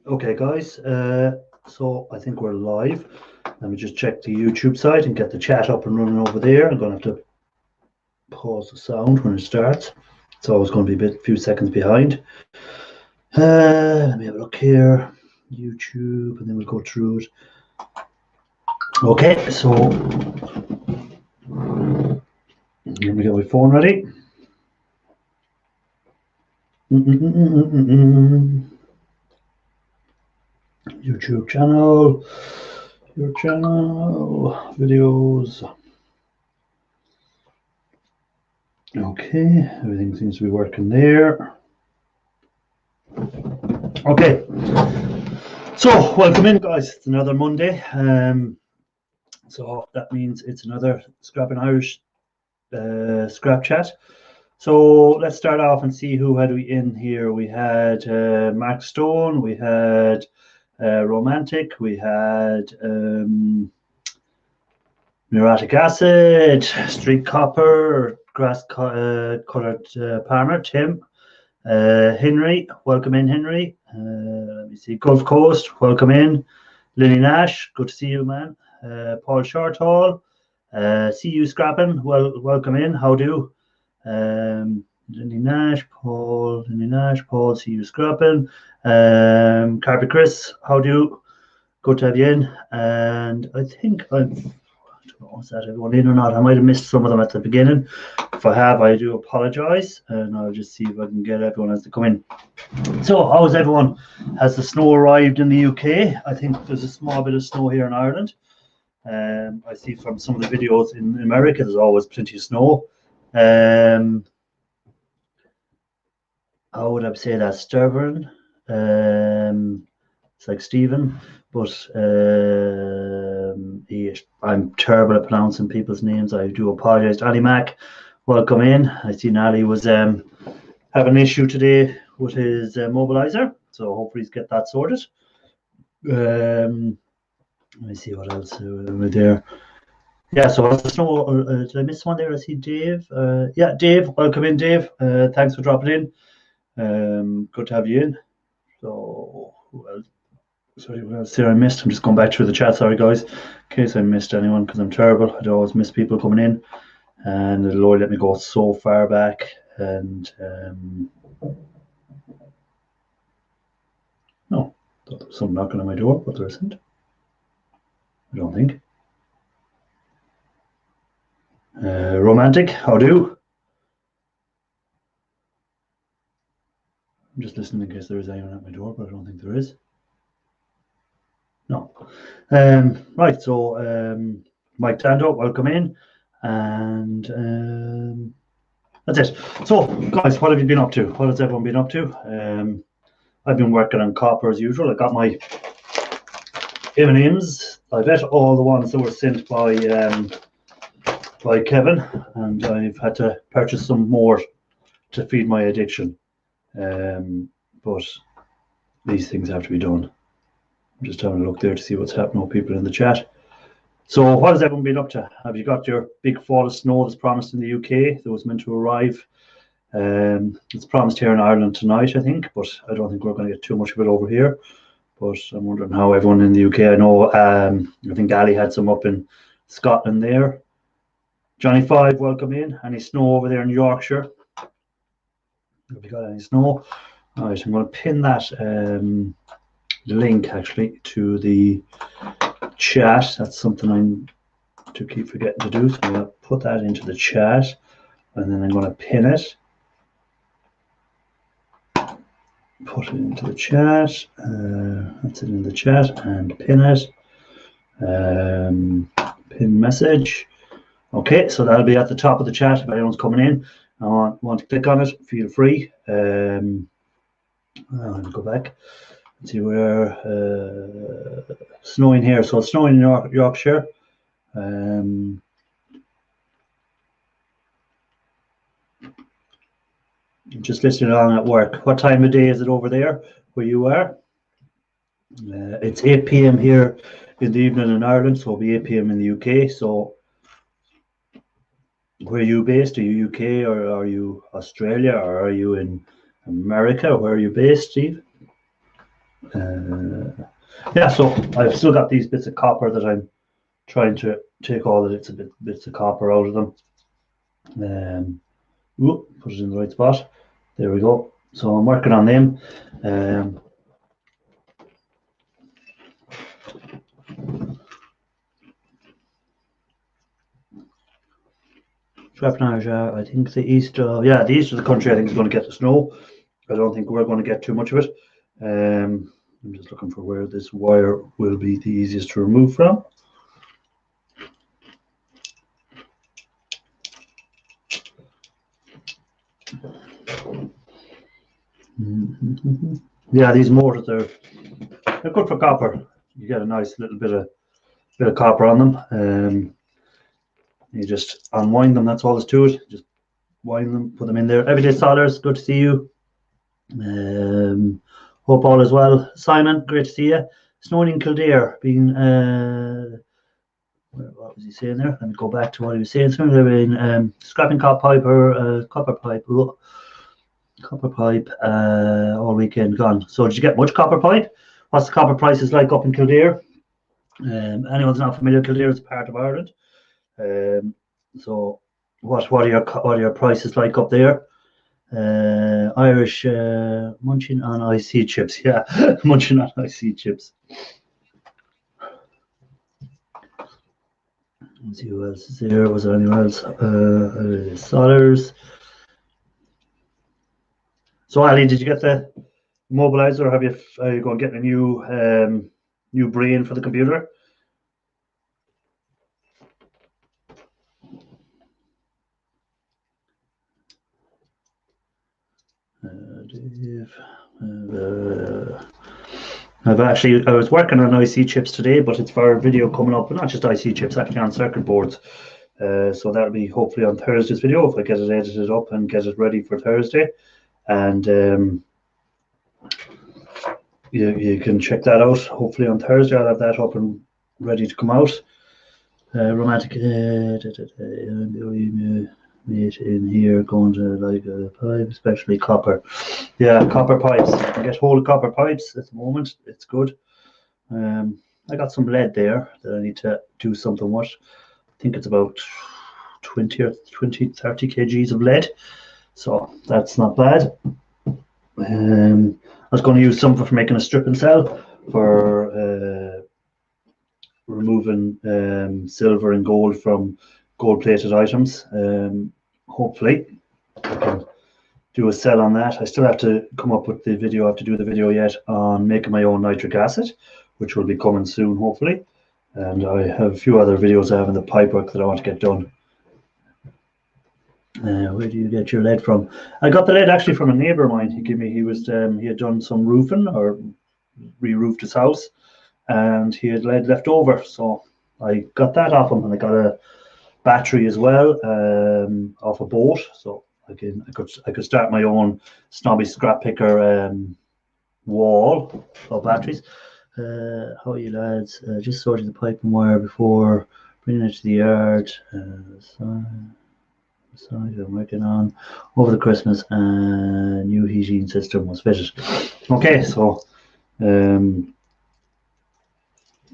Okay, guys, so I think we're live. Let me just check the YouTube side and get the chat up and running over there. I'm going to have to pause the sound when it starts. It's always going to be a few seconds behind. Let me have a look here. YouTube, and then we'll go through it. Okay, so let me get my phone ready. YouTube channel, your channel, videos. Okay, everything seems to be working there. Okay, so welcome in, guys. It's another Monday. So that means it's another Scrapping Irish scrap chat. So let's start off and see who had we in here. We had Mark Stone, we had Romantic, we had Muriatic Acid, Street Copper, Grass Coloured Palmer, Tim, Henry, welcome in, Henry. Let me see, Gulf Coast, welcome in. Lenny Nash, good to see you, man. Paul Shorthall, see you scrapping. Well, welcome in. How do? Lenny Nash, Paul, see you scrapping. Carpet Chris, how do? Good to have you in. And I think I don't know, is that everyone in or not? I might have missed some of them at the beginning. If I have, I do apologise, and I'll just see if I can get everyone as to come in. So, how's everyone? Has the snow arrived in the UK? I think there's a small bit of snow here in Ireland. I see from some of the videos in America, there's always plenty of snow. How would I say that? Stubborn. It's like Stephen, but I'm terrible at pronouncing people's names. I do apologise. Ali Mac, welcome in. I seen Ali was having an issue today with his mobilizer, so hopefully he's get that sorted. Let me see what else over there. Yeah, so what's the snow? Did I miss one there? I see Dave. Yeah, Dave, welcome in, Dave. Thanks for dropping in. Good to have you in. So, who else? Sorry, what else here I missed? I'm just going back through the chat. Sorry, guys, in case I missed anyone, because I'm terrible. I always miss people coming in, and the Lord let me go so far back. And no, thought there was someone knocking on my door, but there isn't. I don't think. Romantic, how do? I'm just listening in case there is anyone at my door, but I don't think there is. No. Right, so Mike Dando, welcome in. And that's it. So, guys, what have you been up to? What has everyone been up to? I've been working on copper as usual. I got my M&Ms. I bet all the ones that were sent by Kevin, and I've had to purchase some more to feed my addiction. But these things have to be done. I'm just having a look there to see what's happening with people in the chat. So what has everyone been up to? Have you got your big fall of snow that's promised in the UK that was meant to arrive? It's promised here in Ireland tonight, I think, but I don't think we're going to get too much of it over here. But I'm wondering how everyone in the UK, I know, I think Ali had some up in Scotland there. Johnny Five, welcome in. Any snow over there in Yorkshire? Have you got any snow? All right, I'm going to pin that link actually to the chat. That's something I'm to keep forgetting to do. So I'm going to put that into the chat, and then I'm going to pin it. Put it into the chat. That's it in the chat, and pin it. Pin message. Okay, so that'll be at the top of the chat. If anyone's coming in and want to click on it, feel free. I'll go back. Let's see where snowing here. So it's snowing in Yorkshire. Just listening along at work. What time of day is it over there where you are? It's 8 p.m. here in the evening in Ireland, so it'll be 8 p.m. in the UK. So where are you based? Are you UK, or are you Australia, or are you in America? Where are you based, Steve? Yeah, so I've still got these bits of copper that I'm trying to take all the bits of copper out of them. Put it in the right spot. There we go. So I'm working on them. I think the east of the country, I think, is going to get the snow. I don't think we're going to get too much of it. I'm just looking for where this wire will be the easiest to remove from. Yeah, these mortars they're good for copper. You get a nice little bit of copper on them. You just unwind them. That's all there's to it. Just wind them, put them in there. Everyday Solders, good to see you. Hope all is well. Simon, great to see you. Snowing in Kildare, being what was he saying there? Let me go back to what he was saying. Scrapping copper pipe all weekend gone. So did you get much copper pipe? What's the copper prices like up in Kildare? Anyone's not familiar, Kildare is part of Ireland. So what are your prices like up there? Irish munching on IC chips. Yeah, munching on IC chips. Let's see who else is there. Was there anyone else? Solders. So Ali, did you get the mobilizer? Are you going to get a new brain for the computer? Dave. I was working on IC chips today, but it's for a video coming up, but not just IC chips, actually on circuit boards. So that'll be hopefully on Thursday's video if I get it edited up and get it ready for Thursday. And you can check that out. Hopefully on Thursday I'll have that up and ready to come out. Romantic mate in here going to like a pipe, especially copper. Yeah, copper pipes. You can get hold of copper pipes at the moment. It's good. I got some lead there that I need to do something with. I think it's about 30 kgs of lead. So that's not bad. I was going to use some for making a strip and sell for removing silver and gold from gold-plated items. Hopefully, I can do a sell on that. I still have to come up with the video. I have to do the video yet on making my own nitric acid, which will be coming soon, hopefully. And I have a few other videos I have in the pipework that I want to get done. Where do you get your lead from? I got the lead actually from a neighbour of mine. He had done some roofing or re-roofed his house, and he had lead left over. So I got that off him, and I got a battery as well off a boat. So I could start my own snobby scrap picker wall of batteries. How are you lads? Just sorting the pipe and wire before bringing it to the yard. I'm working on over the Christmas, and new heating system was fitted. Okay, so did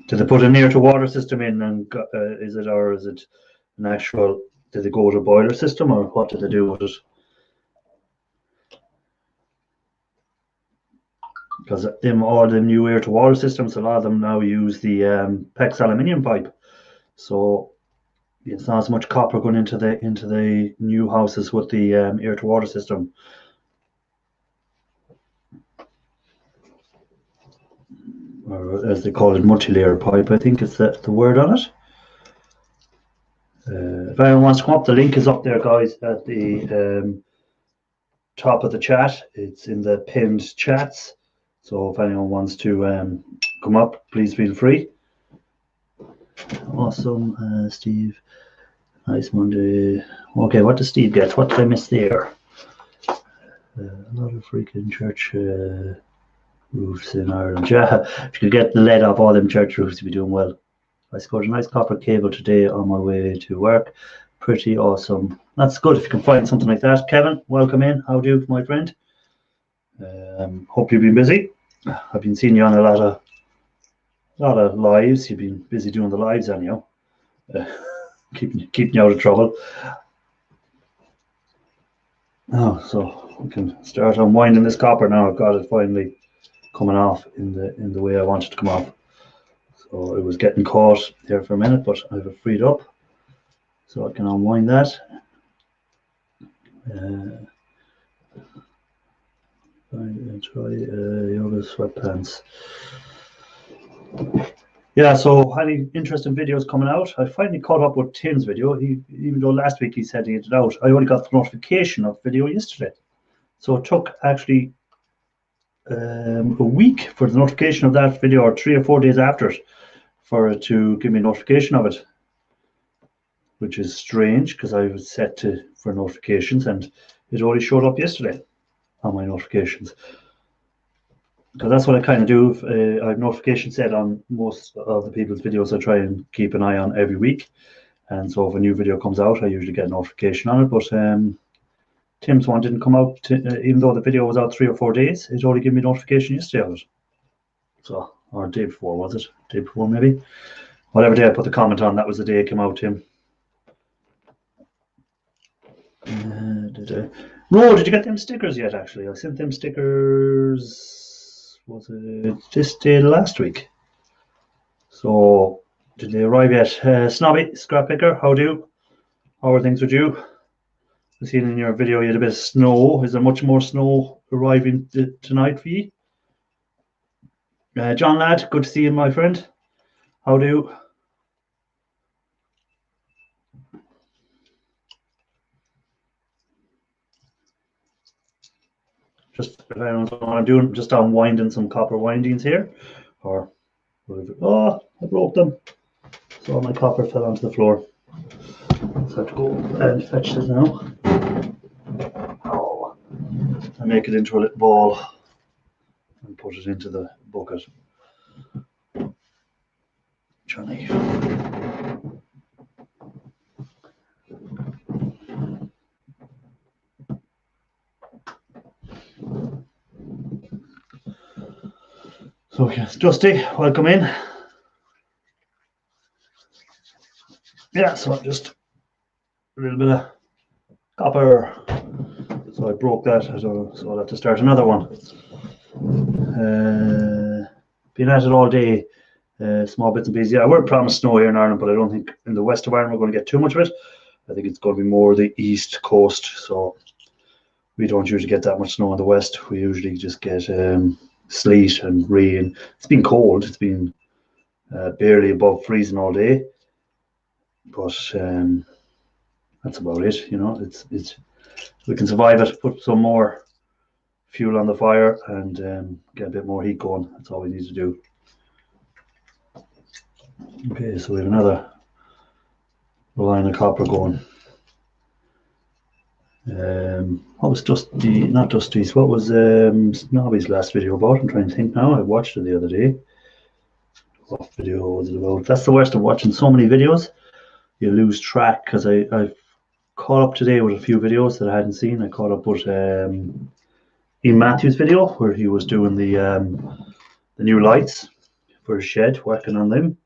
they put a near to water system in, and is it an actual? Did they go to a boiler system, or what did they do with it? Because all the new air to water systems, a lot of them now use the PEX aluminium pipe, so it's not as much copper going into the new houses with the air to water system. Or as they call it, multi-layer pipe, I think is the word on it. If anyone wants to come up, the link is up there, guys, at the top of the chat. It's in the pinned chats. So if anyone wants to come up, please feel free. Awesome, Steve. Nice Monday. Okay, what does Steve get? What did I miss there? A lot of freaking church roofs in Ireland. Yeah, if you could get the lead off all them church roofs, you'd be doing well. I scored a nice copper cable today on my way to work. Pretty awesome. That's good if you can find something like that. Kevin, welcome in. How do you, my friend? Hope you've been busy. I've been seeing you on a lot of lives. You've been busy doing the lives anyhow, keeping you out of trouble. Oh, so we can start unwinding this copper now. I've got it finally coming off in the way I want it to come off. So it was getting caught there for a minute, but I have it freed up, so I can unwind that. Try yoga sweatpants. Yeah, so any interesting videos coming out. I finally caught up with Tim's video. Even though last week he said he had it out, I only got the notification of the video yesterday. So it took actually a week for the notification of that video, or 3 or 4 days after it, for it to give me a notification of it, which is strange because I was set for notifications and it only showed up yesterday on my notifications. Because that's what I kind of do. I have notifications set on most of the people's videos. I try and keep an eye on every week, and so if a new video comes out, I usually get a notification on it. But Tim's one didn't come out, even though the video was out 3 or 4 days. It only gave me notification yesterday of it. So, or day before, was it? Day before, maybe. Whatever day I put the comment on, that was the day it came out, Tim. Ro, did you get them stickers yet? Actually, I sent them stickers. Was it this day last week? So did they arrive yet? Snobby, Scrappicker, how do? How are things with you? I've seen in your video you had a bit of snow. Is there much more snow arriving tonight for you? John Ladd, good to see you, my friend. How do? Just if I don't know what I'm doing, just unwinding some copper windings here, or whatever. Oh, I broke them. So all my copper fell onto the floor. So I have to go and fetch this now. Oh, and make it into a little ball and put it into the bucket. Johnny. So yes, Dusty, welcome in. Yeah, so just a little bit of copper. So I broke that, so I'll have to start another one. Been at it all day, small bits and pieces. Yeah, we're promised snow here in Ireland, but I don't think in the west of Ireland we're going to get too much of it. I think it's going to be more the east coast, so we don't usually get that much snow in the west. We usually just get sleet and rain. It's been cold. It's been barely above freezing all day, but that's about it. You know, it's we can survive it. Put some more fuel on the fire and get a bit more heat going. That's all we need to do. Okay, so we have another line of copper going. What was Dusty? Not Dusty's. What was Snobby's last video about? I'm trying to think now. I watched it the other day. What video was it about? That's the worst of watching so many videos. You lose track, because I've caught up today with a few videos that I hadn't seen. I caught up with Ian Matthews' video where he was doing the new lights for his shed, working on them.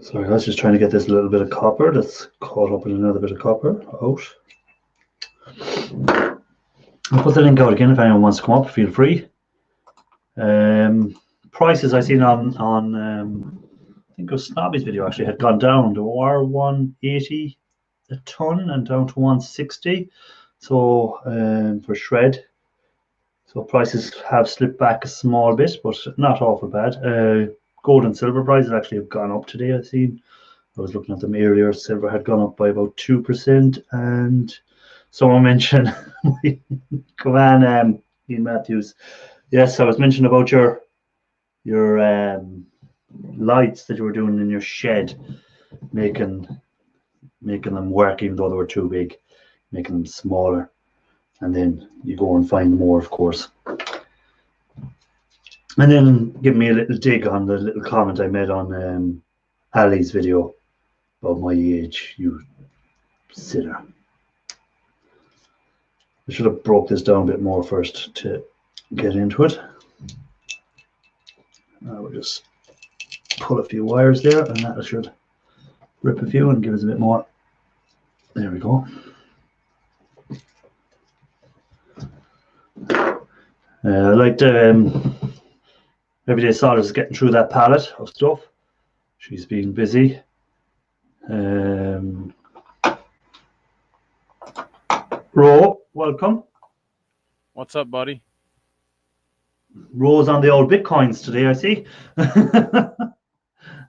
Sorry, I was just trying to get this little bit of copper that's caught up in another bit of copper out. I'll put the link out again if anyone wants to come up, feel free. Prices I seen on I think it was Snobby's video actually had gone down. They were 180 a ton and down to 160. So for shred. So prices have slipped back a small bit, but not awful bad. Gold and silver prices actually have gone up today. I've seen. I was looking at them earlier. Silver had gone up by about 2%, and someone mentioned, come on, Ian Matthews. Yes, I was mentioning about your lights that you were doing in your shed, making them work even though they were too big, making them smaller, and then you go and find more, of course. And then give me a little dig on the little comment I made on Ali's video about my age, you sinner. I should have broke this down a bit more first to get into it. We'll just pull a few wires there, and that should rip a few and give us a bit more. There we go. I like Everyday Solace is getting through that pallet of stuff. She's been busy. Ro, welcome. What's up, buddy? Ro's on the old Bitcoins today, I see.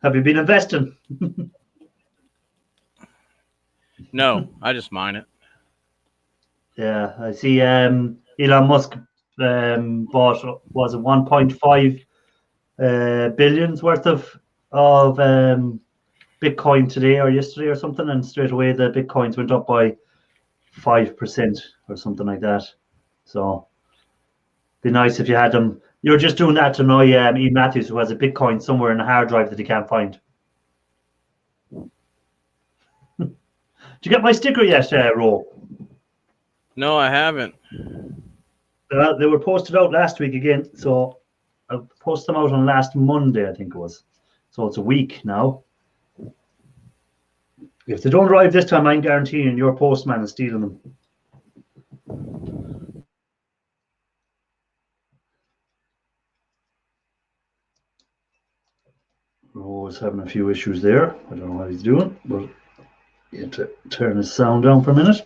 Have you been investing? No, I just mine it. Yeah, I see Elon Musk bought, was it 1.5 billions worth of Bitcoin today or yesterday or something, and straight away the Bitcoins went up by 5% or something like that. So be nice if you had them. You're just doing that to annoy E. Matthews, who has a Bitcoin somewhere in a hard drive that he can't find. Did you get my sticker yet, Ro? No, I haven't. They were posted out last week again, so I posted them out on last Monday, I think it was. So it's a week now. If they don't arrive this time, I'm guaranteeing your postman is stealing them. Ro's having a few issues there. I don't know what he's doing, but you have to turn his sound down for a minute.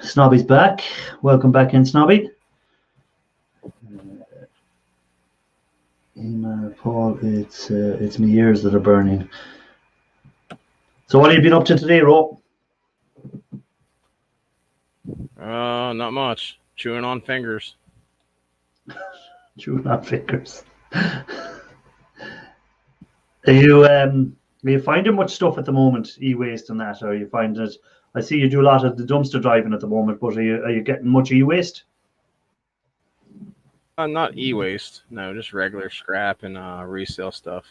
Snobby's back. Welcome back in, Snobby. Paul, it's my ears that are burning. So what have you been up to today, Ro? Not much. Chewing on fingers. Chewing on fingers. Are you finding much stuff at the moment, e-waste and that? Or are you finding it? I see you do a lot of the dumpster driving at the moment, but are you getting much e-waste? Not e-waste. No, just regular scrap and resale stuff.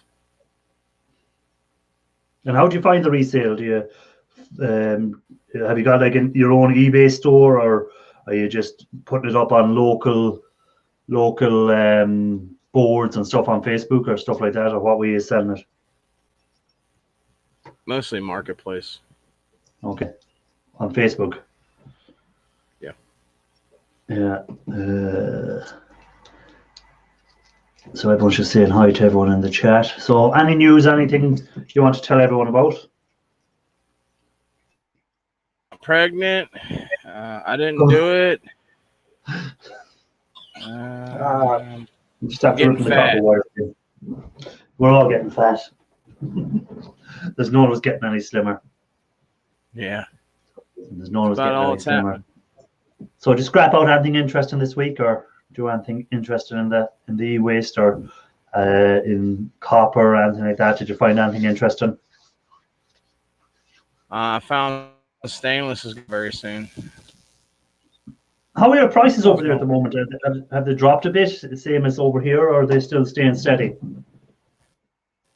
And how do you find the resale? Do you have you got like your own eBay store, or are you just putting it up on local boards and stuff on Facebook or stuff like that, or what way are you selling it? Mostly marketplace. Okay, on Facebook. Yeah. Yeah. So everyone's just saying hi to everyone in the chat. So any news, anything you want to tell everyone about? I'm pregnant. I didn't do it. Just after ripping the copper wire. We're all getting fat. There's no one who's getting any slimmer. Yeah. There's no one who's getting any slimmer. So did you scrap out anything interesting this week, or do anything interesting in the e-waste or in copper or anything like that? Did you find anything interesting? I found stainless is very soon. How are your prices over there at the moment? Have they dropped a bit, the same as over here, or are they still staying steady?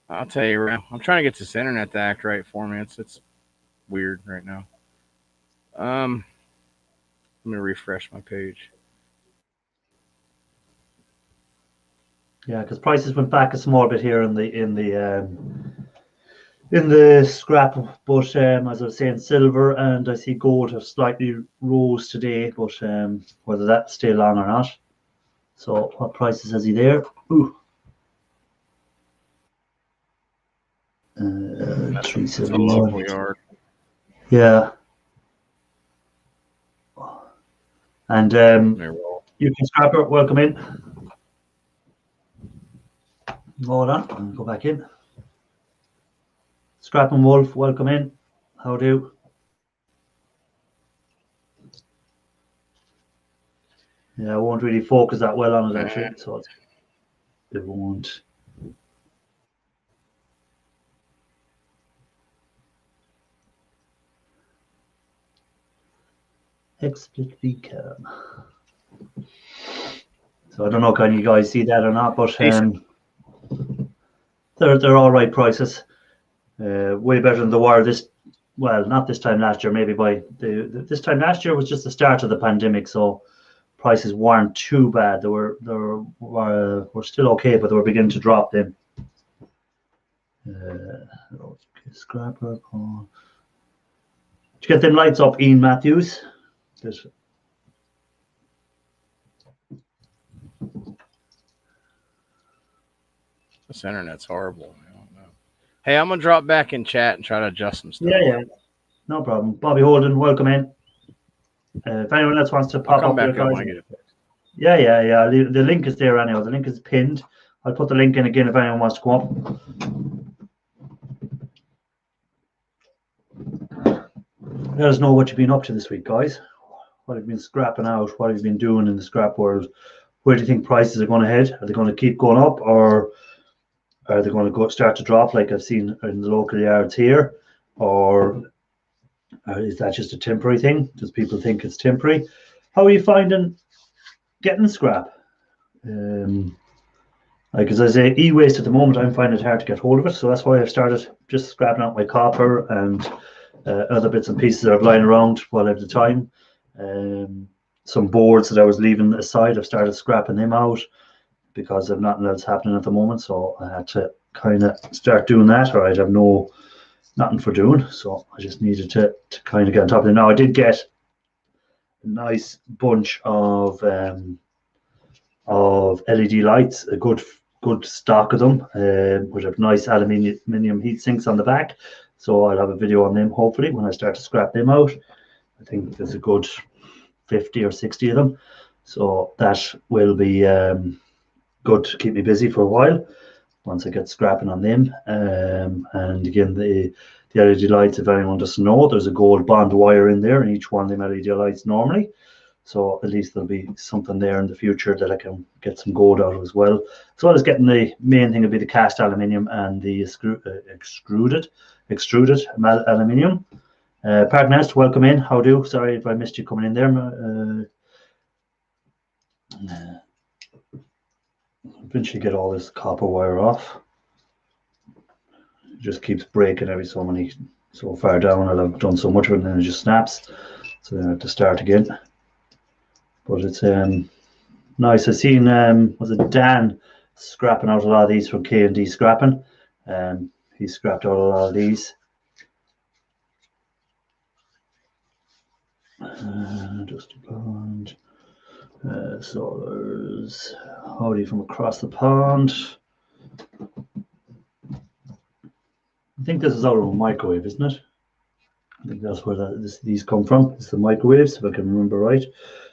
I'll tell you, I'm trying to get this internet to act right for me. It's weird right now. Let me refresh my page. Yeah, because prices went back a small bit here in the scrap, but as I was saying, silver and I see gold have slightly rose today, but whether that stay long or not. So what prices has he there? Ooh. 371. Yeah. And you can scrapper, welcome in. Hold on, I'll go back in. Scrap and Wolf, welcome in. How do? Yeah, I won't really focus that well on it actually, so it won't. XSplit VCAM. So I don't know, can you guys see that or not? But they're all right prices. Way better than the wire this well, not this time last year, maybe by this time last year was just the start of the pandemic, so prices weren't too bad. They were still okay, but they were beginning to drop then. Scrapper. Oh. Did you get them lights up, Ian Matthews? There's... This internet's horrible. I don't know. Hey, I'm gonna drop back in chat and try to adjust some stuff. Yeah, no problem. Bobby Holden, welcome in. If anyone else wants to pop up there, guys. Yeah. The link is there anyhow. The link is pinned. I'll put the link in again if anyone wants to come up. Let us know what you've been up to this week, guys. What have you been scrapping out? What have you been doing in the scrap world? Where do you think prices are going to head? Are they going to keep going up, or are they going to start to drop like I've seen in the local yards here? Or is that just a temporary thing? Does people think it's temporary? How are you finding getting scrap? Like as I say, e-waste at the moment, I'm finding it hard to get hold of it. So that's why I've started just scrapping out my copper and other bits and pieces that are lying around while I have the time. Some boards that I was leaving aside, I've started scrapping them out because of nothing else happening at the moment. So I had to kind of start doing that, or I'd have nothing for doing. So I just needed to kind of get on top of it. Now I did get a nice bunch of LED lights, a good stock of them, which have nice aluminium heat sinks on the back. So I'll have a video on them hopefully when I start to scrap them out. I think there's a good 50 or 60 of them, so that will be good to keep me busy for a while once I get scrapping on them. And again, the LED lights, if anyone doesn't know, there's a gold bond wire in there in each one of them LED lights normally, so at least there'll be something there in the future that I can get some gold out of as well as getting the main thing will be the cast aluminium and the extruded aluminium. Park Nest, welcome in. How do? Sorry if I missed you coming in there. Eventually get all this copper wire off. It just keeps breaking every so far down. I'll have done so much of it and then it just snaps. So then I have to start again. But it's nice. I've seen was it Dan scrapping out a lot of these from K&D Scrapping. He scrapped out a lot of these. Dusty Pond, Solars, howdy from across the pond. I think this is out of a microwave, isn't it? I think that's where these come from. It's the microwaves, if I can remember right.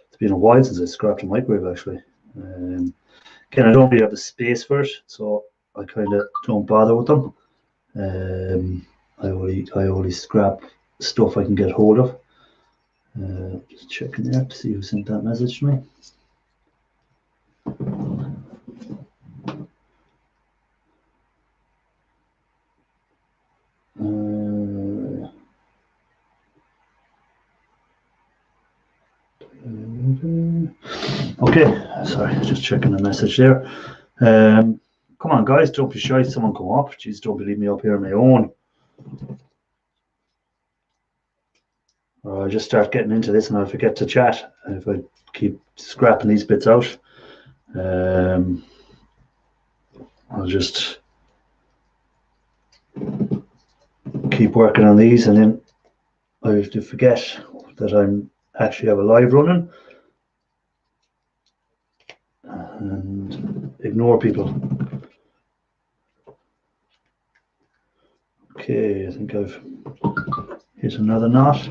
It's been a while since I scrapped a microwave actually. Again, I don't really have the space for it, so I kind of don't bother with them. I only scrap stuff I can get hold of. Just checking there to see who sent that message to me. Okay, sorry, just checking the message there. Come on, guys, don't be shy. Someone come up. Jeez, don't leave me up here on my own. Or I'll just start getting into this and I'll forget to chat if I keep scrapping these bits out. I'll just keep working on these and then I have to forget that I'm actually have a live running and ignore people. Okay, I think I've hit another knot.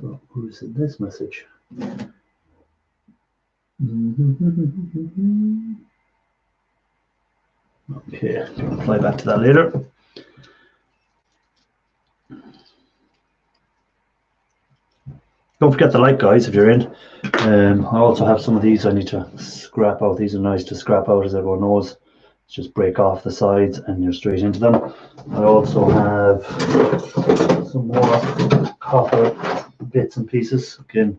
So who sent this message? Okay, I'll reply back to that later. Don't forget to like, guys, if you're in. I also have some of these I need to scrap out. These are nice to scrap out, as everyone knows. Just break off the sides and you're straight into them. I also have some more copper bits and pieces. Again,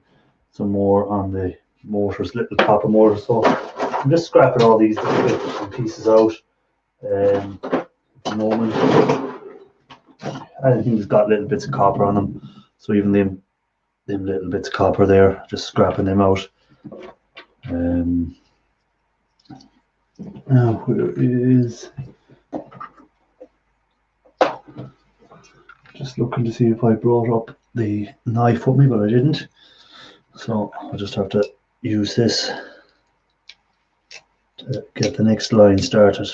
some more on the motors, little copper motors. So I'm just scrapping all these bits and pieces out at the moment. I think it's got little bits of copper on them. So even them little bits of copper there, just scrapping them out. Now where is, just looking to see if I brought up the knife with me, but I didn't. So I'll just have to use this to get the next line started.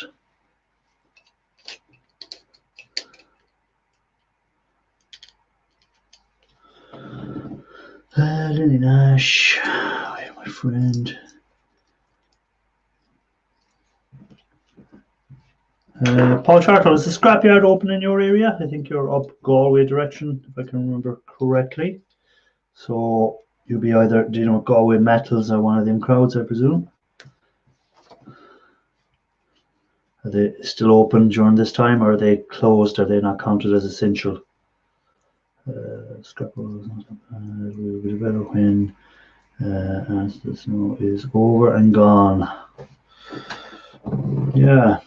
Lily Nash, my friend. Paul Chartle, is the scrapyard open in your area? I think you're up Galway direction, if I can remember correctly. So you'll be either, Galway Metals or one of them crowds, I presume. Are they still open during this time, or are they closed? Are they not counted as essential? Scrap will be better when as the snow is over and gone. Yeah.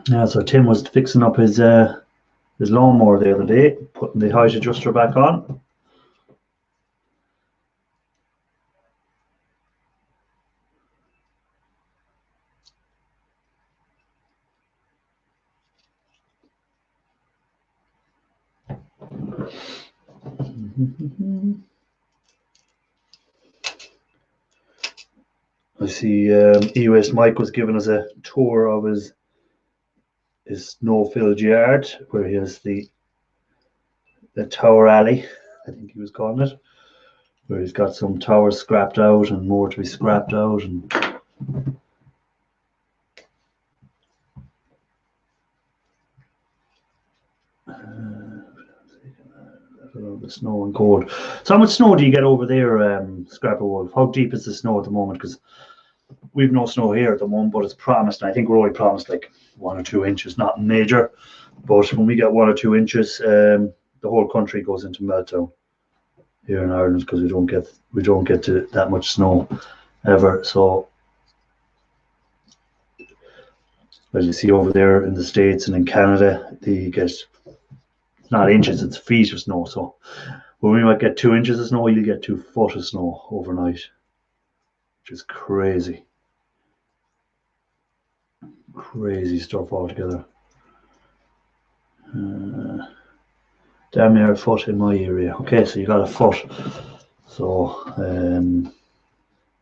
Yeah, so Tim was fixing up his lawnmower the other day, putting the height adjuster back on. I see ewaste Mike was giving us a tour of his snow-filled yard, where he has the tower alley, I think he was calling it, where he's got some towers scrapped out and more to be scrapped out. And the snow and cold. So how much snow do you get over there, Scrapper Wolf? How deep is the snow at the moment? Because we've no snow here at the moment, but it's promised. And I think we're only promised like 1 or 2 inches, not major. But when we get 1 or 2 inches, the whole country goes into meltdown here in Ireland, because we don't get to that much snow ever. So, as you see over there in the States and in Canada, they get, it's not inches, it's feet of snow. So when we might get 2 inches of snow, you get 2 foot of snow overnight, which is crazy. Crazy stuff altogether. Damn near a foot in my area. Okay, so you got a foot. So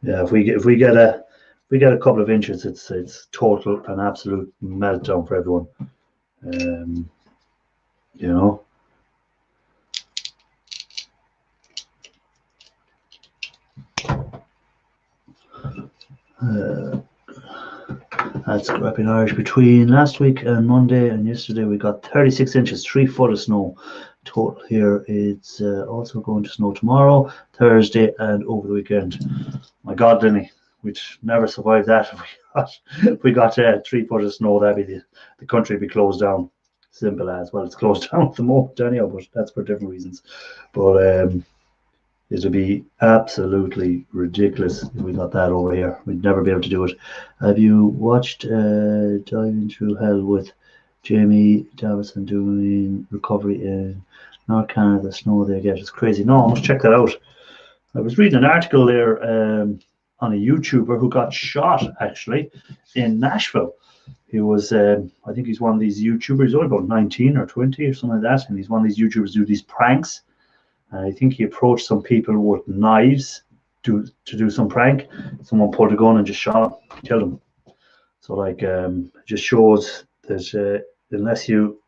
yeah, if we get a couple of inches, it's total and absolute meltdown for everyone. You know. That's scrapping Irish. Between last week and Monday and yesterday, we got 36 inches, 3 foot of snow. Total here. It's also going to snow tomorrow, Thursday, and over the weekend. My God, Lenny, we'd never survive that if we got 3 foot of snow. That'd be the country would be closed down. Simple as. Well, it's closed down at the moment anyhow, but that's for different reasons. But it would be absolutely ridiculous if we got that over here. We'd never be able to do it. Have you watched Diving Through Hell with Jamie Davison doing recovery in North Canada? The snow they get is crazy. No, I must check that out. I was reading an article there on a YouTuber who got shot actually in Nashville. He was, I think he's one of these YouTubers. He's only about 19 or 20 or something like that, and he's one of these YouTubers who do these pranks. And I think he approached some people with knives to do some prank. Someone pulled a gun and just shot him, killed him. So like, it just shows that unless you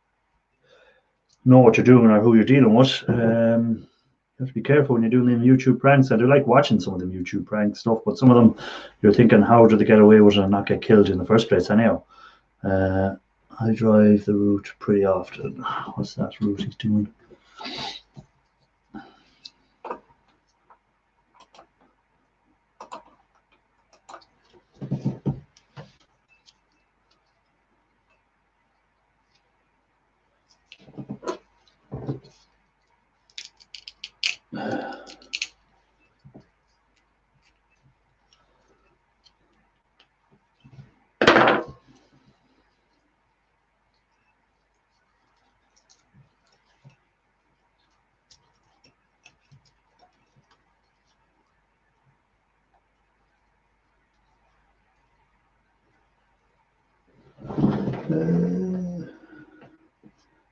know what you're doing or who you're dealing with, you have to be careful when you're doing them YouTube pranks. I do like watching some of them YouTube prank stuff, but some of them you're thinking, how did they get away with it and not get killed in the first place anyhow? I drive the route pretty often. What's that route he's doing?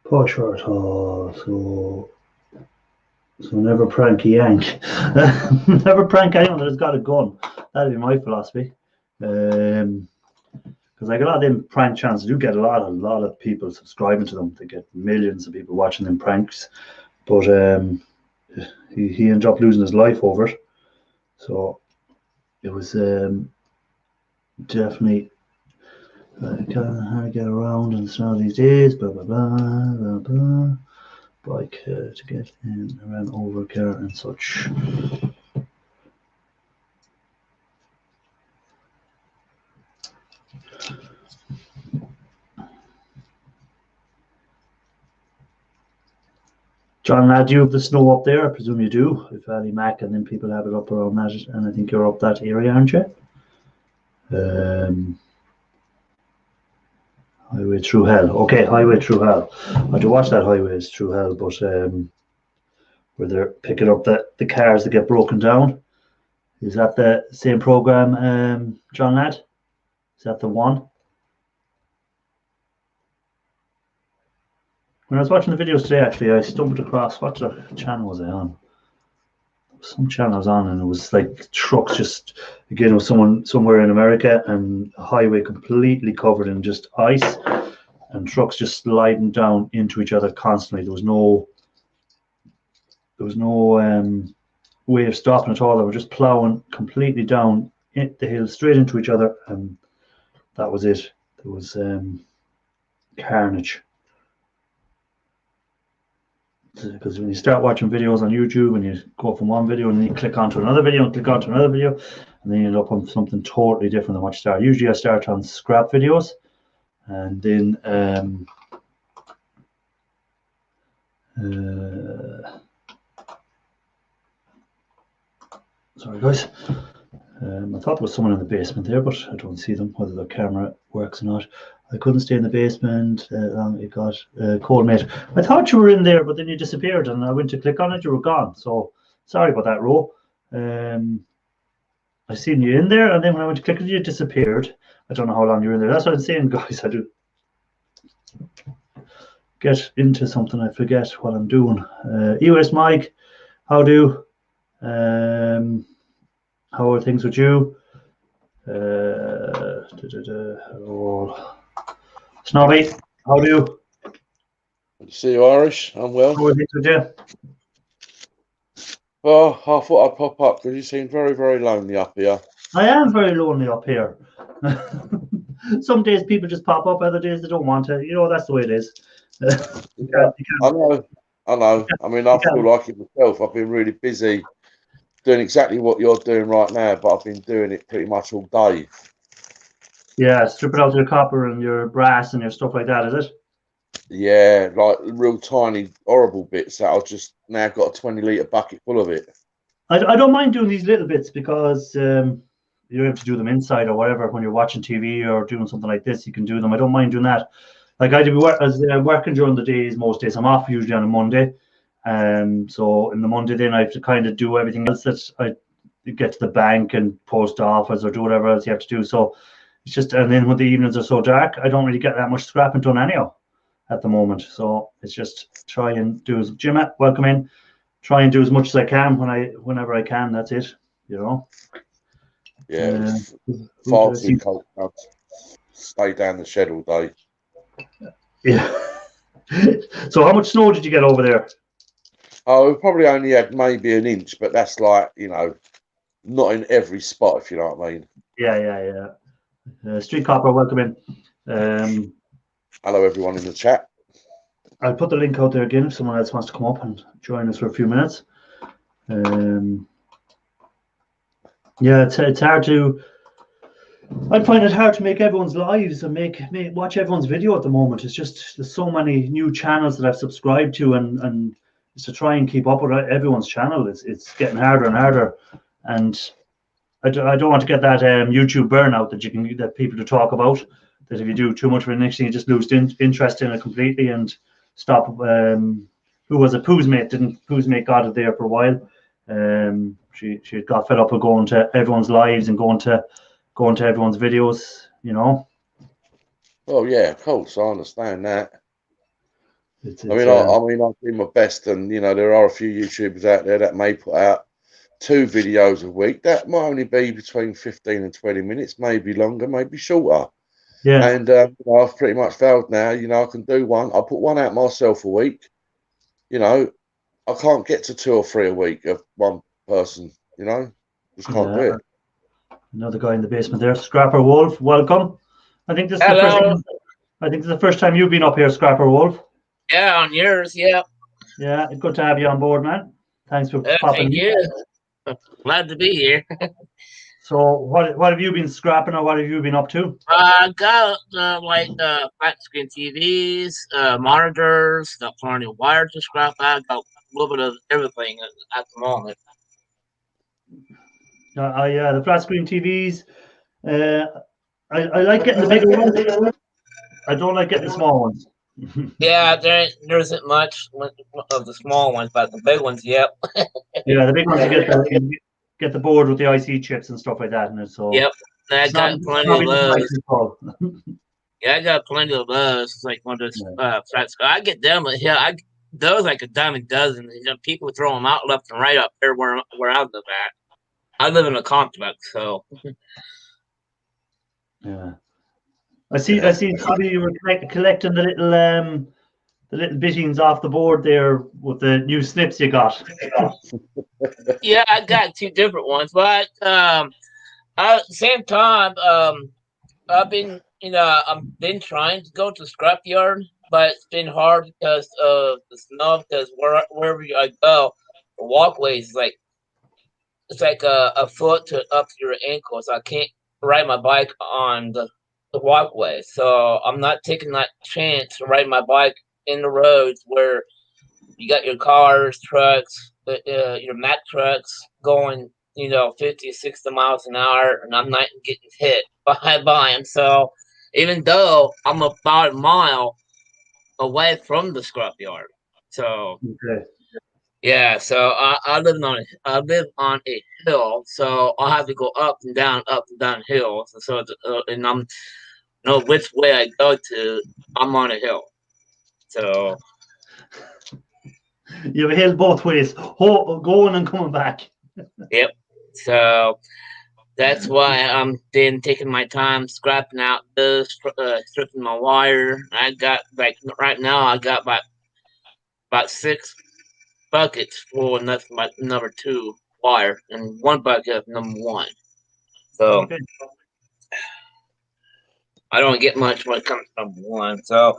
Posh shirt. So never prank a yank. Never prank anyone that has got a gun. That'd be my philosophy. Because like a lot of them prank channels do get a lot of people subscribing to them. They get millions of people watching them pranks. But he ended up losing his life over it. So it was definitely how to get around and so these days. Blah blah blah blah blah. Bike to get in around overcare and such. John, lad, you have the snow up there? I presume you do. If Ali Mac and then people have it up around that, and I think you're up that area, aren't you? Highway Through Hell. Okay, Highway Through Hell. I do watch that Highways Through Hell, but where they're picking up the cars that get broken down. Is that the same program, John, lad? Is that the one? When I was watching the videos today, actually, I stumbled across, what channel was I on? Some channel I was on, and it was like trucks just, again, it was someone somewhere in America, and a highway completely covered in just ice, and trucks just sliding down into each other constantly. There was no way of stopping at all. They were just plowing completely down the hill, straight into each other, and that was it. There was carnage. Because when you start watching videos on YouTube and you go from one video and then you click onto another video and click onto another video, and then you end up on something totally different than what you start. Usually I start on scrap videos, and then sorry guys, I thought there was someone in the basement there, but I don't see them, whether the camera works or not. I couldn't stay in the basement. It got cold, mate. I thought you were in there, but then you disappeared, and I went to click on it. You were gone. So sorry about that, Ro. I seen you in there, and then when I went to click on you, you disappeared. I don't know how long you were in there. That's what I'm saying, guys. I do get into something, I forget what I'm doing. ewaste Mike, how are things with you? Snobby, how do you? Good to see you, Irish. I'm well. How are things with you? Well, I thought I'd pop up because you seem very, very lonely up here. I am very lonely up here. Some days people just pop up, other days they don't want to. You know, that's the way it is. Yeah, I know. I mean, I feel like it myself. I've been really busy doing exactly what you're doing right now, but I've been doing it pretty much all day. Yeah, stripping out your copper and your brass and your stuff like that, is it? Yeah, like real tiny, horrible bits that I've just now got a 20-litre bucket full of it. I don't mind doing these little bits because you don't have to do them inside or whatever. When you're watching TV or doing something like this, you can do them. I don't mind doing that. Like I do working during the days, most days. I'm off usually on a Monday. So in the Monday, then I have to kind of do everything else that I get to the bank and post office or do whatever else you have to do. So it's just, and then when the evenings are so dark, I don't really get that much scrapping done anyhow at the moment. So it's just try and do as Jim, welcome in. Try and do as much as I can whenever I can. That's it, you know. Yeah, far too cold. I'll stay down the shed all day. Yeah. So how much snow did you get over there? Oh, we probably only had maybe an inch, but that's like, you know, not in every spot, if you know what I mean. Yeah. Street Copper, welcome in. Hello, everyone in the chat. I'll put the link out there again if someone else wants to come up and join us for a few minutes. Yeah, it's hard to. I find it hard to make everyone's lives and watch everyone's video at the moment. It's just there's so many new channels that I've subscribed to, and it's to try and keep up with everyone's channel. It's getting harder and harder, and I don't want to get that YouTube burnout that people to talk about. That if you do too much of it, next thing you just lose interest in it completely and stop. Who was it? Pooh's mate got it there for a while. She got fed up with going to everyone's lives and going to everyone's videos, you know. Well, yeah, of course, I understand that. It's, I mean, I do my best, and there are a few YouTubers out there that may put out 2 videos a week. That might only be between 15 and 20 minutes, maybe longer, maybe shorter. yeah, And I've pretty much failed now. I can do one. I put one out myself a week. I can't get to 2 or 3 a week of one person. Just can't do yeah. it. Another guy in the basement there, Scrapper Wolf. Welcome. I think this is the first. Hello. I think this is the first time you've been up here, Scrapper Wolf. Yeah, on yours. Yeah. Yeah, good to have you on board, man. Thanks for popping Thank in. you. Glad to be here. So, what have you been scrapping, or what have you been up to? I got flat screen TVs, monitors, got plenty of wire to scrap out. Got a little bit of everything at the moment. The flat screen TVs. I like getting the bigger ones. I don't like getting the small ones. Yeah, there isn't much of the small ones, but the big ones, yep. Yeah, the big ones you get the board with the IC chips and stuff like that, and so Yep. I got plenty of those. Yeah, I got plenty of those. It's like one of those flat screen. I get them. Yeah, those like a dime a dozen. People throw them out left and right up there where I live at. I live in a complex, so. Yeah. I see. You were collecting the little bittings off the board there with the new snips you got. Yeah, I got 2 different ones, but at the same time, I've been trying to go to the scrapyard, but it's been hard because of the snow. Because wherever I go, the walkways it's like a foot to up to your ankles. I can't ride my bike on the walkway, so I'm not taking that chance to ride my bike in the roads where you got your cars, trucks, your Mack trucks going, 50, 60 miles an hour, and I'm not getting hit by them. So even though I'm about a mile away from the scrapyard, so Okay. yeah, so I live on a hill, so I have to go up and down hills. So and I'm no which way I go to, I'm on a hill. So You have a hill both ways, going and coming back. yep. So that's why I'm then taking my time scrapping out this, stripping my wire. I got right now I got about 6 buckets full of nothing but number 2 wire and 1 bucket of number 1. So Okay. I don't get much when it comes to number 1. So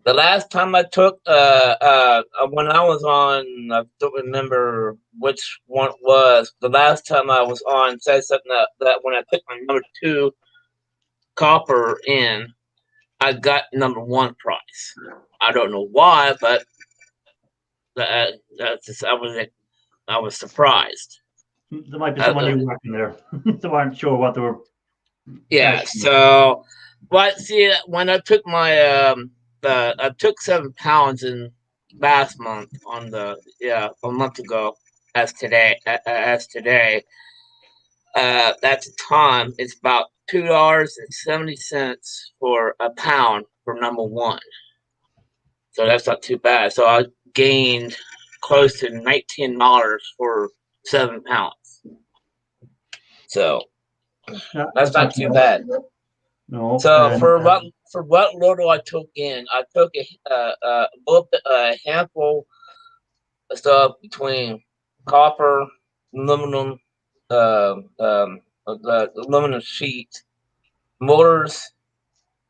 the last time I took when I was on, I don't remember which one it was. The last time I was on said something that when I put my number 2 copper in, I got number 1 price. I don't know why, but that's just, I was surprised. There might be someone new working there. They weren't sure what they were. Yeah. So, but see, when I took my I took 7 pounds in last month on a month ago as today at the time it's about $2.70 for a pound for number 1. So that's not too bad. So I gained close to $19 for 7 pounds. So that's not too bad. No. So for what little I took in, I took a handful of stuff between copper, aluminum, aluminum sheet, motors,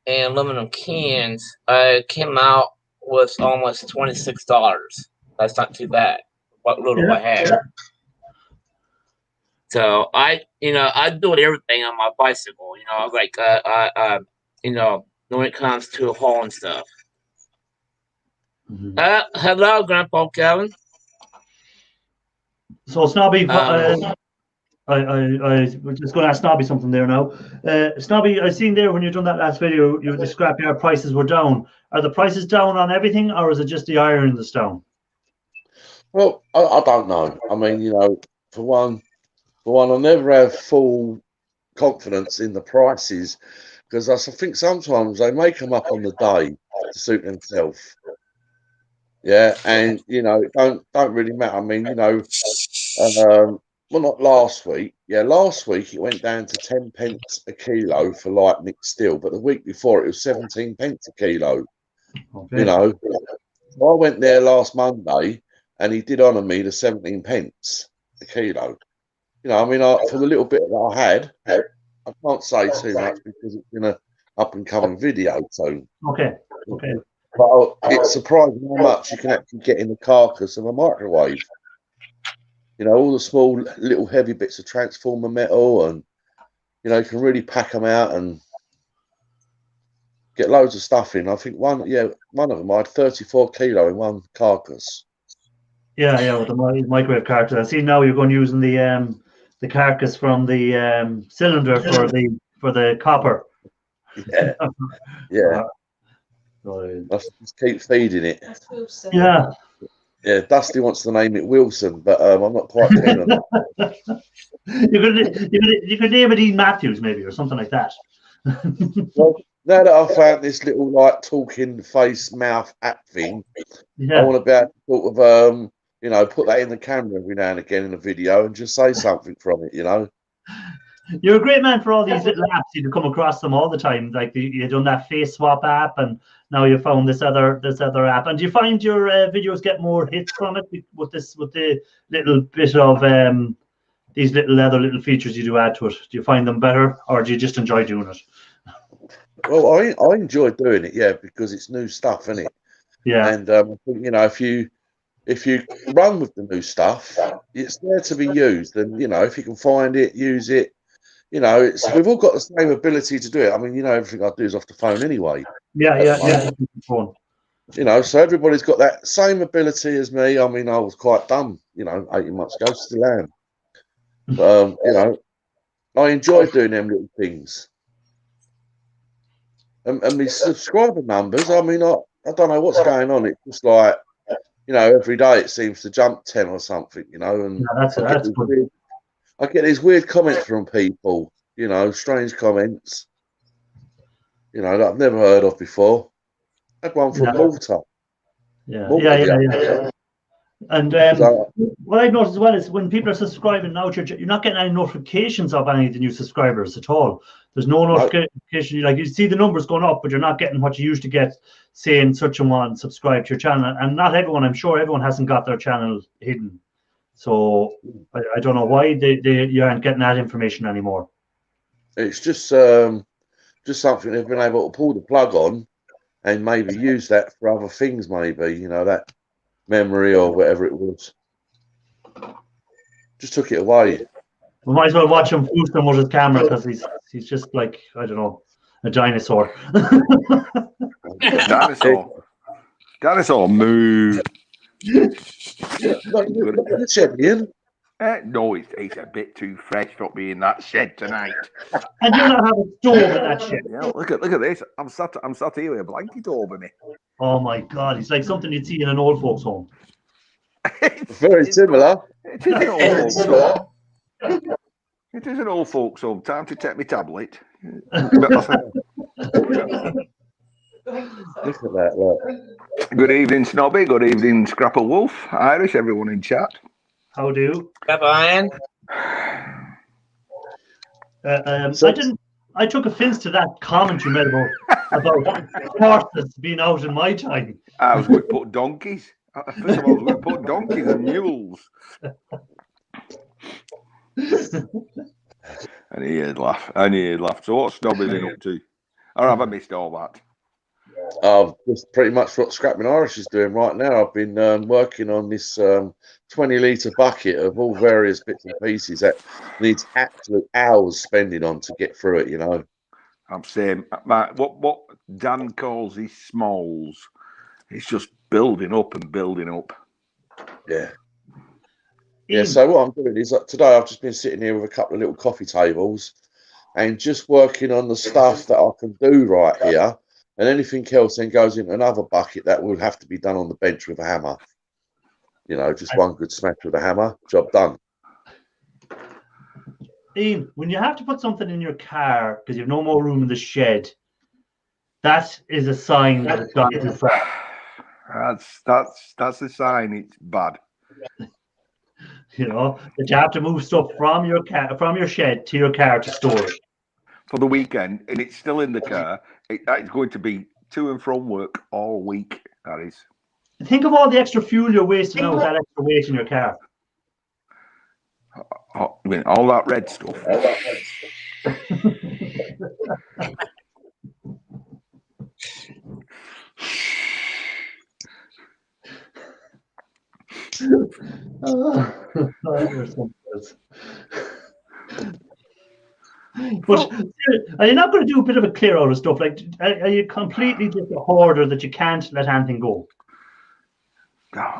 and aluminum cans. I came out with almost $26. That's not too bad. What little I had. So I do everything on my bicycle. When it comes to hauling stuff. Mm-hmm. Hello, Grandpa Kevin. So Snobby, I was just going to ask Snobby something there now. Snobby, I seen there when you done that last video, the scrapyard prices were down. Are the prices down on everything, or is it just the iron that's down? Well, I don't know. I mean, for one, I never have full confidence in the prices because I think sometimes they make them up on the day to suit themselves. Yeah, and you know, it don't really matter. I mean, you know, well, not last week. Yeah, last week it went down to 10 pence a kilo for light mixed steel, but the week before it was 17 pence a kilo. Okay. You know, so I went there last Monday, and he did honour me the 17 pence a kilo. You know, I mean, for the little bit that I had, I can't say too much because it's in a up and coming video. So, Okay. but it's surprising how much you can actually get in the carcass of a microwave. You know, all the small little heavy bits of transformer metal, and you know, you can really pack them out and get loads of stuff in. I think one of them I had 34 kilo in one carcass. Yeah, with the microwave carcass. I see now you're going using the carcass from the cylinder for the copper. Yeah, yeah. Let's just keep feeding it. Yeah. Yeah, Dusty wants to name it Wilson, but I'm not quite keen on that. You could name it Ian Matthews maybe, or something like that. Well, now that I've found this little like talking face mouth app thing, Yeah. I want to be able to sort of you know, put that in the camera every now and again in a video and just say something from it, you know. You're a great man for all these little apps. You come across them all the time. Like you've done that face swap app, and now you found this other app. And do you find your videos get more hits from it with the little bit of these little features you do add to it? Do you find them better, or do you just enjoy doing it? Well, I enjoy doing it, yeah, because it's new stuff, isn't it? Yeah. And I think, you know, if you run with the new stuff, it's there to be used, and you know, if you can find it, use it. You know, we've all got the same ability to do it. I mean, you know, everything I do is off the phone anyway. Yeah. You know, so everybody's got that same ability as me. I mean, I was quite dumb, you know, 18 months ago, still am. But, you know, I enjoy doing them little things. And my subscriber numbers, I mean, I don't know what's going on. It's just like, you know, every day it seems to jump 10 or something, you know. And that's good. I get these weird comments from people, you know, strange comments, you know, that I've never heard of before. I had one from Malta. Yeah. And what I've noticed as well is when people are subscribing now, you're not getting any notifications of any of the new subscribers at all. There's no notification. Like you see the numbers going up, but you're not getting what you used to get, saying such and one subscribe to your channel. And not everyone, I'm sure everyone hasn't got their channel hidden. So I don't know why you aren't getting that information anymore. It's just something they've been able to pull the plug on and maybe use that for other things, maybe, you know, that memory or whatever it was. Just took it away. We might as well watch him boost him with his camera because he's just like, I don't know, a dinosaur. Dinosaur moo. No, it's a bit too fresh for being in that shed tonight. And you not have a stove in that shed. Yeah, look at this. I'm sat here with a blanket over me. Oh my God, it's like something you'd see in an old folks' home. Very similar. It is an old folks home. It is an old folks home. Time to take my tablet. Look at that, look. Good evening, Snobby. Good evening, Scrapple Wolf. Irish, everyone in chat. How do? Brian. I took offence to that comment you made about horses being out in my time. I was going to put donkeys. First of all, I was going to put donkeys and mules. And he'd laugh. So what's Snobby been up to? Or have I missed all that? That's pretty much what Scrapping Irish is doing right now. I've been working on this 20-litre bucket of all various bits and pieces that needs absolute hours spending on to get through it, you know. I'm saying, what Dan calls his smalls, it's just building up and building up. Yeah. Yeah, so what I'm doing is today I've just been sitting here with a couple of little coffee tables and just working on the stuff that I can do right here. And anything else then goes into another bucket that will have to be done on the bench with a hammer. You know, just one good smash with a hammer, job done. Ian, when you have to put something in your car because you have no more room in the shed, that is a sign that it's gone too far. That's a sign it's bad. You know, that you have to move stuff from your shed to your car to store it. For the weekend, and it's still in the car. It's going to be to and from work all week. That is. Think of all the extra fuel you're wasting out with that extra weight in your car. I mean, all that red stuff. You're something else. But are you not going to do a bit of a clear out of stuff? Like, are you completely just a hoarder that you can't let anything go?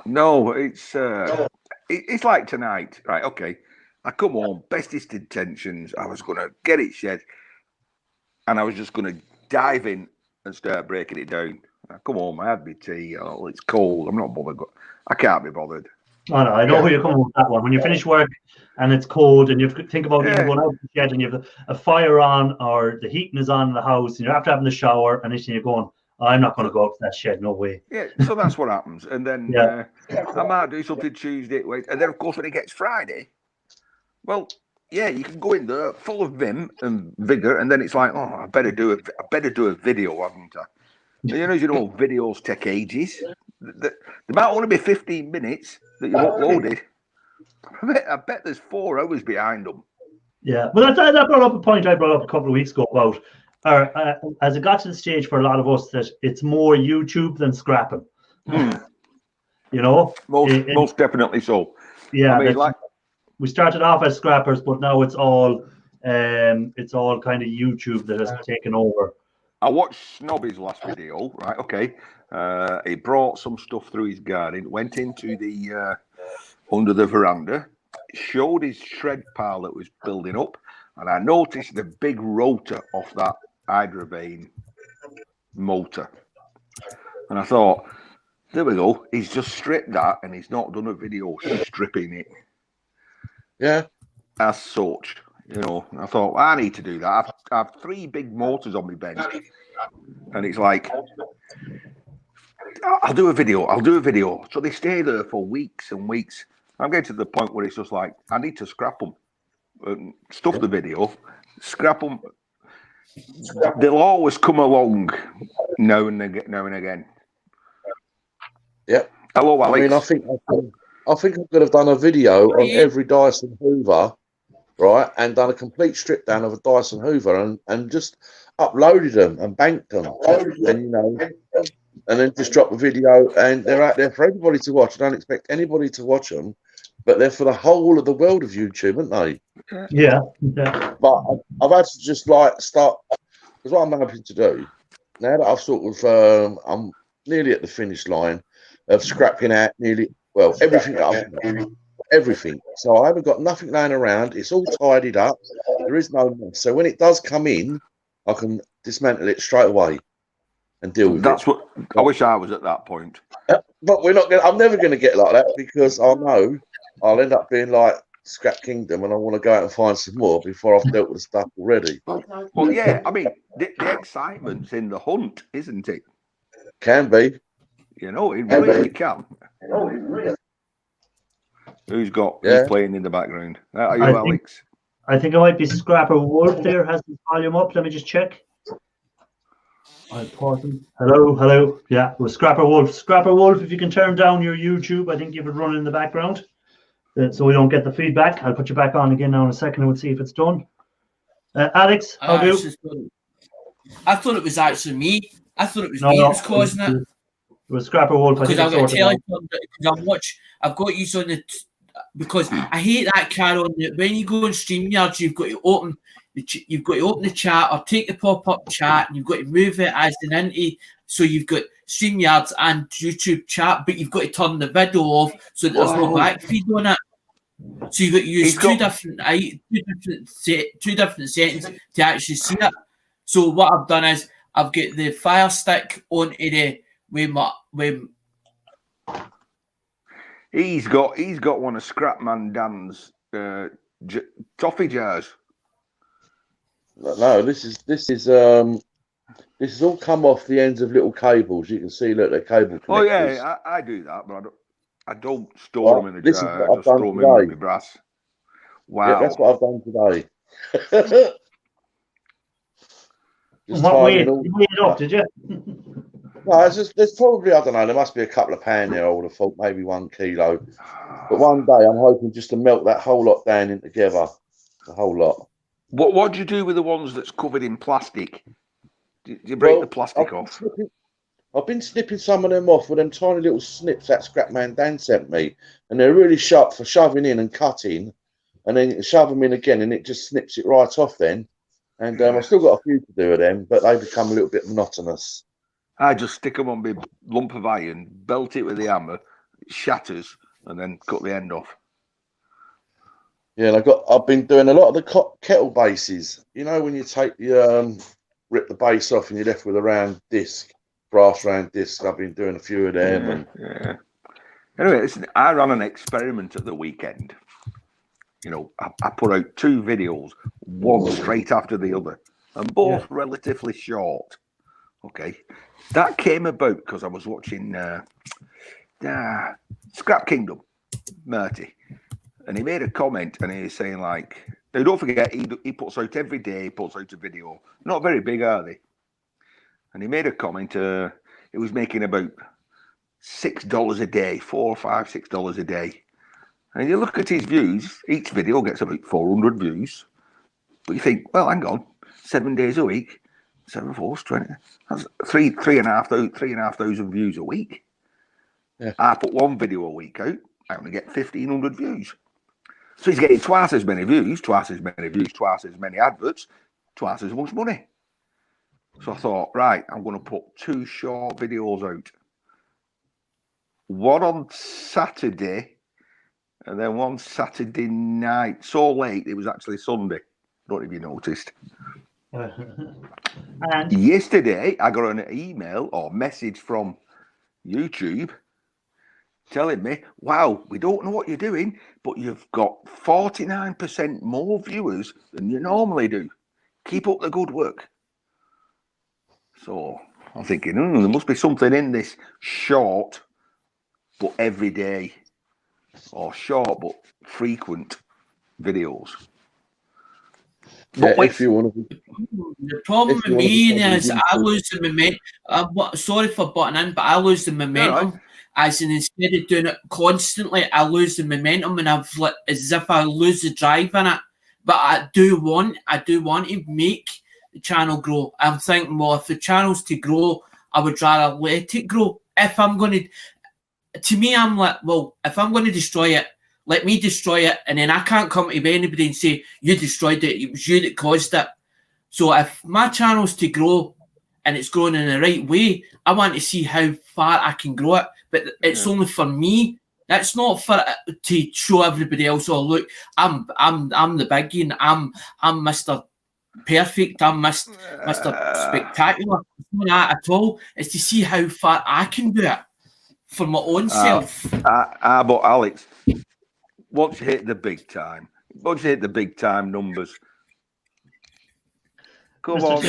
No, it's like tonight, right? Okay, I come home, bestest intentions. I was going to get it shed, and I was just going to dive in and start breaking it down. I come home, I had my tea. Oh, it's cold. I'm not bothered. I can't be bothered. Oh, no, I know where you're coming with that one. When you finish work and it's cold and you think about even going out to the shed and you have a fire on or the heating is on in the house and you're after having the shower and then you're going, I'm not going to go out to that shed, no way. Yeah, so that's what happens. And then I might do something Tuesday, and then of course when it gets Friday, well, yeah, you can go in there full of vim and vigor, and then it's like, oh, I better do a video, haven't I? And you know, videos take ages. There might only be 15 minutes that you've uploaded. I bet there's 4 hours behind them. Yeah, well, that brought up a point I brought up a couple of weeks ago about, as it got to the stage for a lot of us that it's more YouTube than scrapping. You know, most definitely so. Yeah, I mean, we started off as scrappers, but now it's all kind of YouTube that has taken over. I watched Snobby's last video, right? Okay, he brought some stuff through his garden, went into the under the veranda, showed his shred pile that was building up, and I noticed the big rotor off that hydrovane motor, and I thought, there we go. He's just stripped that, and he's not done a video stripping it. Yeah, as such. You know, I thought, I need to do that. I have 3 big motors on my bench. And it's like, I'll do a video. So they stay there for weeks and weeks. I'm getting to the point where it's just like, I need to scrap them. Stuff the video, scrap them. They'll always come along now and again. Yeah. Hello, Alex. I mean, I think I could have done a video on every Dyson Hoover, right, and done a complete strip down of a Dyson Hoover and just uploaded them and banked them, and and then just drop a video, and they're out there for everybody to watch. I don't expect anybody to watch them, but they're for the whole of the world of YouTube, aren't they? Yeah. But I've had to just start, because what I'm hoping to do now that I've sort of I'm nearly at the finish line of scrapping out everything that I've got. Everything. So I haven't got nothing laying around. It's all tidied up. There is no mess. So when it does come in, I can dismantle it straight away and deal with That's what I wish I was at that point. But we're not going. I'm never going to get like that because I know I'll end up being like Scrap Kingdom, and I want to go out and find some more before I've dealt with the stuff already. Well, yeah. I mean, the excitement's in the hunt, isn't it? Can be. You know, it really can. Who's playing in the background? Are you, Alex? I think it might be Scrapper Wolf there, has his volume up. Let me just check. I'll pause him. Hello. Yeah, it was Scrapper Wolf. Scrapper Wolf, if you can turn down your YouTube, I think you would run in the background so we don't get the feedback. I'll put you back on again now in a second and we'll see if it's done. Alex, how do you? I thought it was actually me. I thought it was me that was causing it. It was Scrapper Wolf. Because I've got to tell you, because I've got you on the. Because I hate that, Carol. When you go on StreamYard, you've got to open the chat or take the pop-up chat, and you've got to move it as an entity. So you've got StreamYard and YouTube chat, but you've got to turn the video off so that there's no back feed on it. So you've got to use two different settings to actually see it. So what I've done is I've got the Fire Stick onto the He's got one of Scrapman Dan's toffee jars No, this is all come off the ends of little cables. You can see, look, they're cable connectors. Oh yeah, I do that, but I don't store them in a This is jar. what I I've just done throw them in with today. my brass. Yeah, Wow. that's what I've done today. And what tidying weight? all You weighed it up, did you? No, it's just, there's probably, I don't know, there must be a couple of pound there, I would have thought, maybe 1 kilo. But one day I'm hoping just to melt that whole lot down in together. The whole lot. What do you do with the ones that's covered in plastic? Do you break the plastic off? I've been snipping some of them off with them tiny little snips that Scrapman Dan sent me. And they're really sharp for shoving in and cutting. And then you shove them in again and it just snips it right off then. And I've still got a few to do with them, but they become a little bit monotonous. I just stick them on my lump of iron, belt it with the hammer, it shatters, and then cut the end off. Yeah, and I've been doing a lot of the kettle bases. You know, when you take the rip the base off and you're left with a round disc, brass round disc. I've been doing a few of them. Yeah. Anyway, listen, I ran an experiment at the weekend. You know, I put out 2 videos, one straight after the other, and both relatively short. Okay, that came about because I was watching Scrap Kingdom, Marty, and he made a comment and he was saying like, now don't forget he puts out every day, he puts out a video. Not very big, are they? And he made a comment. It was making about $6 a day, $4, $5, $6 a day. And you look at his views, each video gets about 400 views. But you think, well, hang on, 7 days a week, 7 4 20. That's 3,500 views a week. Yeah. I put one video a week out, I only get 1,500 views. So he's getting twice as many views, twice as many adverts, twice as much money. So I thought, right, I'm going to put 2 short videos out. One on Saturday, and then one Saturday night. So late, it was actually Sunday. I don't know if you noticed. And yesterday, I got an email or message from YouTube telling me, wow, we don't know what you're doing, but you've got 49% more viewers than you normally do. Keep up the good work. So I'm thinking, there must be something in this short, but every day, or short, but frequent videos. Yeah, if you want to. The problem with me is I lose the momentum. Sorry for butting in, but I lose the momentum. Right. As in, instead of doing it constantly, I lose the momentum, and it's as if I lose the drive in it. But I do want to make the channel grow. I'm thinking, well, if the channel's to grow, I would rather let it grow. If I'm going to me, I'm like, well, if I'm going to destroy it, let me destroy it, and then I can't come to anybody and say, you destroyed it, it was you that caused it. So if my channel's to grow and it's growing in the right way, I want to see how far I can grow it. But it's only for me. That's not for to show everybody else, oh look, I'm the biggie and I'm Mr. Perfect, I'm Mr. Spectacular. It's not that at all. It's to see how far I can do it for my own self. But Alex, once you hit the big time numbers, come on,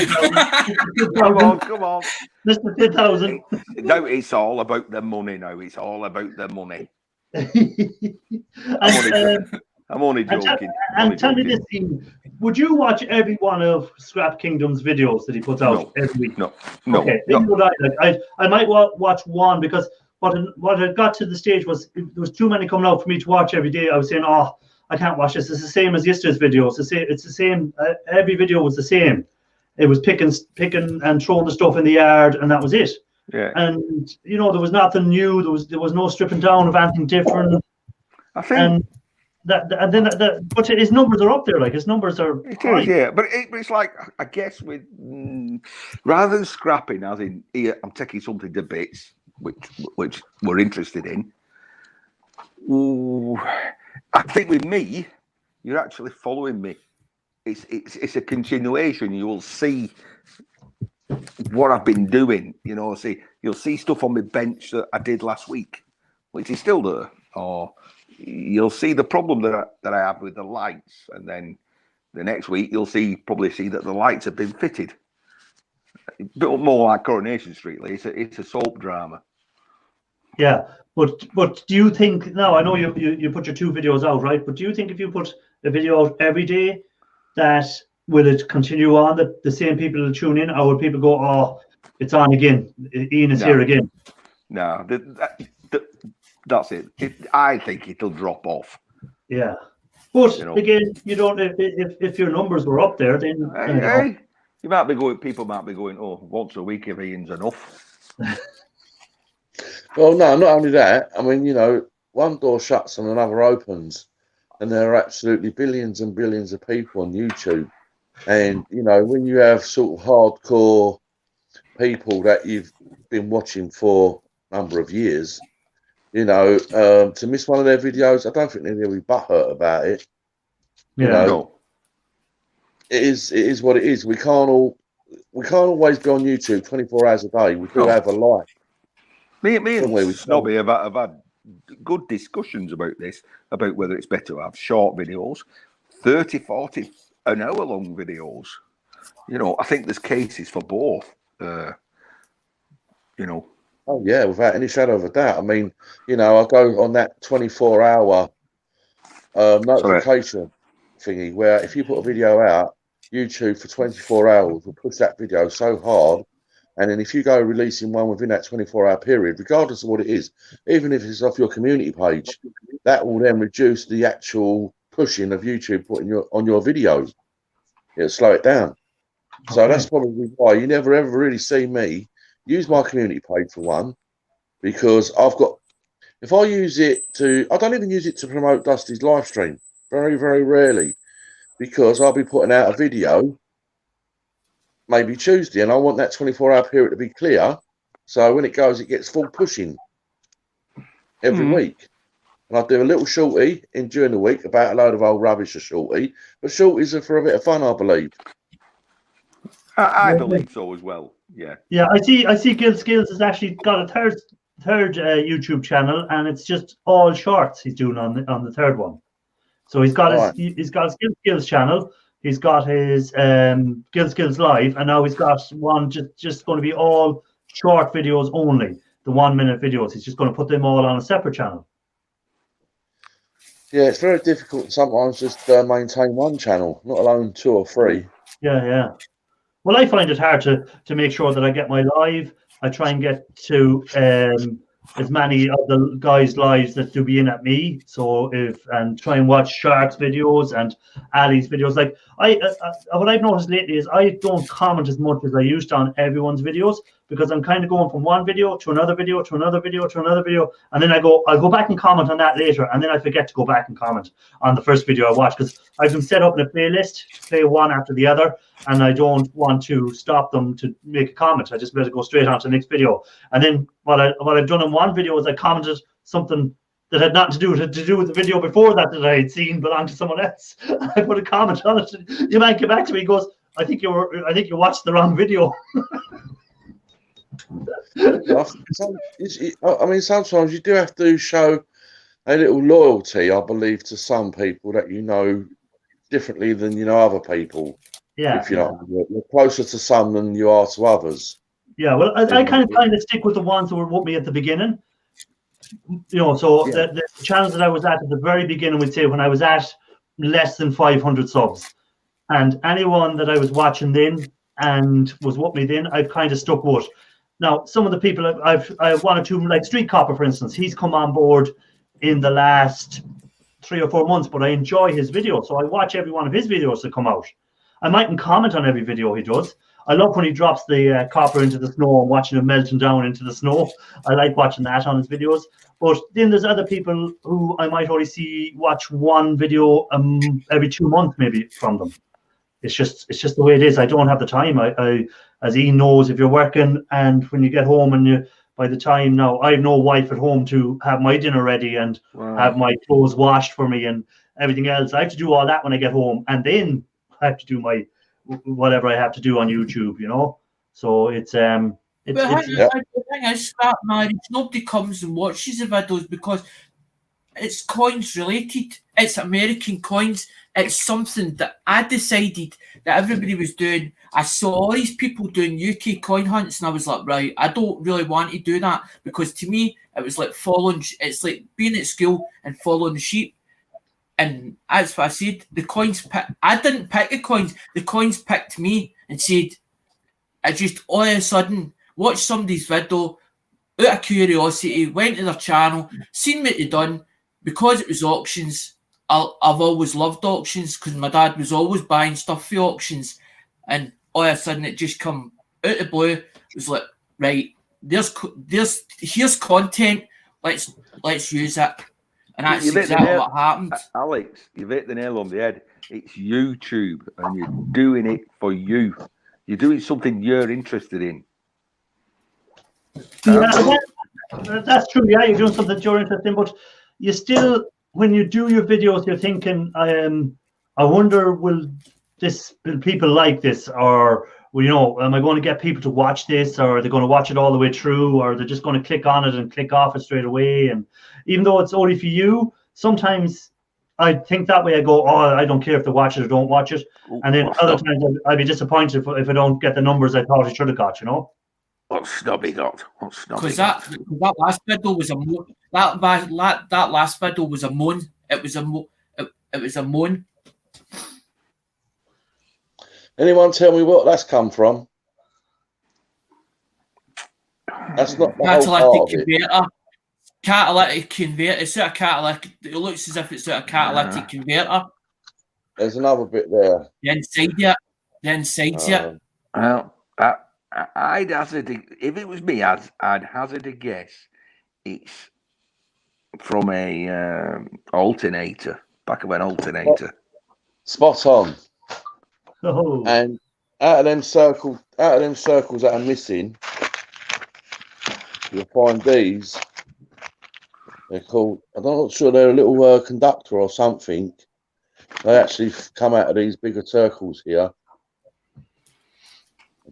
Mr. 2000. No, it's all about the money now. It's all about the money. I'm only joking. Tell me this, Ian, would you watch every one of Scrap Kingdom's videos that he puts out every week? No. Okay, I might watch one because what I got to the stage was there was too many coming out for me to watch every day. I was saying, oh, I can't watch this. It's the same as yesterday's video. It's the same. Every video was the same. It was picking and throwing the stuff in the yard, and that was it. Yeah. And there was nothing new. There was no stripping down of anything different. I think. But his numbers are up there. Like his numbers are. It is, yeah. But it's like, I guess with rather than scrapping, as in here, I'm taking something to bits, which we're interested in. Ooh, I think with me, you're actually following me. It's a continuation. You will see what I've been doing. You'll see stuff on my bench that I did last week, which is still there. Or you'll see the problem that I have with the lights, and then The next week, you'll probably see that the lights have been fitted. A bit more like Coronation Street. It's a soap drama. Yeah, but do you think now? I know you put your 2 videos out, right? But do you think if you put a video out every day, that will it continue on? That the same people will tune in, or will people go, "Oh, it's on again. Ian is here again"? No, that's it. I think it'll drop off. Yeah, but again, you don't. If your numbers were up there, then you might be going. People might be going, "Oh, once a week if Ian's enough." Well, no, not only that. I mean, one door shuts and another opens, and there are absolutely billions and billions of people on YouTube. And when you have sort of hardcore people that you've been watching for a number of years, to miss one of their videos, I don't think they'll be butthurt about it. No. It is what it is. We can't always be on YouTube 24 hours a day. We do have a life. Me and Snobby have had good discussions about this, about whether it's better to have short videos, 30, 40, an hour long videos. I think there's cases for both. Oh yeah, without any shadow of a doubt. I mean, I go on that 24-hour notification thingy where if you put a video out, YouTube for 24 hours will push that video so hard. And then if you go releasing one within that 24-hour period, regardless of what it is, even if it's off your community page, that will then reduce the actual pushing of YouTube putting on your video. It'll slow it down. Okay. So that's probably why you never ever really see me use my community page for one, because if I use it I don't even use it to promote Dusty's live stream. Very, very rarely, because I'll be putting out a video maybe Tuesday, and I want that 24-hour period to be clear. So when it goes, it gets full pushing every week. And I do a little shorty during the week about a load of old rubbish, a shorty. But shorties are for a bit of fun, I believe. I believe so as well. Yeah. Yeah, I see Gil Skills has actually got a third YouTube channel, and it's just all shorts he's doing on the third one. So he's got his Gil Skills channel. He's got his Gil Skills Live, and now he's got one just going to be all short videos only, the 1-minute videos. He's just going to put them all on a separate channel. Yeah, it's very difficult sometimes just maintain one channel, not alone 2 or 3. Yeah. Well, I find it hard to make sure that I get my live. I try and get to as many of the guys' lives that do be in at me. So and try and watch Shark's videos and Ali's videos. Like what I've noticed lately is I don't comment as much as I used to on everyone's videos, because I'm kind of going from one video to another video to another video to another video, and then I'll go back and comment on that later, and then I forget to go back and comment on the first video I watched, because I've them set up in a playlist to play one after the other, and I don't want to stop them to make a comment. I just better go straight on to the next video. And then what I've done in one video is I commented something that had nothing to do with the video before that I had seen belonged to someone else. I put a comment on it. You might get back to me. He goes, I think you watched the wrong video. I mean, sometimes you do have to show a little loyalty, I believe, to some people that you know differently than other people. Yeah, if you're closer to some than you are to others. Yeah, well, I kind of stick with the ones that were with me at the beginning. So the channels that I was at the very beginning, we'd say when I was at less than 500 subs, and anyone that I was watching then and was with me then, I've kind of stuck with. Now, some of the people I've one or two, like Street Copper, for instance, he's come on board in the last 3 or 4 months, but I enjoy his videos, so I watch every one of his videos that come out. I mightn't comment on every video he does. I love when he drops the copper into the snow and watching him melting down into the snow. I like watching that on his videos. But then there's other people who I might only watch one video every 2 months maybe from them. It's just the way it is. I don't have the time. I as Ian knows, if you're working and when you get home and by the time now, I have no wife at home to have my dinner ready and have my clothes washed for me and everything else. I have to do all that when I get home, and then I have to do my whatever I have to do on YouTube, So it's But the thing is, Scrap Marriage, nobody comes and watches the videos because it's coins related. It's American coins. It's something that I decided that everybody was doing. I saw all these people doing UK coin hunts, and I was like, right, I don't really want to do that, because to me, it was like following. It's like being at school and following the sheep. And that's what I said. The coins. I didn't pick the coins. The coins picked me and said, I just all of a sudden watched somebody's video out of curiosity, went to their channel, seen what they done. Because it was auctions, I've always loved auctions, because my dad was always buying stuff for auctions, and all of a sudden it just come out of the blue. It was like, right, here's content. Let's use it, and that's exactly what happened. Alex, you've hit the nail on the head. It's YouTube, and you're doing it for you. You're doing something you're interested in. Yeah, that's true. Yeah, you're doing something you're interested in, but you still, when you do your videos, you're thinking, I wonder, will people like this, or am I going to get people to watch this, or are they going to watch it all the way through, or they're just going to click on it and click off it straight away? And even though it's only for you, sometimes I think that way. I go, oh, I don't care if they watch it or don't watch it, and then other times I'd be disappointed if I don't get the numbers I thought I should have got. What's snobby got? What's snobby? Because that last video was a moan. That last video was a moan. It was a moan. Anyone tell me what that's come from? That's not the whole part of it. Catalytic converter. It's out of catalytic. It looks as if it's out of catalytic converter. There's another bit there. The inside's it. Well, I'd hazard, if it was me, I'd hazard a guess. It's from a alternator, back of an alternator. Spot on. Oh. And out of them circles that are missing, you'll find these. They're called, I'm not sure, they're a little conductor or something. They actually come out of these bigger circles here.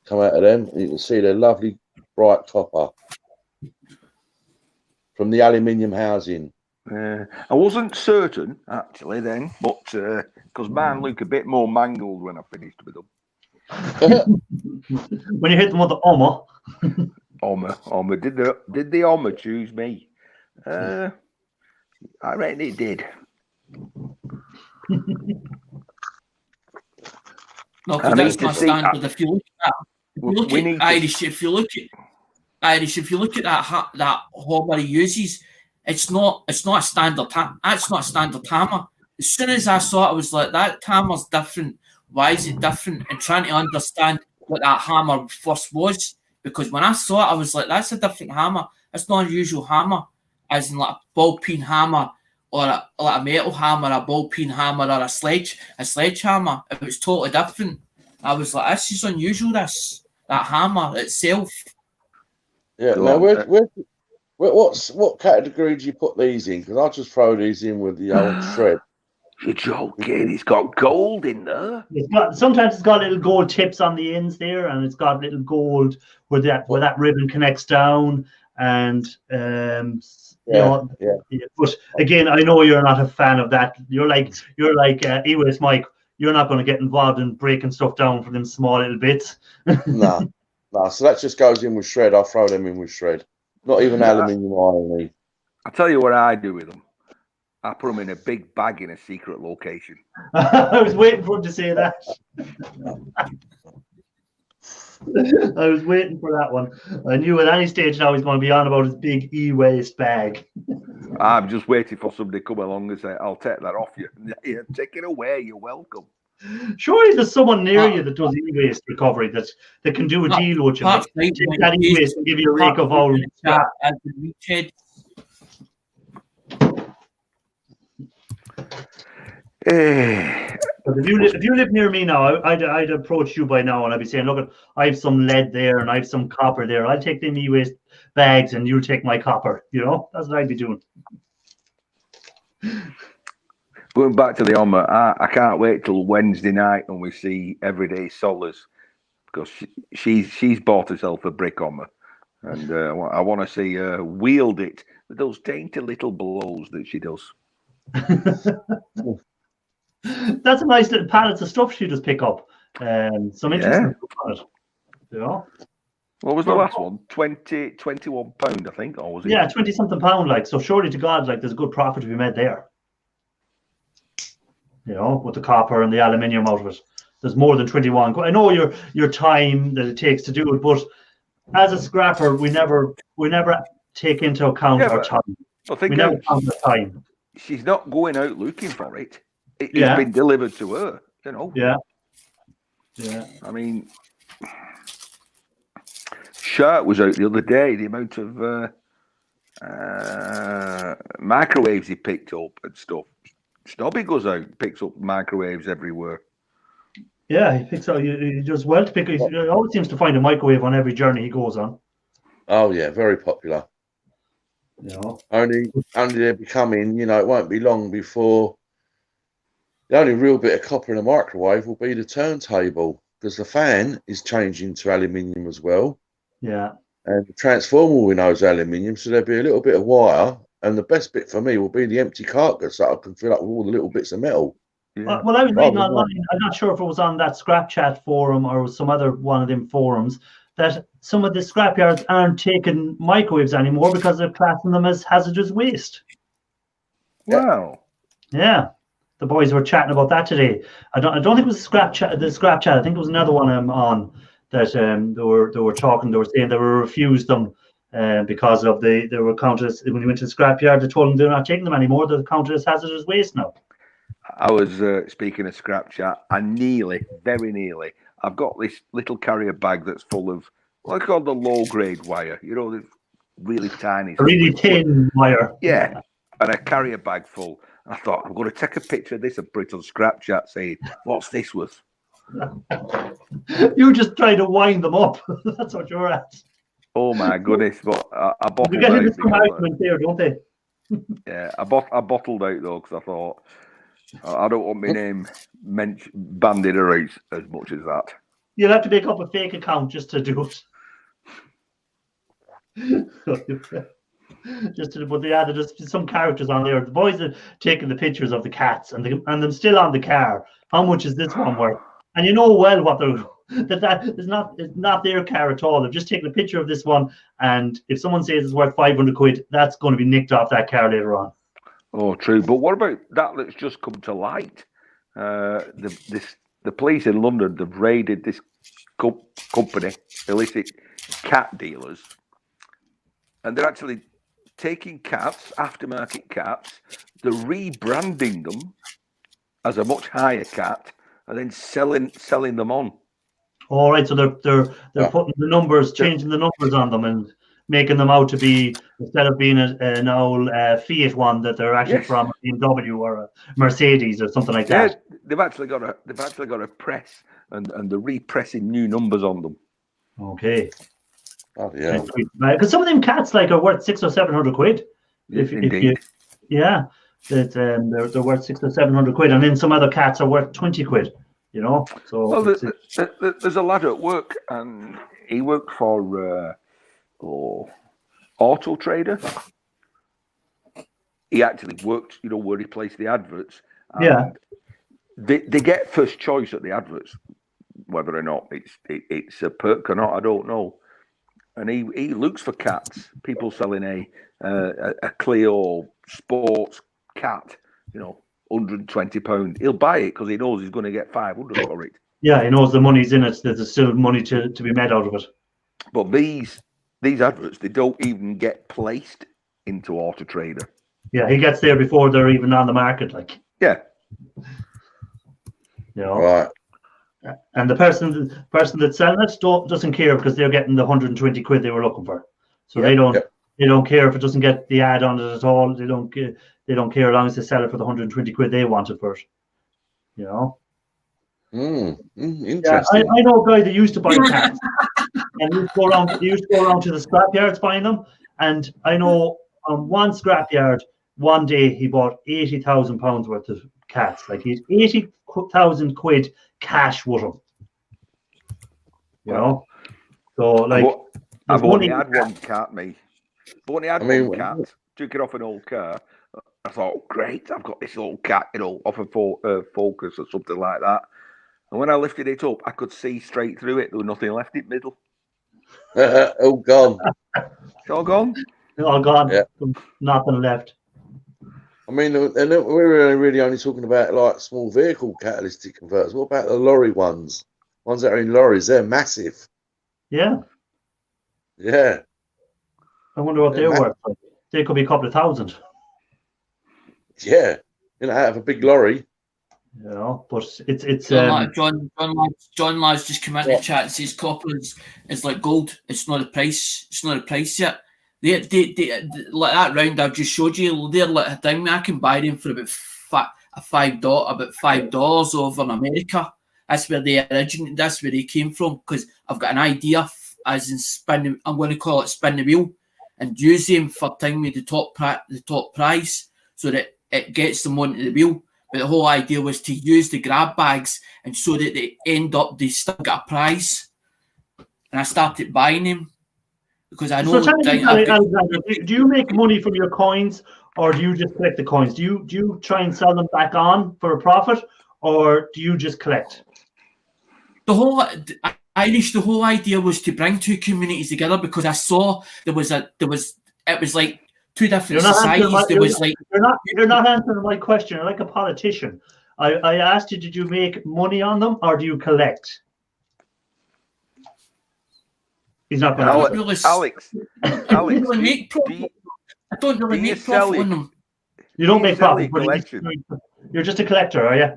Come out of them, and you can see they're lovely bright copper from the aluminium housing. I wasn't certain actually then, but because mine look a bit more mangled when I finished with them. When you hit them with the Oma. Oma. Did the Oma choose me? I reckon it did. No, because that's not standard. If you look at Irish, if you look at that hammer he uses, it's not a standard. That's not a standard hammer. As soon as I saw it, I was like, that hammer's different. Why is it different? And trying to understand what that hammer first was, because when I saw it, I was like, that's a different hammer. That's not a usual hammer, as in like a ball peen hammer, or like a metal hammer, a ball peen hammer, or a sledgehammer. It was totally different. I was like, this is unusual, that hammer itself. Yeah, now what category do you put these in? Because I'll just throw these in with the old shred. You're joking, it's got gold in there. Sometimes it's got little gold tips on the ends there, and it's got little gold where that ribbon connects down, and But again, I know you're not a fan of that. You're like ewaste Mike. You're not going to get involved in breaking stuff down for them small little bits. No. So that just goes in with shred. I'll throw them in with shred. Not even aluminium iron. I'll tell you what I do with them. I put them in a big bag in a secret location. I was waiting for him to say that. I was waiting for that one. I knew at any stage now he's going to be on about his big e-waste bag. I'm just waiting for somebody to come along and say, I'll take that off you. Yeah, take it away. You're welcome. Surely there's someone near you that does e-waste recovery that can do a deal with you. Like, take that e-waste and give you a rake of all. But if you live near me now, I'd approach you by now and I'd be saying, look, I have some lead there and I have some copper there. I'll take them e-waste bags and you'll take my copper. That's what I'd be doing. Going back to the Oma, I can't wait till Wednesday night when we see Everyday Solace, because she's bought herself a brick Oma, and I want to see her wield it with those dainty little blows that she does. That's a nice little pallets of stuff she just pick up. Some interesting stuff on it. You know? What was the last one? 21 pound, I think, or was it? Yeah, 20-something pound, like, so surely to God, like, there's a good profit to be made there. You know, with the copper and the aluminium out of it. There's more than 21. I know your time that it takes to do it, but as a scrapper, we never take into account our time. We never count the time. She's not going out looking for it. It's been delivered to her, you know. Yeah. I mean, Shirt was out the other day. The amount of microwaves he picked up and stuff. Snobby goes out and picks up microwaves everywhere. Yeah, he picks out. He does well to pick. He always seems to find a microwave on every journey he goes on. Oh yeah, very popular. You know, only they're becoming. You know, it won't be long before the only real bit of copper in a microwave will be the turntable, because the fan is changing to aluminium as well. Yeah. And the transformer we know is aluminium, so there'll be a little bit of wire. And the best bit for me will be the empty carcass that I can fill up with all the little bits of metal. Yeah. Well, I was reading online, I'm not sure if it was on that Scrap Chat forum or some other one of them forums, that some of the scrapyards aren't taking microwaves anymore because they're classing them as hazardous waste. Wow. Yeah. The boys were chatting about that today. I don't think it was the Scrap Chat. I think it was another one on that they were talking. They were saying they were refused them because of they were counted as, when you went to the scrapyard, they told them they're not taking them anymore. They're counted as hazardous waste now. I was speaking of Scrap Chat, and very nearly, I've got this little carrier bag that's full of what's called the low grade wire. You know, the really tiny, really thin wire. Yeah, and a carrier bag full. And I thought, I'm going to take a picture of this and put it on Scrap Chat, saying, "What's this worth?" You just trying to wind them up. That's what you're at. Oh my goodness! But I bottled you get out. Into some argument there, don't they? Yeah, I bottled out though, because I thought I don't want my name bandied around as much as that. You'll have to make up a fake account just to do it. But there's some characters on there. The boys are taking the pictures of the cats and them still on the car. How much is this one worth? And you know well what they're that is not their car at all. They've just taken a picture of this one, and if someone says it's worth 500 quid, that's going to be nicked off that car later on. Oh, true. But what about that that's just come to light? The police in London, they've raided this company, illicit cat dealers, and they're actually taking cats, aftermarket cats, they're rebranding them as a much higher cat, and then selling them on. All right, so they're putting the numbers, changing the numbers on them, and making them out to be, instead of being an old Fiat one, that they're actually from a BMW or a Mercedes or something like that. They've actually got a press, and they're repressing new numbers on them. Okay. Oh yeah. Because some of them cats are worth 600 or 700 quid. Indeed. They're worth 600 or 700 quid, and then some other cats are worth 20 quid. You know, so well, there's a lad at work, and he worked for Auto Trader. He actually worked, where he placed the adverts. They get first choice at the adverts, whether or not it's a perk or not, I don't know. And he looks for cats. People selling a Clio sports cat, £120. He'll buy it because he knows he's going to get 500 for it. Yeah, he knows the money's in it. There's still money to be made out of it. But these adverts, they don't even get placed into Auto Trader. Yeah, he gets there before they're even on the market. Yeah. Right. And the person that's selling it doesn't care because they're getting the 120 quid they were looking for. So they don't care if it doesn't get the ad on it at all. They don't care as long as they sell it for the 120 quid they wanted for it. Interesting. Yeah, I know a guy that used to buy cats, and he used to go around to the scrapyards buying them. And I know on one scrapyard, one day he bought £80,000 worth of cats. He's 80,000 quid cash with him. So I've only had one cat, me. I've only had one cat. took it off an old car. I thought, great, I've got this old cat, off a Focus or something like that. And when I lifted it up, I could see straight through it. There was nothing left in the middle. All gone. It's all gone. All gone. Yeah. Nothing left. I mean, and we were really only talking about like small vehicle catalytic converters. What about the lorry ones? Ones that are in lorries, they're massive. Yeah. Yeah. I wonder what they're worth. They could be a couple of thousand. Yeah. Out of a big lorry. You know, but it's John Lads just come into the chat and says copper is like gold. It's not a price. It's not a price yet. They like that round I've just showed you. They're like a thing. I can buy them for about $5 over in America. That's where they originated. That's where they came from. Because I've got an idea, as in spin. I'm going to call it spin the wheel, and use them for thing with the top price, so that it gets them onto the wheel. But the whole idea was to use the grab bags, and so that they still got a prize. And I started buying them because I know. So Alexander, do you make money from your coins, or do you just collect the coins? Do you try and sell them back on for a profit, or do you just collect? The whole idea was to bring two communities together, because I saw it was like two different societies. You're not answering my question. You're like a politician. I asked you, did you make money on them, or do you collect? He's not going to Alex, I don't really make profit on them. You don't make profit, but you're just a collector, are you?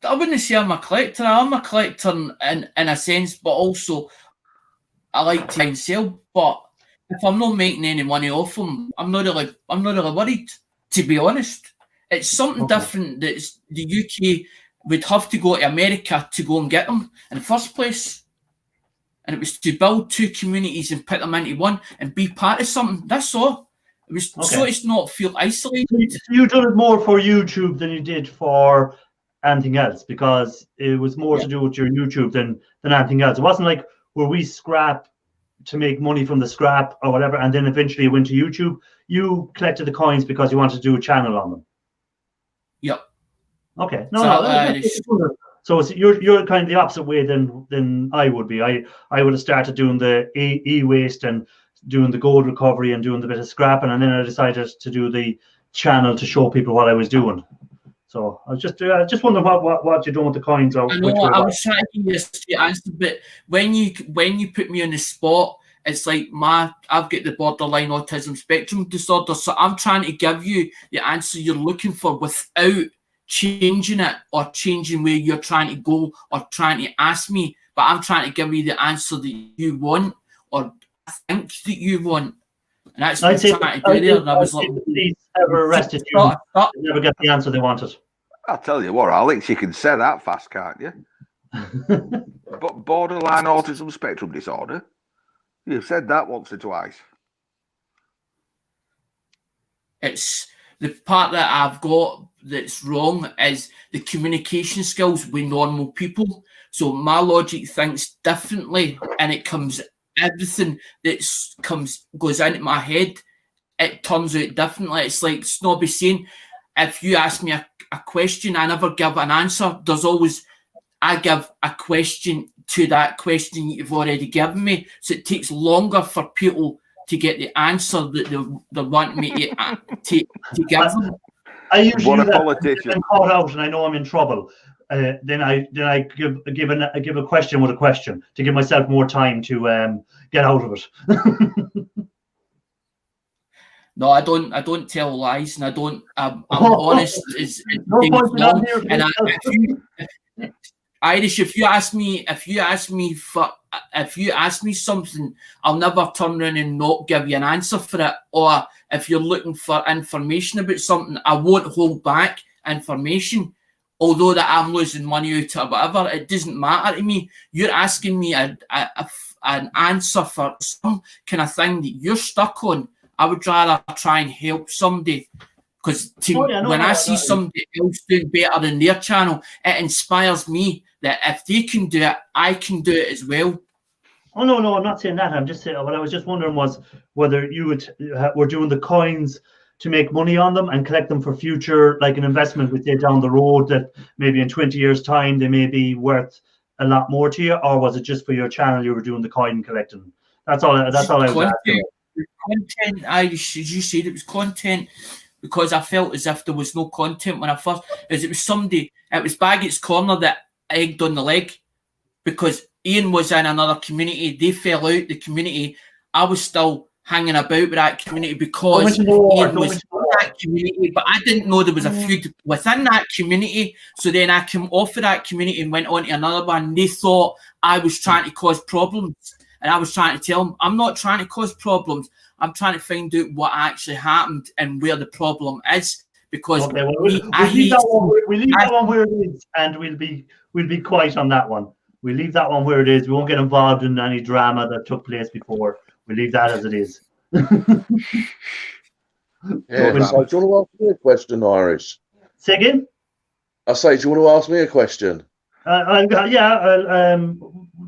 I wouldn't say I'm a collector. I'm a collector in a sense, but also I like to buy and sell. But if I'm not making any money off them, I'm not really worried, to be honest. It's something different that the UK would have to go to America to go and get them in the first place. And it was to build two communities and put them into one and be part of something. That's all. It was so it's not feel isolated. So you done it more for YouTube than you did for anything else, because it was more to do with your YouTube than anything else. It wasn't like where we scrap to make money from the scrap or whatever, and then eventually went to YouTube. You collected the coins because you wanted to do a channel on them. Yep. Okay. So you're kind of the opposite way than I would be. I would have started doing the e-waste and doing the gold recovery and doing the bit of scrapping, and then I decided to do the channel to show people what I was doing. So I was just wondering what you're doing with the coins. Or I know I was trying to give you a straight answer, but when you put me on the spot, it's like I've got the borderline autism spectrum disorder, so I'm trying to give you the answer you're looking for without changing it or changing where you're trying to go or trying to ask me. But I'm trying to give you the answer that you want or I think that you want. And that's what I'm trying to do there. And I was like, police ever arrested you, never get the answer they wanted. I'll tell you what, Alex, you can say that fast, can't you? But borderline autism spectrum disorder, you've said that once or twice. It's the part that I've got that's wrong is the communication skills with normal people. So my logic thinks differently, and it comes everything that goes into my head. It turns out differently. It's like Snobby saying, if you ask me a question, I never give an answer. I give a question to that question you've already given me. So it takes longer for people to get the answer that they want me to give them. I usually what a politician. I'm caught out and I know I'm in trouble. Then I give a question with a question to give myself more time to get out of it. No, I don't tell lies, and I'm honest. Irish, if you ask me something, I'll never turn around and not give you an answer for it. Or if you're looking for information about something, I won't hold back information. Although that I'm losing money out or whatever, it doesn't matter to me. You're asking me an answer for some kind of thing that you're stuck on. I would rather try and help somebody, because when I see somebody else doing better than their channel, it inspires me that if they can do it, I can do it as well. Oh no, I'm not saying that. I'm just saying what I was just wondering was whether you were doing the coins to make money on them and collect them for future, like an investment with you down the road that maybe in 20 years' time they may be worth a lot more to you, or was it just for your channel you were doing the coin collecting? That's all I was asking. Content, Irish, as you said, it was content because I felt as if there was no content when I first, as it was somebody, it was Baggett's Corner that egged on the leg because Ian was in another community. They fell out the community. I was still hanging about with that community because Ian was in that community, but I didn't know there was a feud within that community. So then I came off of that community and went on to another one. They thought I was trying to cause problems. And I was trying to tell them, I'm not trying to cause problems. I'm trying to find out what actually happened and where the problem is. Because okay, well, we'll leave that one where it is, and we'll be quiet on that one. We'll leave that one where it is. We won't get involved in any drama that took place before. We'll leave that as it is. Yeah, so do you want to ask me a question, Irish? Say again? I say, do you want to ask me a question?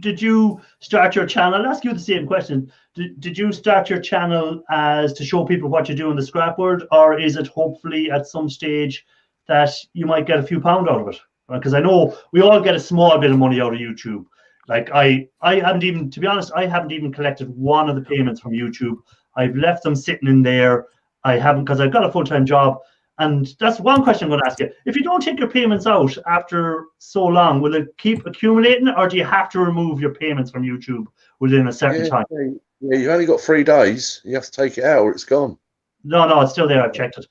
Did you start your channel? I'll ask you the same question. Did you start your channel as to show people what you do in the scrap world, or is it hopefully at some stage that you might get a few pound out of it? Because I know we all get a small bit of money out of YouTube. Like I haven't even, to be honest, I haven't even collected one of the payments from YouTube. I've left them sitting in there. I haven't, because I've got a full-time job. And that's one question I'm going to ask you. If you don't take your payments out after so long, will it keep accumulating, or do you have to remove your payments from YouTube within a certain time? Yeah, you've only got 3 days. You have to take it out or it's gone. No, it's still there. I've checked it.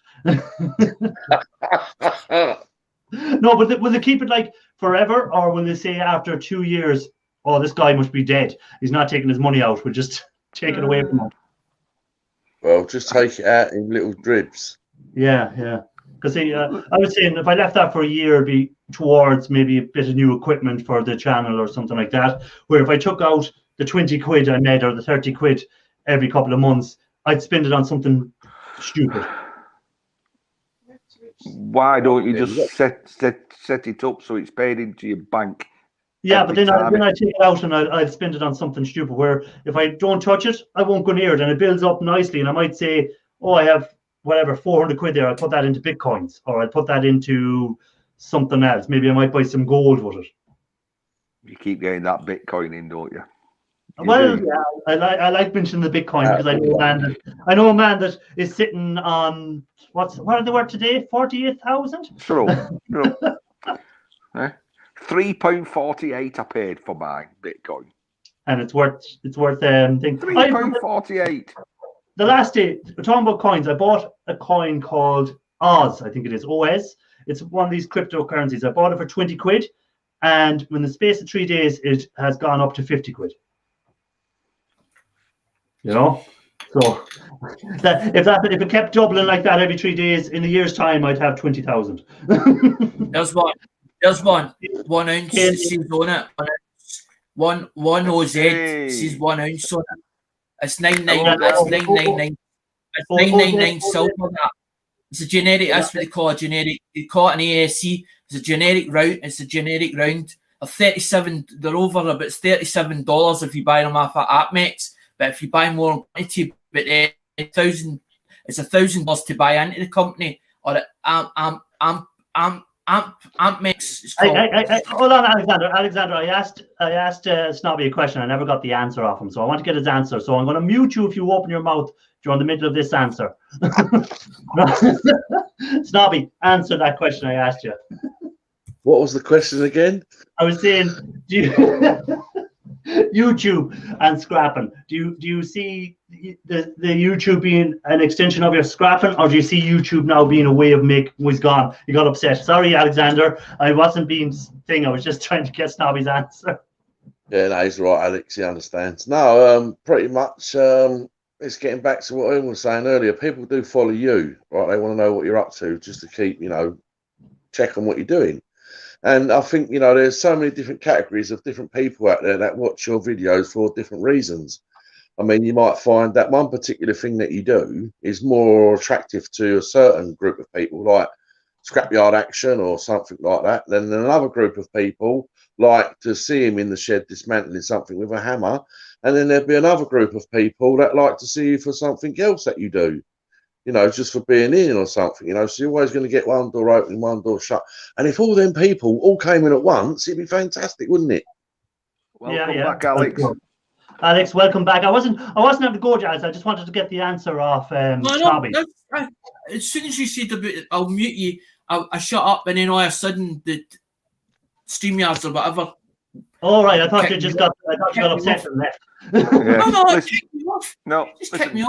No, but will they keep it like forever, or will they say after 2 years, oh, this guy must be dead. He's not taking his money out. We'll just take it away from him. Well, just take it out in little dribs. Yeah. Because I was saying if I left that for a year, it'd be towards maybe a bit of new equipment for the channel or something like that. Where if I took out the 20 quid I made or the 30 quid every couple of months, I'd spend it on something stupid. Why don't you just set it up so it's paid into your bank? Yeah, but then I take it out and I'd spend it on something stupid. Where if I don't touch it, I won't go near it, and it builds up nicely. And I might say, oh, I have whatever 400 quid there. I'll put that into bitcoins, or I'll put that into something else. Maybe I might buy some gold with it. You keep getting that Bitcoin in, don't you? Yeah, I like mentioning the Bitcoin because I know a man that is sitting on what are they worth today? 48,000. True. 3.48 I paid for my Bitcoin, and it's worth 3.48. The last day, we're talking about coins. I bought a coin called Oz. I think it is OS. It's one of these cryptocurrencies. I bought it for 20 quid, and in the space of 3 days, it has gone up to 50 quid. You know, so if it kept doubling like that every 3 days, in a year's time, I'd have 20,000. There's one ounce says on it. One OZ says 1 ounce on it. It's 999. It's 999 silver. That it's a generic. That's what they call a generic. They call it an ASC. It's a generic round. It's a generic round. They're 37. They're over about $37 if you buy them off at AppMex. But if you buy more quantity, but it's $1,000 to buy into the company or AppMex. Hold on, Alexander. I asked Snobby a question. I never got the answer off him, so I want to get his answer. So I'm going to mute you if you open your mouth during the middle of this answer. Snobby, answer that question I asked you. What was the question again? I was saying, do you YouTube and scrapping? Do you see the YouTube being an extension of your scrapping, or do you see YouTube now being a way of he's gone? You got upset. Sorry, Alexander. I wasn't being thing. I was just trying to get Snobby's answer. Yeah, no, he's right, Alex. He understands. No, pretty much. It's getting back to what Ian was saying earlier. People do follow you, right? They want to know what you're up to, just to keep, check on what you're doing. And I think, there's so many different categories of different people out there that watch your videos for different reasons. I mean, you might find that one particular thing that you do is more attractive to a certain group of people, like scrapyard action or something like that, than another group of people like to see him in the shed dismantling something with a hammer. and then there'd be another group of people that like to see you for something else that you do. You know, just for being in or something, you know, so you're always going to get one door open, one door shut. And if all them people all came in at once, it'd be fantastic, wouldn't it? Welcome back, Alex. Alex, welcome back. I wasn't having to go, Giles. I just wanted to get the answer off Snobby. As soon as you said about it, I'll mute you, I shut up, and then all of a sudden the StreamYards or whatever. All right, I thought you got upset and left. No, listen,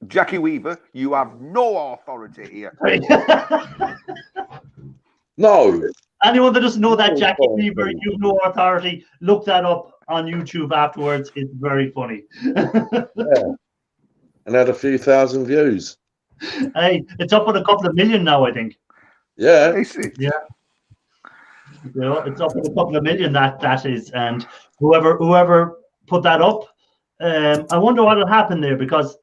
Jackie Weaver, you have no authority here. No. Anyone that doesn't know that, Jackie Weaver, you've no authority, look that up on YouTube afterwards. It's very funny. Yeah. And had a few thousand views. Hey, it's up with a couple of million now, I think. Yeah. Yeah. You know, it's up with a couple of million, that is. And whoever put that up, I wonder what will happen there, because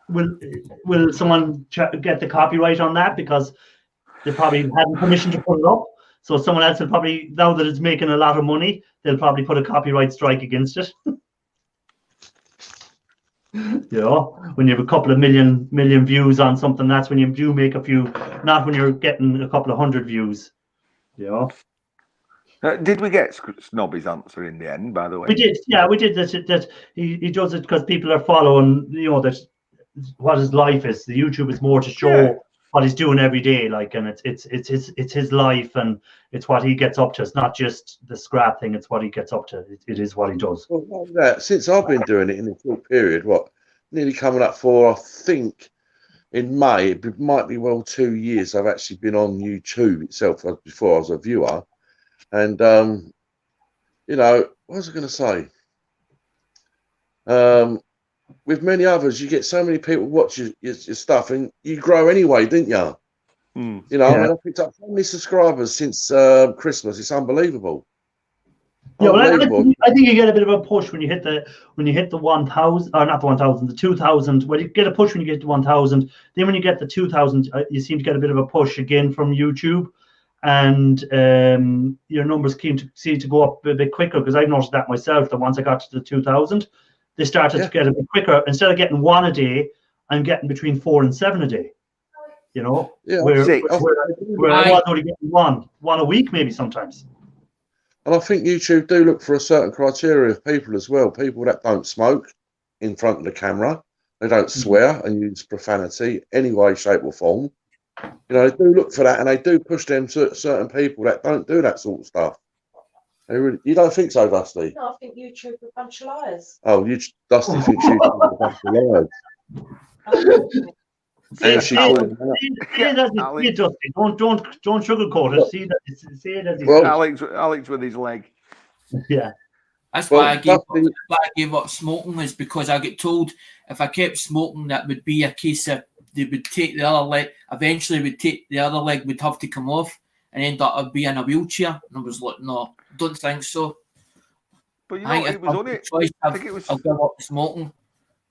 will someone get the copyright on that, because they probably hadn't permission to put it up. So someone else will probably, now that it's making a lot of money, they'll probably put a copyright strike against it. You know, when you have a couple of million views on something, that's when you do make a few, not when you're getting a couple of hundred views. You know. Did we get Snobby's answer in the end, by the way? We did, yeah, we did. That he does it because people are following, you know, that what his life is. The YouTube is more to show what he's doing every day, like, and it's his life, and it's what he gets up to. It's not just the scrap thing; it's what he gets up to. It is what he does. Well, since I've been doing it in a short period, nearly coming up for, I think, in May, it might be 2 years. I've actually been on YouTube itself. Before I was a viewer, and you know, what was I going to say? With many others, you get so many people watch your stuff, and you grow anyway, didn't you? You know, I mean, I've picked up so many subscribers since Christmas. It's unbelievable. Yeah, well, I think you get a bit of a push when you hit the 1,000, or not the 1,000, the 2,000. Well, you get a push when you get to 1,000. Then when you get to 2,000, you seem to get a bit of a push again from YouTube, and your numbers seem to go up a bit quicker, because I've noticed that myself. That once I got to the 2,000. They started to get a bit quicker. Instead of getting one a day, I'm getting between 4 and 7 a day. You know, where I was only getting one a week, maybe sometimes. And I think YouTube do look for a certain criteria of people as well. People that don't smoke in front of the camera, they don't swear and use profanity any way, shape, or form. You know, they do look for that, and they do push them to certain people that don't do that sort of stuff. You don't think so, Dusty? No, I think YouTube are a bunch of liars. Oh, Dusty thinks YouTube are a bunch of liars. Don't sugarcoat it. See it as Alex with his leg. Yeah. That's why I gave up smoking, is because I get told if I kept smoking, that would be a case of they would take the other leg. Eventually, the other leg would have to come off and end up being in a wheelchair. And I was like, no, don't think so. But you know, it was on it. I think it was. I'll give up smoking.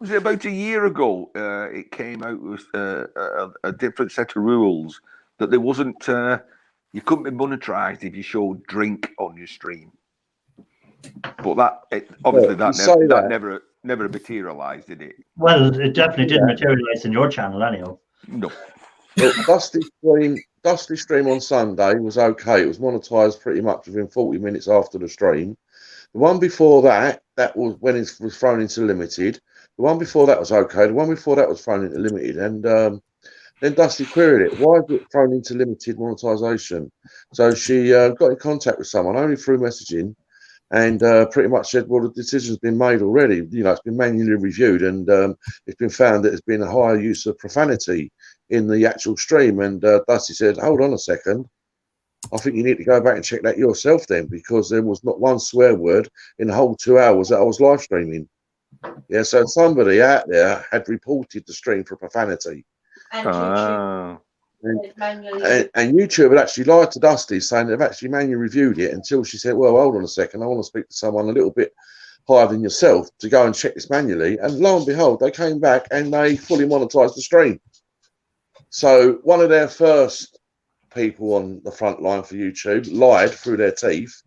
Was it about a year ago? It came out with a different set of rules that there wasn't. You couldn't be monetized if you showed drink on your stream. But that never materialized, did it? Well, it definitely didn't materialize in your channel, anyhow. No. Well, Dusty stream on Sunday was okay. It was monetized pretty much within 40 minutes after the stream. The one before that was when it was thrown into limited. The one before that was okay. The one before that was thrown into limited, and then Dusty queried it. Why is it thrown into limited monetization? So she got in contact with someone only through messaging, and pretty much said, well, the decision's been made already. You know, it's been manually reviewed, and it's been found that there's been a higher use of profanity in the actual stream. And Dusty said, hold on a second. I think you need to go back and check that yourself then, because there was not one swear word in the whole 2 hours that I was live streaming. Yeah, so somebody out there had reported the stream for profanity. And YouTube. And YouTube had actually lied to Dusty, saying they've actually manually reviewed it, until she said, well, hold on a second, I want to speak to someone a little bit higher than yourself to go and check this manually. And lo and behold, they came back and they fully monetized the stream. So one of their first people on the front line for YouTube lied through their teeth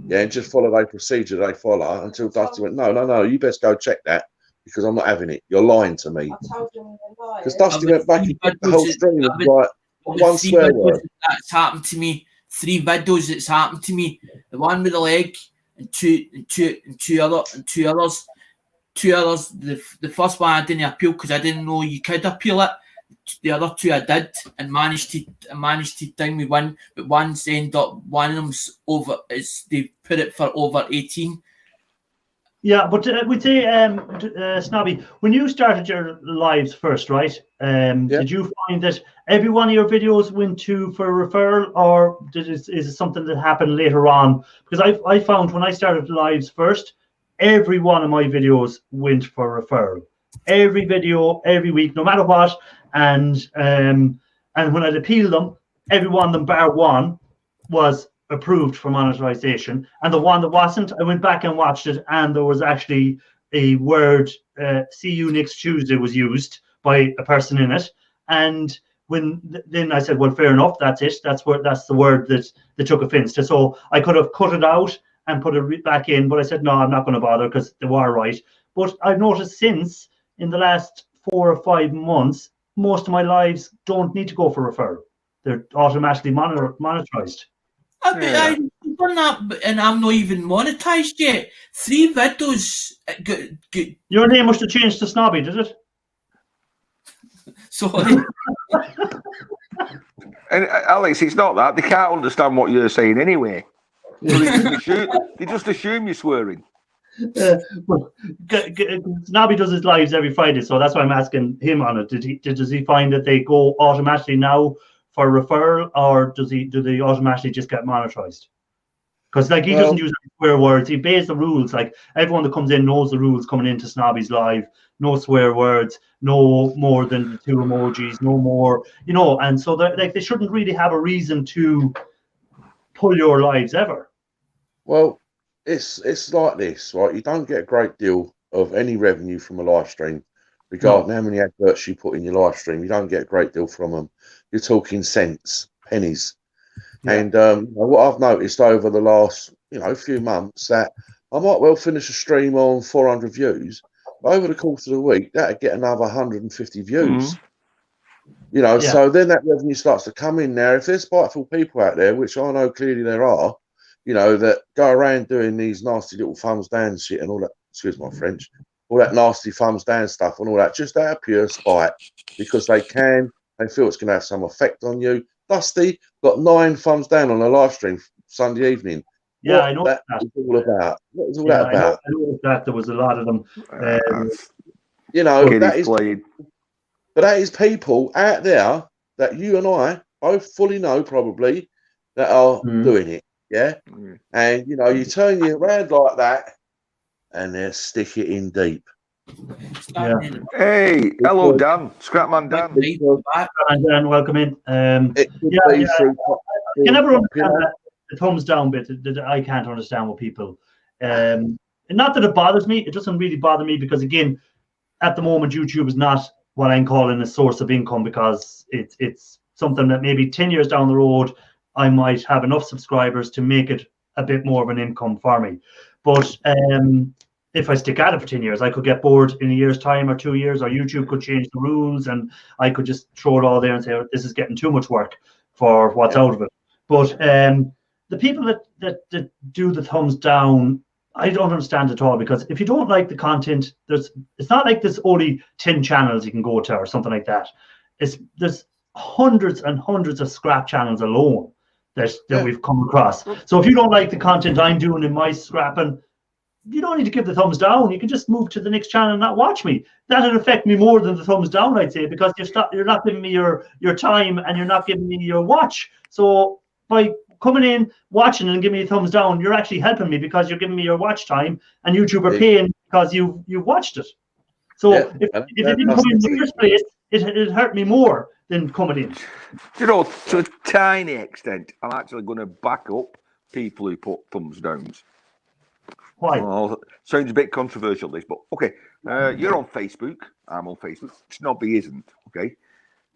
Yeah, and just follow their procedure they follow until Dusty went, no, you best go check that because I'm not having it. You're lying to me. I told them they're lying. Because Dusty went back and checked the whole stream of like one swear word. That's happened to me. 3 videos that's happened to me. The one with the leg and two others. The first one I didn't appeal because I didn't know you could appeal it. The other 2 I did and managed to down with one, but one's end up one of them's over. They put it for over 18. Yeah, but we'd say, Snobby, when you started your lives first, right? Did you find that every one of your videos went to for referral, or is it something that happened later on? Because I found when I started lives first, every one of my videos went for referral. Every video, every week, no matter what. And when I'd appeal them, every one of them, bar one, was approved for monetization, and the one that wasn't, I went back and watched it, and there was actually a word "see you next Tuesday" was used by a person in it, and then I said, well, fair enough, that's it, that's the word that they took offense to. So I could have cut it out and put it back in, but I said no, I'm not going to bother because they were right. But I've noticed since in the last 4 or 5 months, most of my lives don't need to go for referral; they're automatically monetized. I've done that, and I'm not even monetized yet. 3 videos. Your name must have changed to Snobby, did it? Sorry. And Alex, it's not that. They can't understand what you're saying anyway. So they just assume you're swearing. Snobby does his lives every Friday, so that's why I'm asking him on it. Does he find that they go automatically now for referral, or do they automatically just get monetized? Because he doesn't use any swear words. He obeys the rules. Like everyone that comes in knows the rules coming into Snobby's live. No swear words, no more than the 2 emojis, no more, and so they shouldn't really have a reason to pull your lives ever. Well, it's like this, right? You don't get a great deal of any revenue from a live stream, regarding how many adverts you put in your live stream. You don't get a great deal from them. You're talking cents, pennies. Yeah. And what I've noticed over the last, few months, that I might well finish a stream on 400 views, but over the course of the week, that'd get another 150 views. Mm-hmm. So then that revenue starts to come in. Now, if there's spiteful people out there, which I know clearly there are, that go around doing these nasty little thumbs down shit and all that, excuse my French, all that nasty thumbs down stuff and all that, just out of pure spite, because they feel it's going to have some effect on you. Dusty got 9 thumbs down on a live stream Sunday evening. Yeah, I know that is all about. What is all that about? I know that there was a lot of them. But that is people out there that you and I both fully know probably that are doing it. Yeah. Mm. And you turn you around like that and they stick it in deep. Yeah. Hey, hello Dan, Scrapman Dan. Dan, welcome in. I can never understand the thumbs down bit. I can't understand what people. Not that it bothers me. It doesn't really bother me because again, at the moment, YouTube is not what I'm calling a source of income because it's something that maybe 10 years down the road I might have enough subscribers to make it a bit more of an income for me. But if I stick at it for 10 years, I could get bored in a year's time or 2 years, or YouTube could change the rules and I could just throw it all there and say, oh, this is getting too much work for what's out of it. But the people that do the thumbs down, I don't understand at all, because if you don't like the content, it's not like there's only 10 channels you can go to or something like that. There's hundreds and hundreds of scrap channels alone that we've come across. So if you don't like the content I'm doing in my scrapping, you don't need to give the thumbs down. You can just move to the next channel and not watch me. That'd affect me more than the thumbs down, I'd say, because you're not giving me your time and you're not giving me your watch. So by coming in, watching and giving me a thumbs down, you're actually helping me because you're giving me your watch time, and YouTube are paying because you watched it. So if it didn't come in the first place, it hurt me more than coming in. To a tiny extent, I'm actually going to back up people who put thumbs downs. Why? Well, sounds a bit controversial, this, but okay. You're on Facebook. I'm on Facebook. Snobby isn't, okay?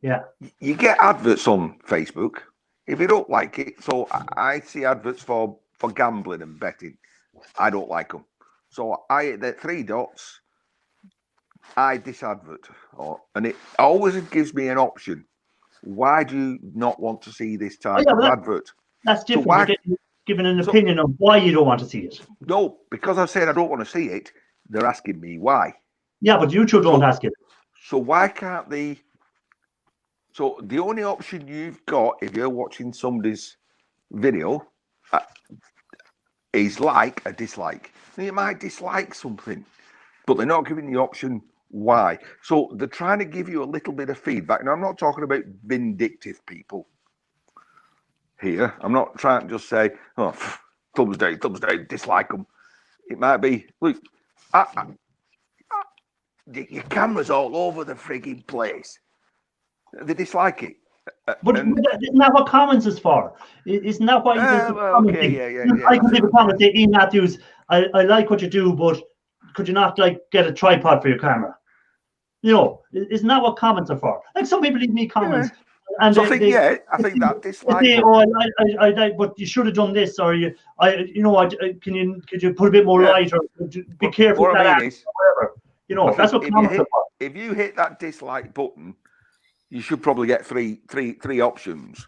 Yeah. You get adverts on Facebook if you don't like it. So I see adverts for for gambling and betting. I don't like them. So I hit the 3 dots. I disadvert, and it always gives me an option. Why do you not want to see this type of advert? That's different. You're giving an opinion of why you don't want to see it. No, because I said I don't want to see it, they're asking me why. Yeah, but YouTube don't ask it. So why can't they? So the only option you've got if you're watching somebody's video is like a dislike. Now, you might dislike something, but they're not giving the option why. So they're trying to give you a little bit of feedback. Now, I'm not talking about vindictive people here. I'm not trying to just say, oh, thumbs down, dislike them. It might be, look, your camera's all over the frigging place. They dislike it. But isn't that what comments is for? Isn't that why I can leave a comment say, Ian Matthews, I like what you do, but could you not like get a tripod for your camera? You know, isn't that what comments are for? Like some people leave me comments, and so I think that dislike. They say, oh, I like, but you should have done this, or could you put a bit more light, or be careful with that, whatever. You know, that's what comments are for. If you hit that dislike button, you should probably get three options.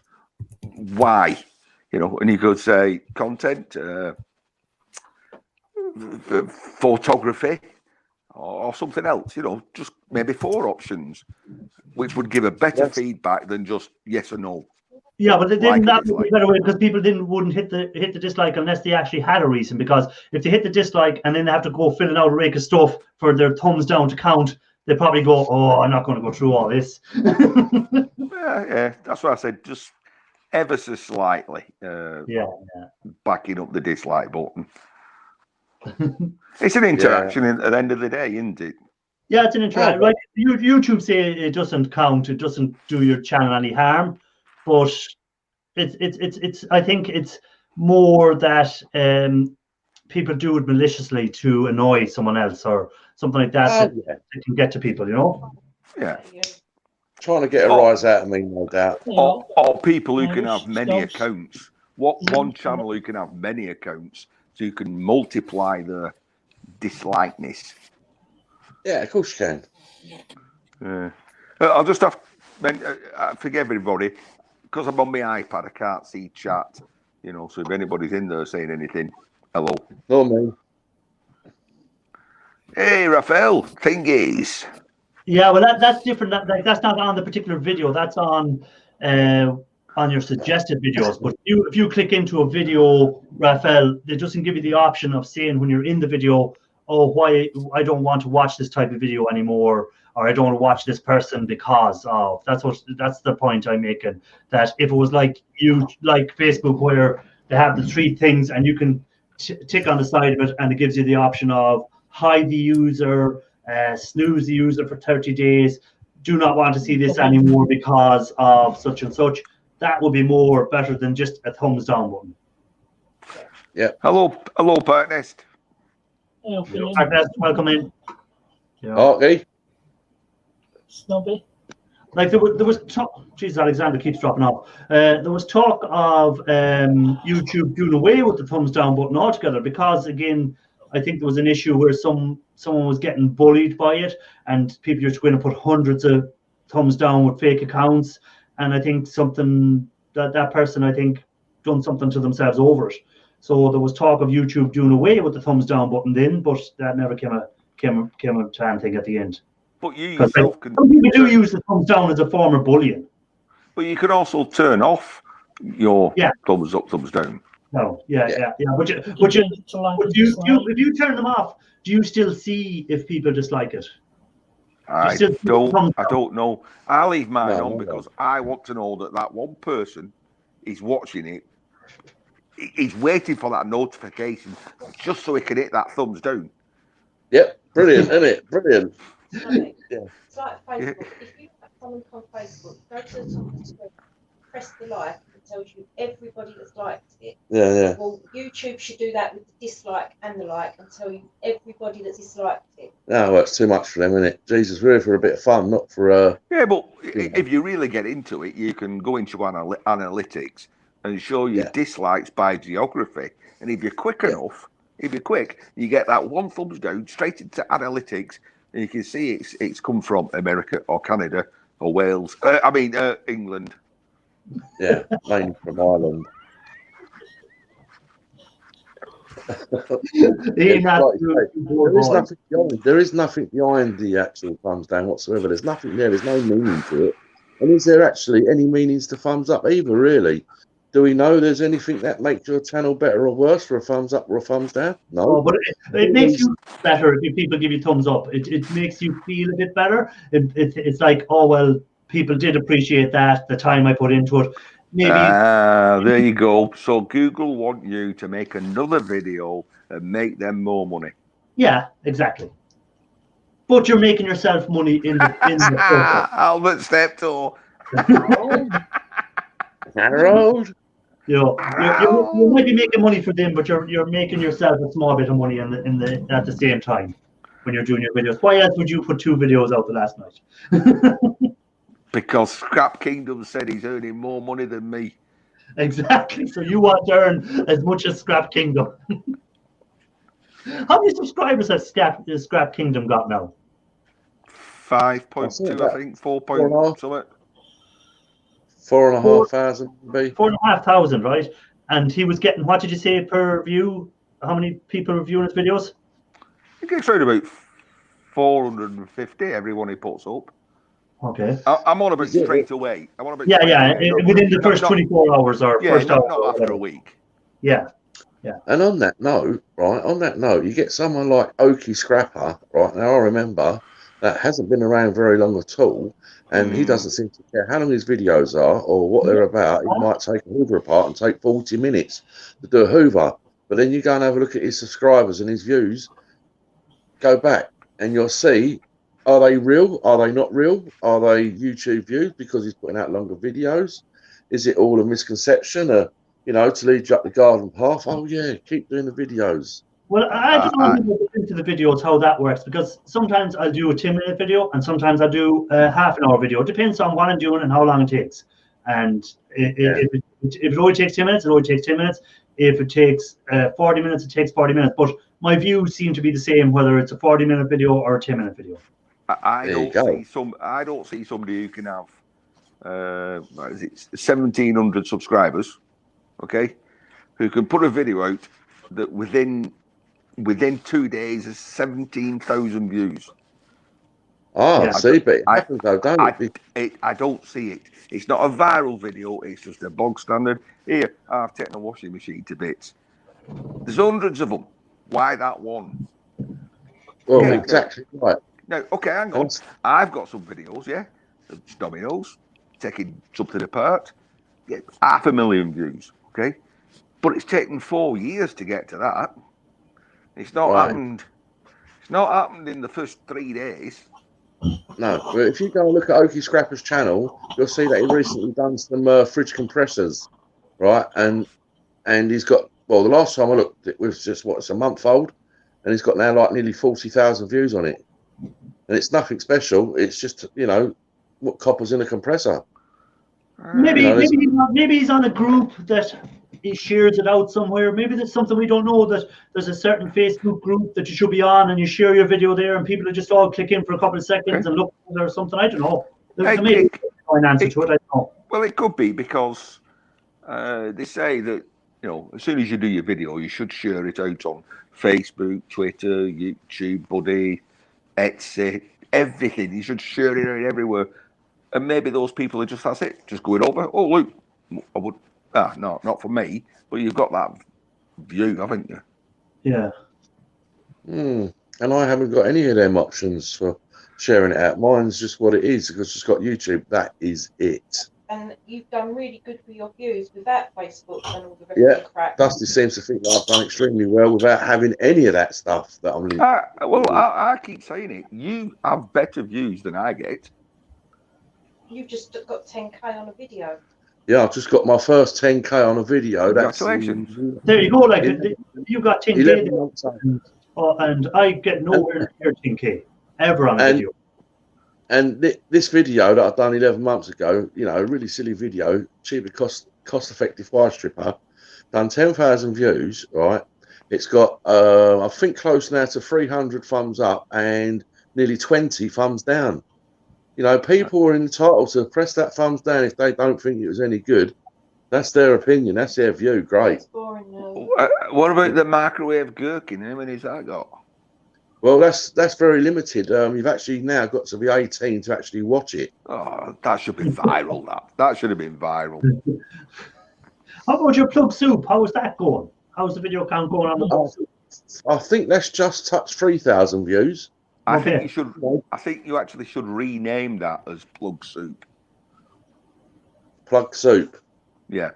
Why? You know, and you could say content, photography, or something else. You know, just maybe 4 options, which would give a better feedback than just yes or no. Yeah, but then that would be better way because people wouldn't hit the dislike unless they actually had a reason. Because if they hit the dislike and then they have to go fill it out a rake of stuff for their thumbs down to count, they probably go, oh, I'm not going to go through all this. yeah, that's what I said. Just ever so slightly backing up the dislike button. It's an interaction at the end of the day, isn't it? Yeah, it's an interaction. Like YouTube say it doesn't count, it doesn't do your channel any harm, but it's I think it's more that people do it maliciously to annoy someone else or something like that that can get to people, you know? Yeah. Trying to get a rise out of me, no doubt. Or people who can have many accounts. One channel who can have many accounts, so you can multiply the dislikeness. Yeah, of course you can. I'll just have forgive everybody because I'm on my iPad. I can't see chat, you know. So if anybody's in there saying anything, hello. No, me. Hey, Raphael. Thing is. Yeah, well, that's different. That's not on the particular video. That's on your suggested videos. But if you click into a video, Raphael, it doesn't give you the option of saying when you're in the video, oh, why I don't want to watch this type of video anymore, or I don't want to watch this person because of. That's the point I'm making. That if it was like Facebook, where they have the 3 things and you can tick on the side of it, and it gives you the option of hide the user, snooze the user for 30 days, do not want to see this anymore because of such and such. That would be more better than just a thumbs down button. Yeah. Hello, Partnest. Partnest, welcome in. Yeah. Okay. Snobby. Like there was talk. Jeez, Alexander keeps dropping off. There was talk of YouTube doing away with the thumbs down button altogether because, again, I think there was an issue where someone was getting bullied by it, and people used to go in and put hundreds of thumbs down with fake accounts. And I think that person, I think, done something to themselves over it. So there was talk of YouTube doing away with the thumbs down button then, but that never came to anything at the end. But you yourself can. Some people do use the thumbs down as a form of bullying. But you can also turn off your thumbs up, thumbs down. No, yeah. But if you turn them off, do you still see if people dislike it? I don't know. I leave mine on because I want to know that one person is watching it. He's waiting for that notification just so he can hit that thumbs down. Yep, brilliant, isn't it? Brilliant. It's like Facebook. If you have something on Facebook, go to the top of the screen, press the like, it tells you everybody that's liked it. Yeah. Well, YouTube should do that with the dislike and the like and tell you everybody that's disliked it. No, it's too much for them, isn't it? Jesus, we're here for a bit of fun, not for Yeah, but if you really get into it, you can go into analytics, and show your dislikes by geography. And if you're quick enough, you get that one thumbs down straight into analytics, and you can see it's come from America or Canada or Wales. England. Yeah, mainly from Ireland. There is nothing behind the actual thumbs down whatsoever. There's nothing there. There's no meaning to it. And is there actually any meanings to thumbs up either, really? Do we know there's anything that makes your channel better or worse for a thumbs up or a thumbs down? No. Oh, but it makes you better if people give you thumbs up. It makes you feel a bit better. It's like, oh, well, people did appreciate that, the time I put into it. Maybe. There you go. So Google want you to make another video and make them more money. Yeah, exactly. But you're making yourself money in the Albert Steptoe. Harold. You might be making money for them, but you're making yourself a small bit of money at the same time when you're doing your videos. Why else would you put 2 videos out the last night? Because Scrap Kingdom said he's earning more money than me. Exactly. So you want to earn as much as Scrap Kingdom. How many subscribers has Scrap Kingdom got now? 5.2, I think. 4 point something. 4,500, maybe. 4,500, right? And he was getting, what did you say per view? How many people are viewing his videos? He gets around about 450 every one he puts up. Okay. I'm on about straight away. I'm on about within the first 24 hours or first hour. Not after a week. Yeah. And on that note, you get someone like Okie Scrapper, right? Now I remember that hasn't been around very long at all, and he doesn't seem to care how long his videos are or what they're about. He might take a Hoover apart and take 40 minutes to do a Hoover, but then you go and have a look at his subscribers and his views. Go back and you'll see, are they real? Are they not real? Are they YouTube views because he's putting out longer videos? Is it all a misconception? To lead you up the garden path? Oh yeah, keep doing the videos. Well, I don't know into the videos how that works, because sometimes I'll do a 10-minute video and sometimes I'll do a half-an-hour video. It depends on what I'm doing and how long it takes. And if it only takes 10 minutes, it only takes 10 minutes. If it takes 40 minutes, it takes 40 minutes. But my views seem to be the same whether it's a 40-minute video or a 10-minute video. I don't see somebody who can have 1,700 subscribers, okay, who can put a video out that within 2 days has 17,000 views. But it happens though, don't it? I don't see it. It's not a viral video. It's just a bog standard. Here, I've taken a washing machine to bits. There's hundreds of them. Why that one? Well, exactly right. No, okay, hang on. I've got some videos, it's Dominoes, taking something apart, get 500,000 views, okay? But it's taken 4 years to get to that. It's not happened. It's not happened in the first 3 days. No, but if you go and look at Okie Scrapper's channel, you'll see that he recently done some fridge compressors, right? And he's got, well, the last time I looked, it was just it's a month old, and he's got now like nearly 40,000 views on it. And it's nothing special. It's just what copper's in a compressor. Maybe he's on a group that he shares it out somewhere. Maybe there's something we don't know, that there's a certain Facebook group that you should be on and you share your video there and people will just all click in for a couple of seconds and look at it or something. I don't know. There's maybe an answer to it. I don't know. Well, it could be because they say that as soon as you do your video, you should share it out on Facebook, Twitter, YouTube, Buddy, Etsy, everything. You should share it out everywhere. And maybe those people are just, that's it, just going over. Oh, look, I would, no, not for me, but you've got that view, haven't you? Yeah. And I haven't got any of them options for sharing it out. Mine's just what it is, because it's got YouTube. That is it. And you've done really good with your views without Facebook and all the rest of the crap. Dusty seems to think that I've done extremely well without having any of that stuff that I'm. I keep saying it. You have better views than I get. You've just got 10k on a video. Yeah, I've just got my first 10k on a video. Congratulations. There you go. Like you got 10k, and I get nowhere near 10k ever on a video. And this video that I've done 11 months ago, a really silly video, cheaply cost cost-effective wire stripper, done 10,000 views, right? It's got, I think, close now to 300 thumbs up and nearly 20 thumbs down. You know, people are entitled to press that thumbs down if they don't think it was any good. That's their opinion. That's their view. Great. It's boring now. What about the microwave gherkin? How many's that got? Well, that's very limited. You've actually now got to be 18 to actually watch it. Oh, that should be viral. That should have been viral. How about your plug soup? How is that going? How's the video count going on the plug soup? I think that's just touched 3,000 views. I Okay. think you should. I think you actually should rename that as plug soup. Plug soup. Yeah.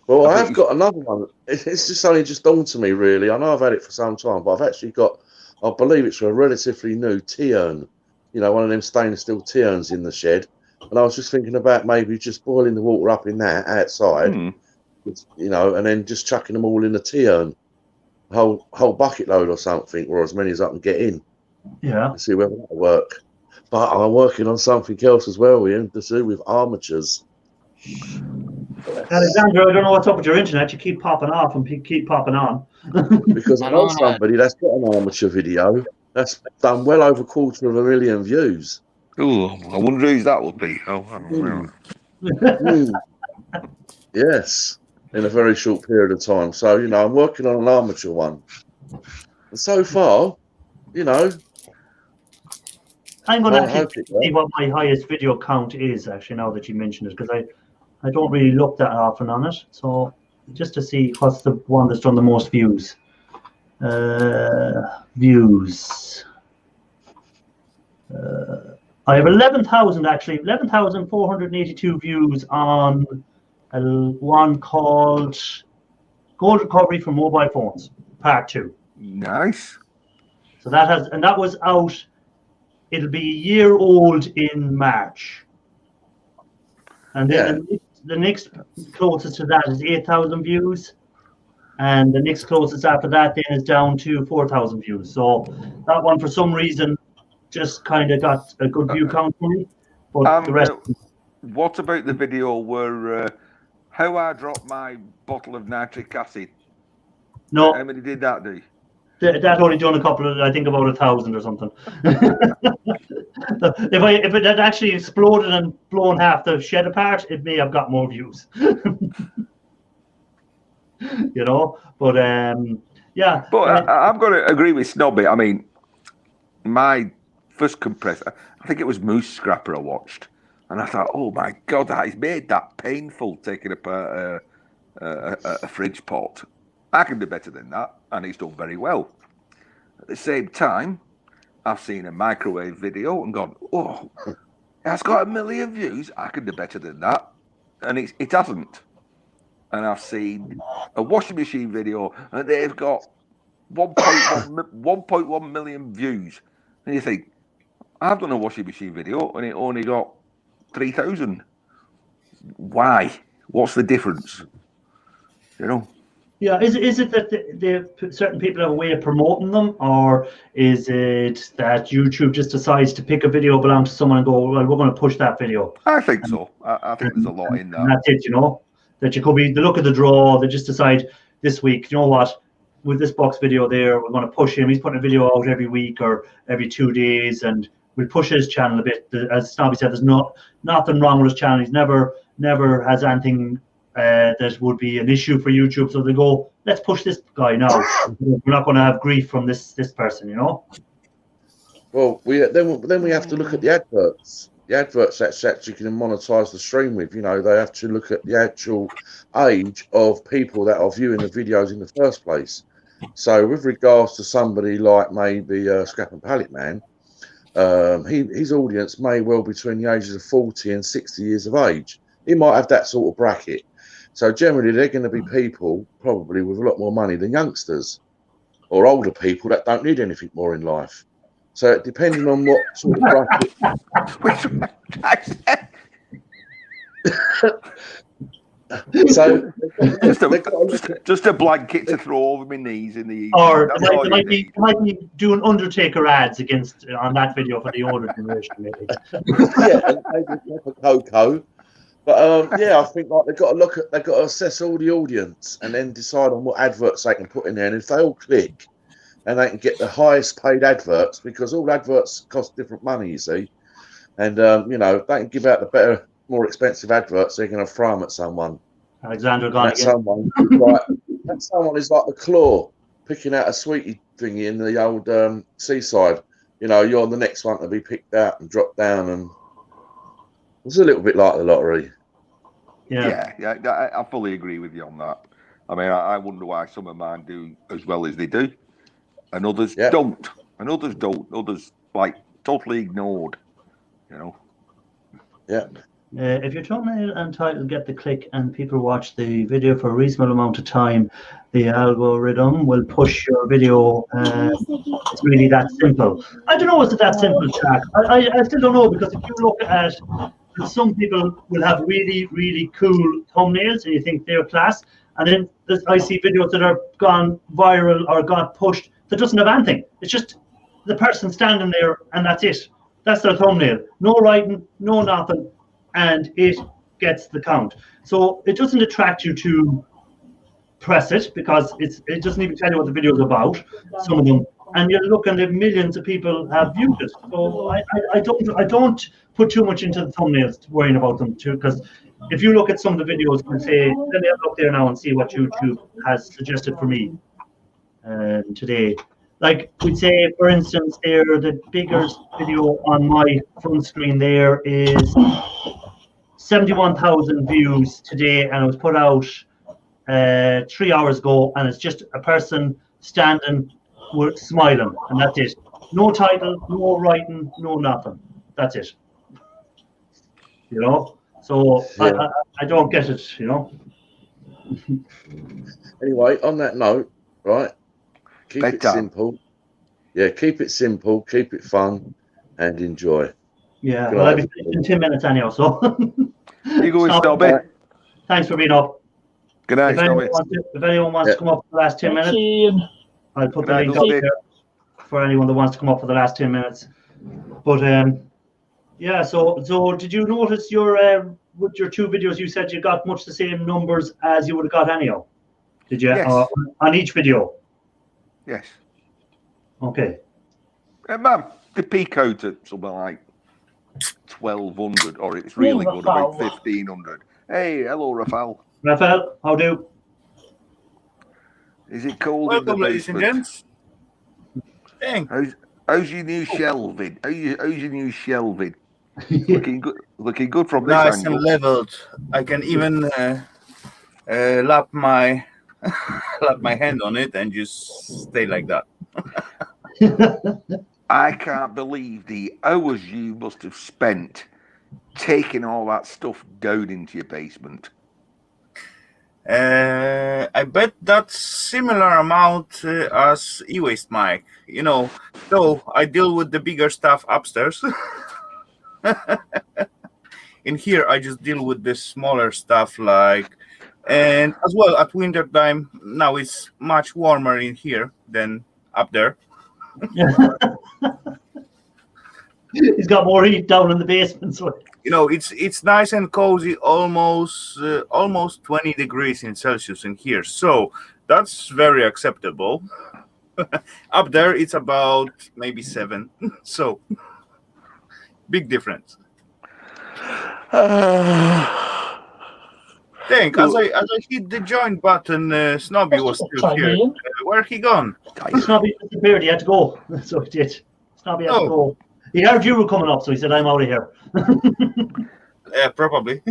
Well, I I think have you got another one. It's just only just dawned to me, really. I know I've had it for some time, but I've actually got, I believe it's a relatively new tea urn. You know, one of them stainless steel tea urns in the shed. And I was just thinking about maybe just boiling the water up in that outside, you know, and then just chucking them all in the tea urn. Whole bucket load or something, or as many as I can get in. Yeah. To see whether that'll work. But I'm working on something else as well, Ian, to do with armatures. Alexander, I don't know what's up with your internet. You keep popping off and keep popping on. Because I know somebody that's got an armature video that's done well over 250,000 views. Oh, I wonder whose that will be. Oh, I don't know. Yes, in a very short period of time. So, you know, I'm working on an armature one. And so far, you know, I'm going to I actually hope it see what my highest video count is, actually, now that you mentioned it, because I don't really look that often on it. So just to see what's the one that's done the most views. Views. I have 11,000 actually, 11,482 views on one called Gold Recovery from Mobile Phones, Part 2. Nice. So that has, and that was out. It'll be a year old in March. And then the next closest to that is 8,000 views. And the next closest after that then is down to 4,000 views. So that one, for some reason, just kind of got a good view count for me. But the rest. What about the video where how I dropped my bottle of nitric acid? No. How many did that do? That only done a couple of, I think about 1,000 or something. If it had actually exploded and blown half the shed apart, it may have got more views. You know, but yeah. But I'm going to agree with Snobby. I mean, my first compressor, I think it was Moose Scrapper I watched, and I thought, oh my God, that is made that painful taking apart a fridge pot. I can do better than that, and he's done very well. At the same time, I've seen a microwave video and gone, oh, it's got 1 million views. I can do better than that, and it hasn't. And I've seen a washing machine video, and they've got 1.1 million views. And you think, I've done a washing machine video, and it only got 3,000. Why? What's the difference? You know? Yeah, is it that the certain people have a way of promoting them, or is it that YouTube just decides to pick a video belong to someone and go, well, we're going to push that video? I think so. I think there's a lot in that. And that's it, you know, that you could be the look of the draw. They just decide this week, you know what, with this box video there, we're going to push him. He's putting a video out every week or every 2 days, and we'll push his channel a bit. As Snobby said, there's nothing wrong with his channel. He's never has anything that would be an issue for YouTube, so they go, let's push this guy now. We're not going to have grief from this person, you know. Well, then we have to look at the adverts. The adverts that you can monetize the stream with. You know, they have to look at the actual age of people that are viewing the videos in the first place. So, with regards to somebody like maybe Scrap and Pallet Man, his audience may well be between the ages of 40 and 60 years of age. He might have that sort of bracket. So generally, they're going to be people probably with a lot more money than youngsters or older people that don't need anything more in life. So depending on what sort of bracket. So just a blanket to throw over my knees in the evening. Or they might be doing Undertaker ads on that video for the older generation, maybe. Yeah, and maybe a cup of cocoa. But yeah, I think like they've got to assess all the audience and then decide on what adverts they can put in there. And if they all click, and they can get the highest paid adverts, because all adverts cost different money, you see. And you know, they can give out the better, more expensive adverts. They're going to throw them at someone. Alexander gone That again. someone is like the claw picking out a sweetie thingy in the old seaside. You know, you're the next one to be picked out and dropped down, and it's a little bit like the lottery. Yeah. I fully agree with you on that. I mean, I wonder why some of mine do as well as they do, and others don't. And others don't. Others like totally ignored. You know. Yeah. If your thumbnail and title get the click and people watch the video for a reasonable amount of time, the algorithm will push your video. It's really that simple. I don't know, is it that simple, Jack? I still don't know, because if you look at, some people will have really, really cool thumbnails and you think they're class, and then I see videos that are gone viral or got pushed that doesn't have anything. It's just the person standing there and that's it. That's their thumbnail. No writing, no nothing. And it gets the count. So it doesn't attract you to press it, because it doesn't even tell you what the video is about, some of them. And you're looking at millions of people have viewed it. So I don't put too much into the thumbnails, worrying about them too, because if you look at some of the videos and say, let me have a look there now and see what YouTube has suggested for me today. Like we'd say, for instance, there, the biggest video on my front screen there is 71,000 views today, and it was put out 3 hours ago, and it's just a person standing with smiling, and that's it. No title, no writing, no nothing. That's it. You know, so yeah. I don't get it. You know. Anyway, on that note, right. Keep it simple. Yeah, keep it simple, keep it fun, and enjoy. Yeah, well, I'll be finished in 10 minutes anyhow, so. You go, Snobby. Thanks for being up. Good night, Snobby. If anyone wants to come up for the last 10 minutes, I'll put the link up there for anyone that wants to come up for the last 10 minutes. But, yeah, so did you notice with your two videos, you said you got much the same numbers as you would have got anyhow? Did you? Yes. On each video? Yes. Okay. Man, the peak out at something like 1,200, or it's really good about 1,500. Hey, hello, Rafael. Rafael, how do? Is it cold Welcome, in the ladies and basement? gents. Dang. How's your new shelving? How's your new shelving? Looking good from this Nice angle. and leveled. I can even lap my hand on it and just stay like that. I can't believe the hours you must have spent taking all that stuff down into your basement. I bet that's similar amount as ewaste, Mike. You know, though I deal with the bigger stuff upstairs. In here, I just deal with the smaller stuff, and as well at winter time. Now it's much warmer in here than up there. He's got more heat down in the basement, so you know it's nice and cozy, almost 20 degrees in Celsius in here, so that's very acceptable. Up there it's about maybe 7, so big difference. Think as I hit the join button, Snobby was still here. Where he gone? Snobby disappeared. He had to go. So he did. Snobby had to go. He heard you were coming up, so he said, "I'm out of here." Probably.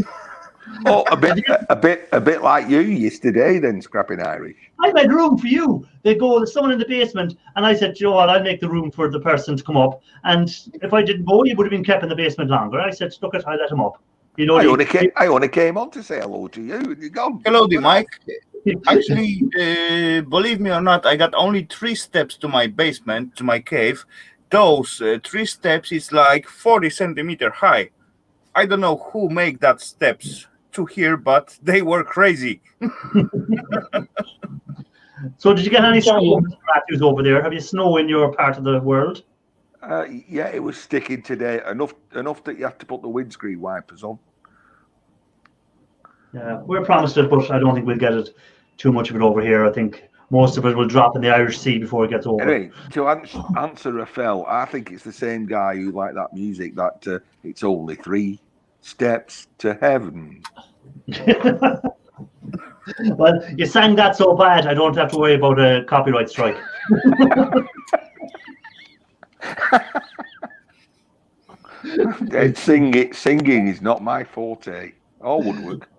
Oh, a bit like you yesterday, then, Scrapping Irish. I made room for you. There's someone in the basement, and I said, "Joe, I'll make the room for the person to come up." And if I didn't go, he would have been kept in the basement longer. I said, "Look, I let him up." You know, I only came on to say hello to you, and you're gone. Hello, Mike. Actually, believe me or not, I got only 3 steps to my basement, to my cave. Those 3 steps is like 40 centimeters high. I don't know who make that steps to here, but they were crazy. So did you get any snow, Mr. Matthews, over there? Have you snow in your part of the world? Yeah, it was sticking today, enough that you have to put the windscreen wipers on. Yeah, we're promised it, but I don't think we'll get it too much of it over here. I think most of it will drop in the Irish Sea before it gets over. Anyway, to answer Raphael, I think it's the same guy who liked that music that it's only 3 steps to heaven. Well, you sang that so bad, I don't have to worry about a copyright strike. Singing is not my forte. Or woodwork.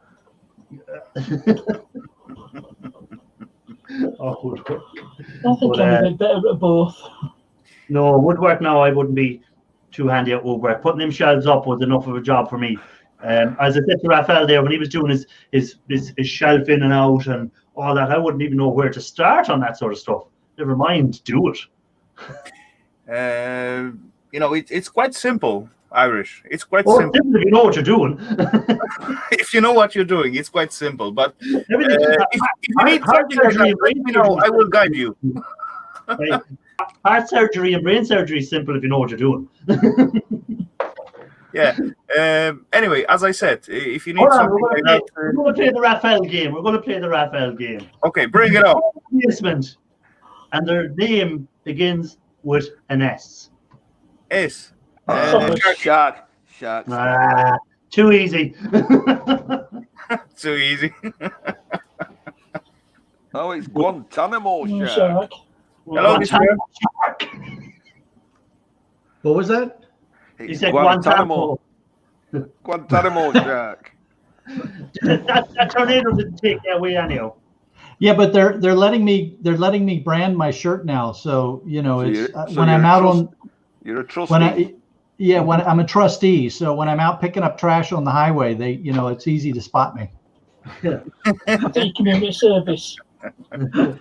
Oh, woodwork. I think But, I'm a bit better at both. No, woodwork now I wouldn't be too handy at woodwork. Putting them shelves up was enough of a job for me. As I said to Raphael there, when he was doing his shelf in and out and all that, I wouldn't even know where to start on that sort of stuff. Never mind, do it. It's quite simple, Irish. It's quite Or simple. if you know what you're doing. If you know what you're doing, it's quite simple. But Everything, if you need something like that, let me know. I will guide you. Right. Heart surgery and brain surgery is simple if you know what you're doing. Yeah. Anyway, as I said, if you need Hold on, something we're like going that, to play the Raphael game. We're going to play the Raphael game. okay, bring it on. Basement, and their name begins with an S. S. Shark. Too easy. Too easy. Oh, it's Guantanamo Shark. Shark. Hello, Mr. Shark. What was that? He It's said Guantanamo. Guantanamo Shark. That tornado didn't take that away anyhow. Yeah, but they're letting me brand my shirt now. So it's when I'm out on. You're a trustee. When I'm a trustee, so when I'm out picking up trash on the highway, it's easy to spot me. The community service. That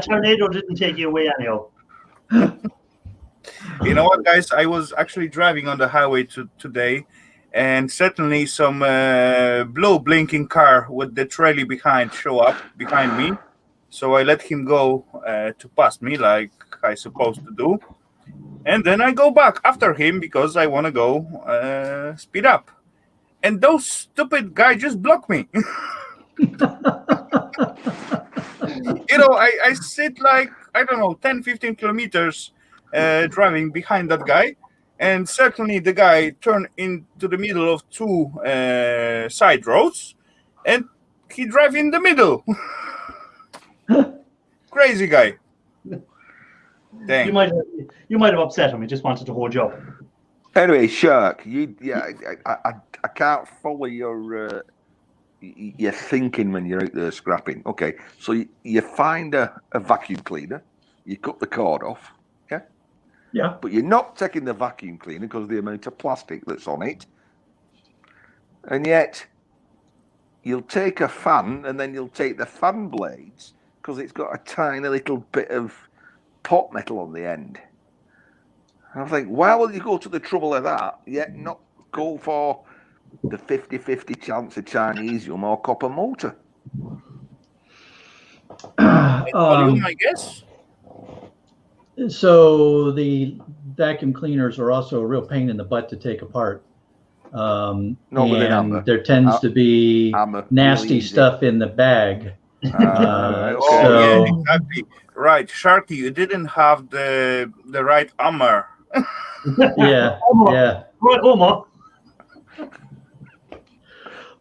tornado didn't take you away anyhow. You know what, guys? I was actually driving on the highway today, and certainly some blue blinking car with the trolley behind show up behind me. So I let him go to pass me like I supposed to do. And then I go back after him because I want to go speed up. And those stupid guys just block me. I sit like, 10, 15 kilometers driving behind that guy. And certainly the guy turned into the middle of 2 side roads. And he drive in the middle. Crazy guy. Dang. You might have upset him. He just wanted to hold you up. Anyway, Shark, I can't follow your thinking when you're out there scrapping. Okay, so you find a vacuum cleaner, you cut the cord off, yeah? Yeah. But you're not taking the vacuum cleaner because of the amount of plastic that's on it. And yet, you'll take a fan and then you'll take the fan blades because it's got a tiny little bit of pot metal on the end. And I think, why will you go to the trouble of that, yet not go for the 50-50 chance of Chinesium or copper motor? Volume, I guess. So the vacuum cleaners are also a real pain in the butt to take apart. Not with an hammer. There tends to be nasty really stuff in the bag. Okay. Yeah, exactly. Right, Sharky, you didn't have the right hammer. Yeah. Right, Omar.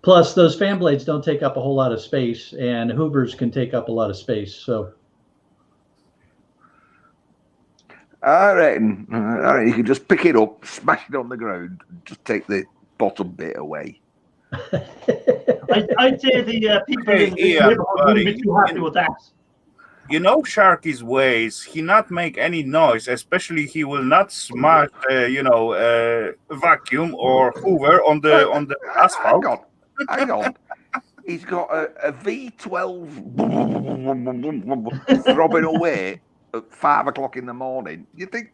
Plus, those fan blades don't take up a whole lot of space, and Hoovers can take up a lot of space. So, I reckon, you can just pick it up, smash it on the ground, just take the bottom bit away. I'd say the people in the neighborhood wouldn't be too happy with that. You know Sharky's ways. He not make any noise, especially he will not smash, vacuum or Hoover on the asphalt. Hang on. He's got a V12 throbbing away at 5 o'clock in the morning. You think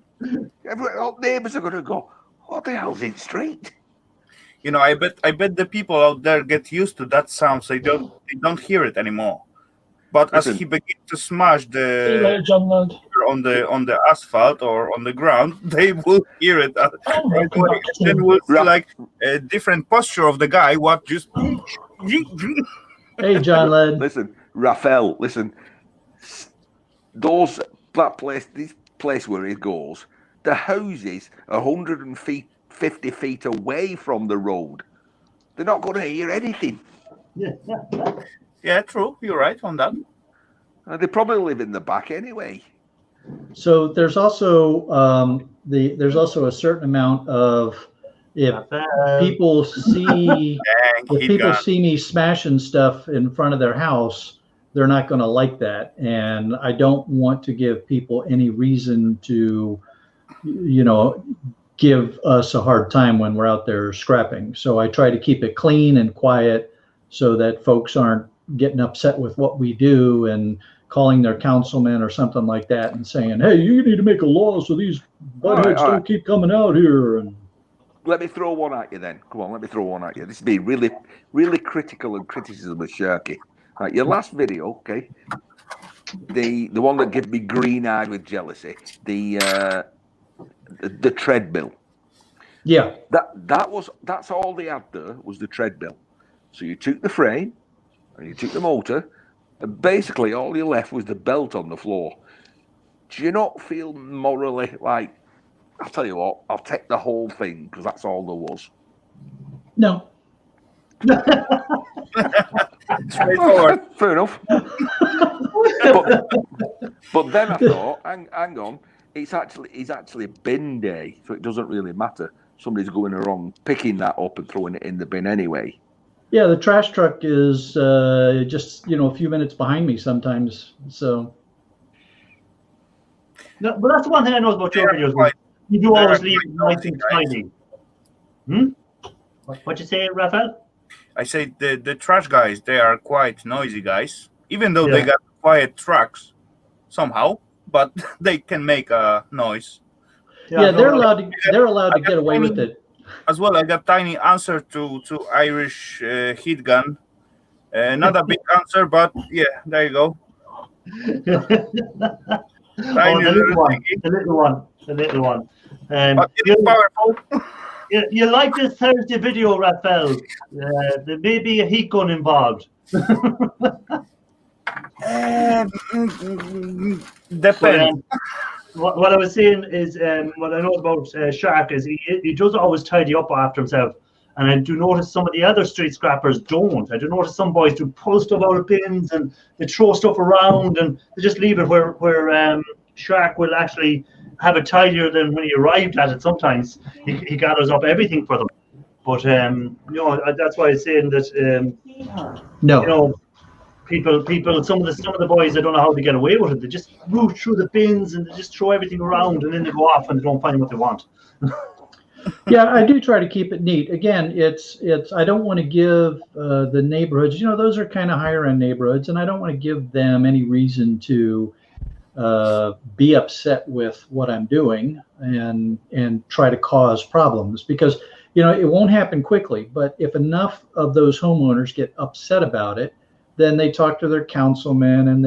all neighbours are going to go, what the hell's in street? I bet the people out there get used to that sound, so they don't hear it anymore. But as he begins to smash the on the asphalt or on the ground, they will hear it right away. Then we'll see like a different posture of the guy. What just? Hey, John Led. Listen, Raphael. Listen, that place, this place where it goes, the houses are 150 feet away from the road. They're not going to hear anything. Yeah, true. You're right on that. They probably live in the back anyway. So there's also there's also a certain amount of if people see me smashing stuff in front of their house, they're not going to like that, and I don't want to give people any reason to, give us a hard time when we're out there scrapping. So I try to keep it clean and quiet so that folks aren't getting upset with what we do and calling their councilman or something like that and saying, hey, you need to make a law so these buttheads don't keep coming out here. And let me throw one at you then. Come on, let me throw one at you. This would be really, really critical and criticism of Sharky. Right, your last video, okay, the one that gave me green-eyed with jealousy, the treadmill. Yeah. That's all they had there was the treadmill. So you took the frame and you took the motor, and basically all you left was the belt on the floor. Do you not feel morally like, I'll tell you what, I'll take the whole thing because that's all there was? No. Straightforward. Fair enough. but then I thought, hang on, it's actually bin day, so it doesn't really matter. Somebody's going around picking that up and throwing it in the bin anyway. Yeah, the trash truck is just a few minutes behind me sometimes. So. No, but that's the one thing I know about your videos. You do always leave it nice and tidy. What you say, Raphael? I say the trash guys, they are quite noisy guys, even though they got quiet trucks somehow, but they can make a noise. Yeah, they're allowed to get away with it. As well, I got tiny answer to Irish heat gun. Not a big answer, but yeah, there you go. The little one. But it's powerful. You like this Thursday video, Raphael? There may be a heat gun involved. Depends. What I was saying is, what I know about Shark is he does always tidy up after himself, and I do notice some of the other street scrappers don't. I do notice some boys do pull stuff out of bins and they throw stuff around and they just leave it where Shark will actually have it tidier than when he arrived at it. Sometimes he gathers up everything for them, but that's why I'm saying that people, some of the boys, I don't know how they get away with it. They just root through the bins and they just throw everything around and then they go off and they don't find what they want. Yeah, I do try to keep it neat. Again, it's I don't want to give the neighborhoods, those are kind of higher end neighborhoods, and I don't want to give them any reason to be upset with what I'm doing and try to cause problems, because it won't happen quickly. But if enough of those homeowners get upset about it, then they talk to their councilman and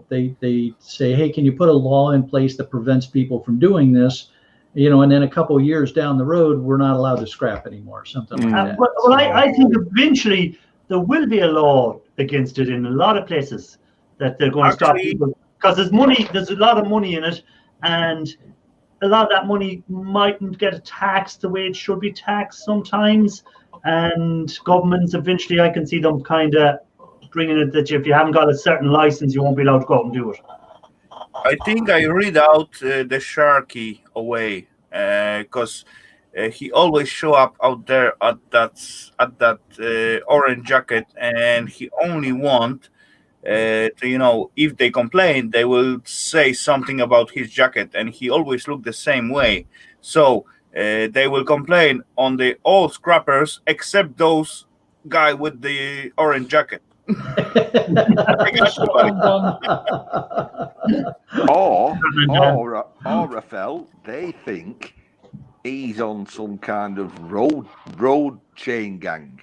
they say, hey, can you put a law in place that prevents people from doing this? And then a couple of years down the road, we're not allowed to scrap anymore, something like that. Well, I think eventually there will be a law against it in a lot of places that they're going to stop people, because there's a lot of money in it, and a lot of that money mightn't get taxed the way it should be taxed sometimes, and governments eventually, I can see them kind of bringing it that if you haven't got a certain license, you won't be allowed to go out and do it. I think I read out the Sharky away because he always show up out there at that orange jacket, and he only want to, if they complain, they will say something about his jacket, and he always look the same way. So they will complain on the all scrappers except those guy with the orange jacket. or Raphael, they think he's on some kind of road chain gang.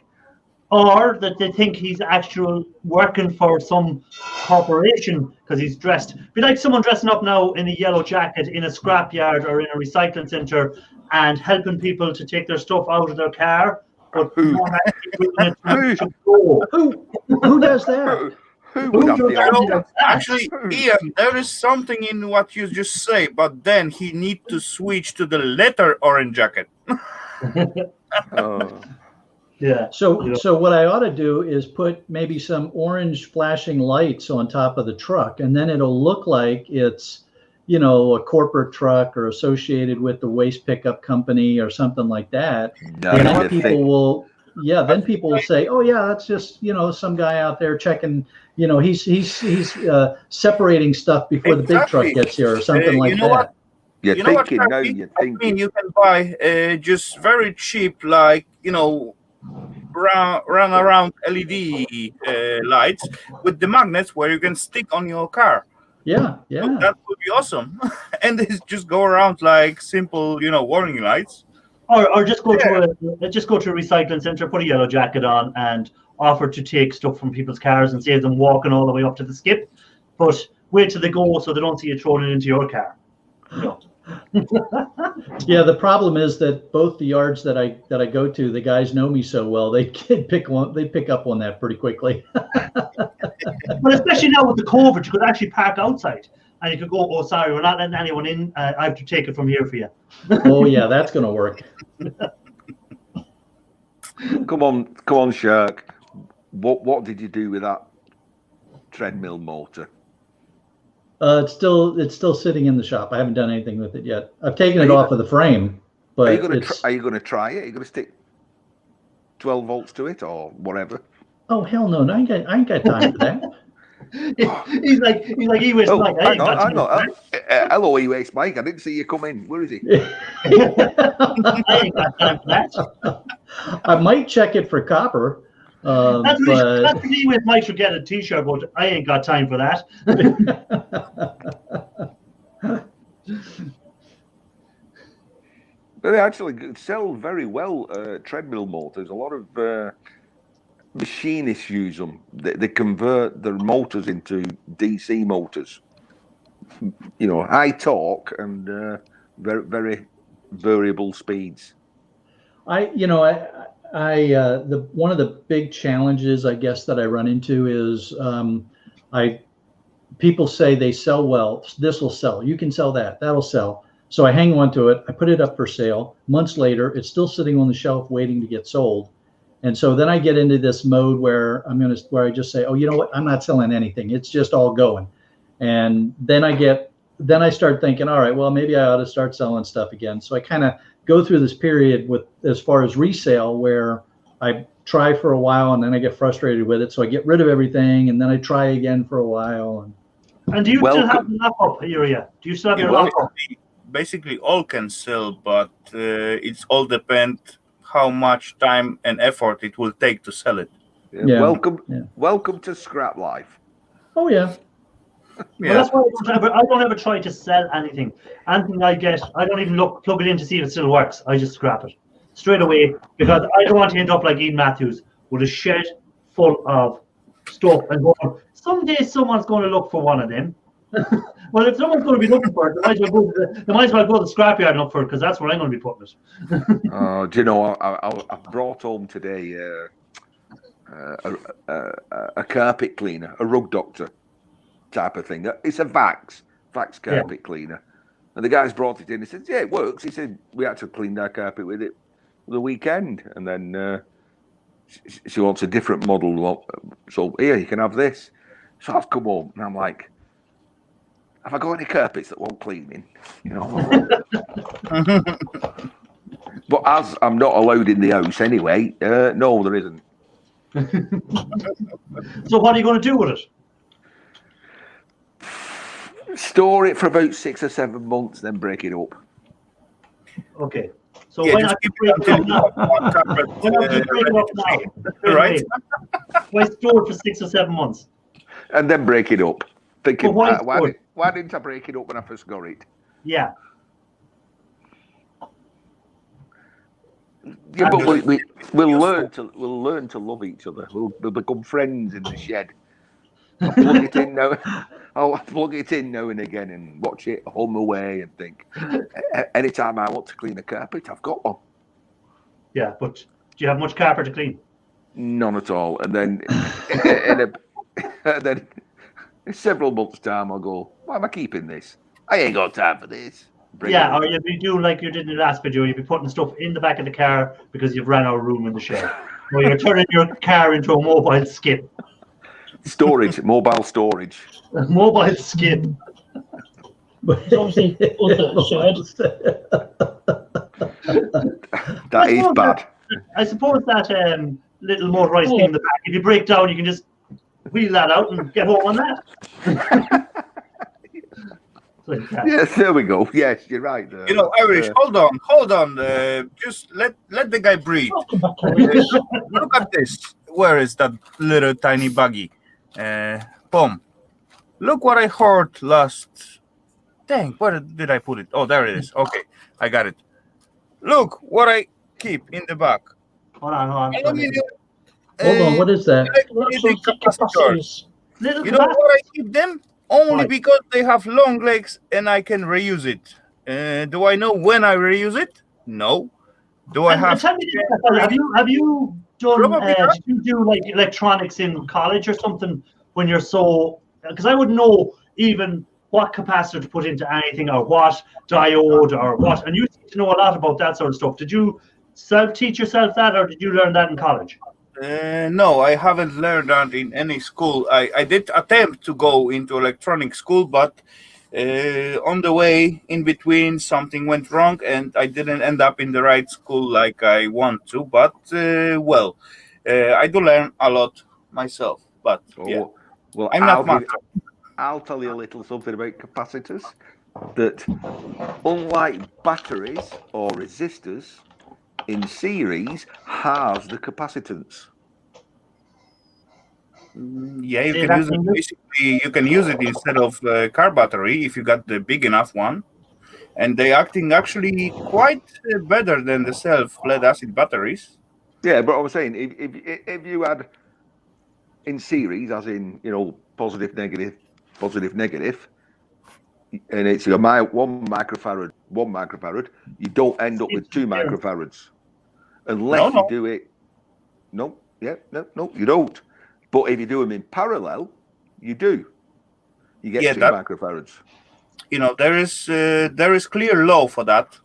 or that they think he's actual working for some corporation because he's dressed. Be like someone dressing up now in a yellow jacket in a scrapyard or in a recycling centre and helping people to take their stuff out of their car, but not actually bringing it to go. Who does that? Who would have the idea? Actually, Ian, there is something in what you just say, but then he need to switch to the leather orange jacket. Yeah. So what I ought to do is put maybe some orange flashing lights on top of the truck, and then it'll look like it's, you know, a corporate truck or associated with the waste pickup company or something like that. And then people will, then people will say, oh yeah, that's just, you know, some guy out there checking, you know, he's separating stuff before the big truck gets here or something like that. What? You can buy just very cheap, like, you know, run around LED lights with the magnets where you can stick on your car. Yeah. So that would be awesome. And they just go around like simple, you know, warning lights. Or just go to a recycling centre, put a yellow jacket on, and offer to take stuff from people's cars and save them walking all the way up to the skip. But wait till they go so they don't see you throwing it into your car. No. Yeah, the problem is that both the yards that I go to, the guys know me so well, they pick up on that pretty quickly. But especially now with the COVID, you could actually park outside and you could go, oh sorry, we're not letting anyone in, I have to take it from here for you. Oh yeah, that's gonna work. Come on, Shark. What did you do with that treadmill motor? It's still sitting in the shop. I haven't done anything with it yet. I've taken it off of the frame, but are you going to try it? Are you going to stick 12 volts to it or whatever? Oh hell no! I ain't got time for that. he's like ewaste Mike. Hello, ewaste Mike. I didn't see you come in. Where is he? I ain't got time for that. I might check it for copper. That's what ewaste Mike should get a T-shirt, but I ain't got time for that. They actually sell very well treadmill motors. A lot of machinists use them. They convert their motors into DC motors. You know, high torque and very, very variable speeds. One of the big challenges I guess that I run into is people say they sell well. This will sell. You can sell that. That'll sell. So I hang on to it. I put it up for sale. Months later, it's still sitting on the shelf waiting to get sold. And so then I get into this mode where I just say, oh, you know what? I'm not selling anything. It's just all going. And then I start thinking, all right, well, maybe I ought to start selling stuff again. So I kind of go through this period with as far as resale where I try for a while and then I get frustrated with it. So I get rid of everything and then I try again for a while. And do you still have the lockup area? Do you still have your lockup? Basically all can sell, but it's all depend how much time and effort it will take to sell it. Welcome to scrap life. Oh yeah. Well, that's why I don't ever try to sell anything. Anything I get, I don't even plug it in to see if it still works. I just scrap it straight away because I don't want to end up like Ian Matthews with a shed full of stuff and going, someday someone's going to look for one of them. Well, if someone's going to be looking for it, they might as well go to the scrapyard and look for it because that's where I'm going to be putting it. Do you know, I brought home today a carpet cleaner, a rug doctor type of thing. It's a Vax carpet cleaner. And the guy's brought it in. He said, yeah, it works. He said, we had to clean our carpet with it the weekend. And then she wants a different model. So here, you can have this. So I've come home and I'm like, have I got any carpets that want cleaning? You know. But as I'm not allowed in the house anyway, no, there isn't. So what are you going to do with it? Store it for about 6 or 7 months, then break it up. Okay. So why not break it up now? Why not just break it up now? Right. Why store it for 6 or 7 months? And then break it up. Thinking, Well, why didn't I break it up when I first got it? Yeah. Yeah, but we'll learn to love each other. We'll become friends in the shed. I'll plug it in now. I'll plug it in now and again and watch it hum away and think. Anytime I want to clean a carpet, I've got one. Yeah, but do you have much carpet to clean? None at all. And then then in several months' time, I'll go, why am I keeping this? I ain't got time for this. Yeah, or you'd be doing like you did in the last video, you'd be putting stuff in the back of the car because you've ran out of room in the shed. Or you're turning your car into a mobile skip. Storage, mobile storage. Mobile skip. It's obviously other shed. That is bad. I suppose that little motorized thing in the back, if you break down, you can just wheel that out and get home on that. Yes, there we go. Yes, you're right. You know, Irish, hold on. Just let the guy breathe. Look at this. Where is that little tiny buggy? Boom. Look what I heard last. Dang, where did I put it? Oh, there it is. Okay, I got it. Look what I keep in the back. Hold on. Hold on, what is that? You know what I keep them? Only because they have long legs and I can reuse it. Do I know when I reuse it? No. Do I have? Tell me this, have you done? Did you do like electronics in college or something when you're so? Because I wouldn't know even what capacitor to put into anything or what diode or what, and you seem to know a lot about that sort of stuff. Did you self-teach yourself that, or did you learn that in college? No, I haven't learned that in any school. I did attempt to go into electronic school, but on the way in between something went wrong and I didn't end up in the right school like I want to. But I do learn a lot myself. But yeah, well, I'm not much. I'll tell you a little something about capacitors. That unlike batteries or resistors, in series has the capacitance. Yeah, you can use it. Basically, you can use it instead of car battery if you got the big enough one, and they acting actually quite better than the self-lead acid batteries. Yeah, but I was saying if you had in series, as in positive negative, and it's your 1 microfarad, you don't end up with 2 microfarads unless you do it. No, you don't. But if you do them in parallel, you do. You get 2 microfarads. You know, there is clear law for that.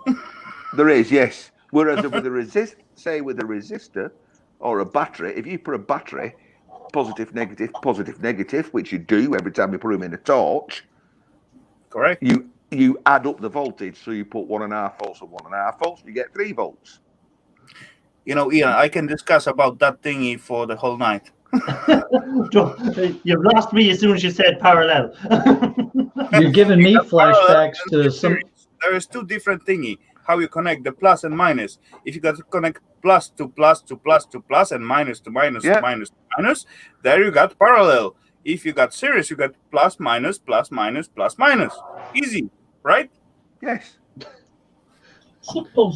There is, yes. Whereas with a resistor or a battery, if you put a battery positive negative, which you do every time you put them in a torch. Correct. You add up the voltage, so you put 1.5 volts and 1.5 volts, you get 3 volts. You know, Ian, I can discuss about that thingy for the whole night. You've lost me as soon as you said parallel. You're giving me flashbacks to some. There is 2 different thingy. How you connect the plus and minus. If you got to connect plus to plus to plus to plus and minus to minus to minus to minus, there you got parallel. If you got series, you got plus minus plus minus plus minus. Easy, right? Yes. Yeah, but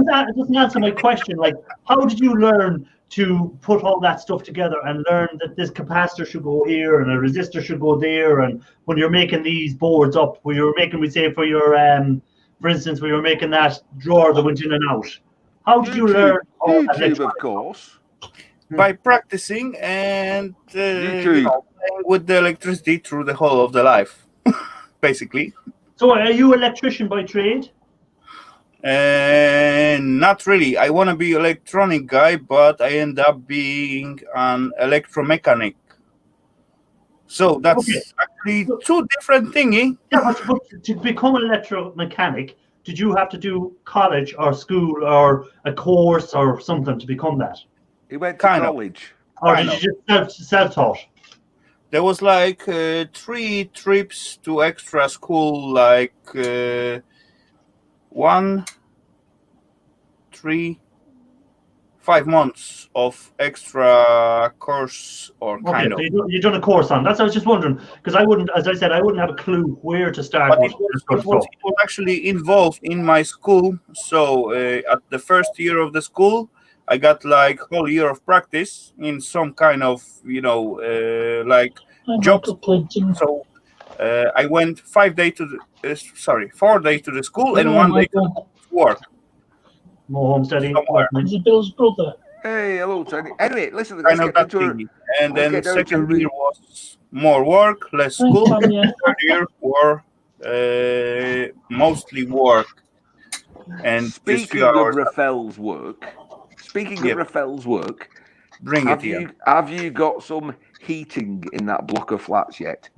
that doesn't answer my question. Like, how did you learn to put all that stuff together and learn that this capacitor should go here and a resistor should go there? And when you're making these boards up, where you're making, we say for your, for instance, when you're making that drawer that went in and out, how did you learn all that? YouTube, of course. By practicing and playing with the electricity through the whole of the life, basically. So, are you an electrician by trade? Not really. I want to be electronic guy, but I end up being an electromechanic. So that's actually 2 different thingy. Yeah, but to become an electromechanic, did you have to do college or school or a course or something to become that? He went to college. Or did you just self-taught? There was like 3 trips to extra school, like 1, 3, 5 months of extra course or Okay, kind so of. you've done a course on. That's what I was just wondering, because I wouldn't, as I said, I wouldn't have a clue where to start But with this sort of stuff. it was actually involved in my school. So at the first year of the school, I got like whole year of practice in some kind of, like jobs. So I went 4 days to the school and 1 day to work. More homesteading. Somewhere. Is it Bill's brother? Hey, hello, Tony. Anyway, listen, let's Kind of get that into thingy. And let's then get down to second year was more work, less school. Tanya. Third year were mostly work. And just Speaking few of hours. Rafael's work, Bring have it here. have you got some heating in that block of flats yet?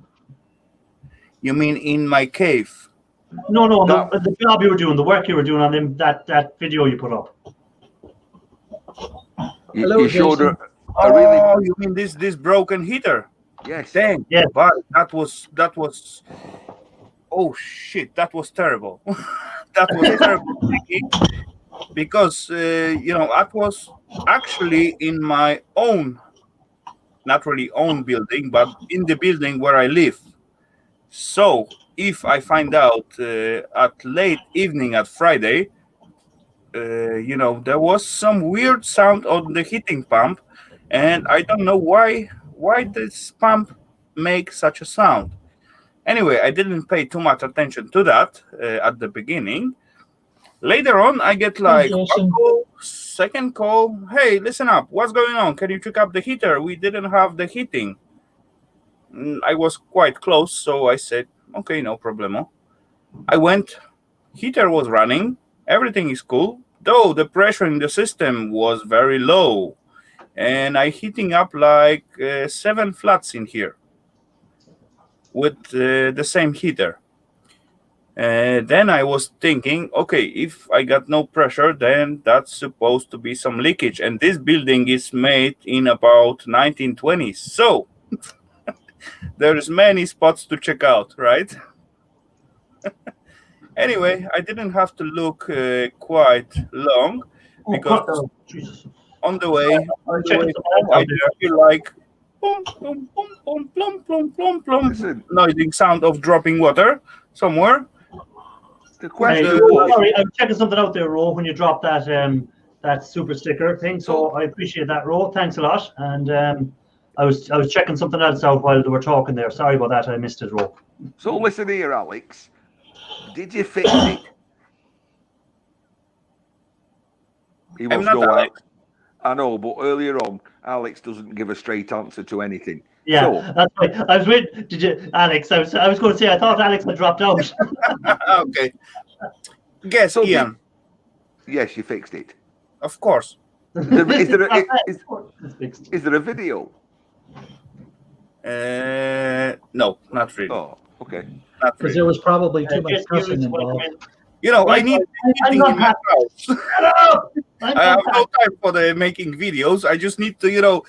You mean in my cave? No, the job you were doing, the work you were doing on them, that video you put up. You showed a Oh, you mean this broken heater? Yes. Dang. Yeah. But that was. Oh shit! That was terrible. That was terrible. Because that was actually in my own, not really own building, but in the building where I live. So if I find out at late evening at Friday, there was some weird sound on the heating pump, and I don't know why this pump makes such a sound. Anyway, I didn't pay too much attention to that at the beginning. Later on, I get like one call, second call. Hey, listen up. What's going on? Can you check up the heater? We didn't have the heating. I was quite close, so I said, okay, no problemo. I went. Heater was running. Everything is cool. Though the pressure in the system was very low. And I heating up like 7 flats in here with the same heater. Then I was thinking, okay, if I got no pressure, then that's supposed to be some leakage. And this building is made in about 1920s. So there's many spots to check out, right? Anyway, I didn't have to look quite long because on the way home, I feel like boom, boom, boom, boom, plum, plum, plum, plum, noising sound of dropping water somewhere. The question sorry, I'm checking something out there, Ro, when you dropped that super sticker thing. So I appreciate that, Ro. Thanks a lot. And I was checking something else out while they were talking there. Sorry about that. I missed it, Ro. So listen here, Alex. Did you fix it? He wants to know, Alex. I know, but earlier on, Alex doesn't give a straight answer to anything. Yeah, so, that's right. I was with. Did you, Alex? I was going to say I thought Alex had dropped out. Okay. Guess, so Ian. Yes, you fixed it. Of course. Is there a video? No, not really. Oh, okay. Because there was probably too much cussing involved. I need anything in my house. I have no time for the making videos. I just need to,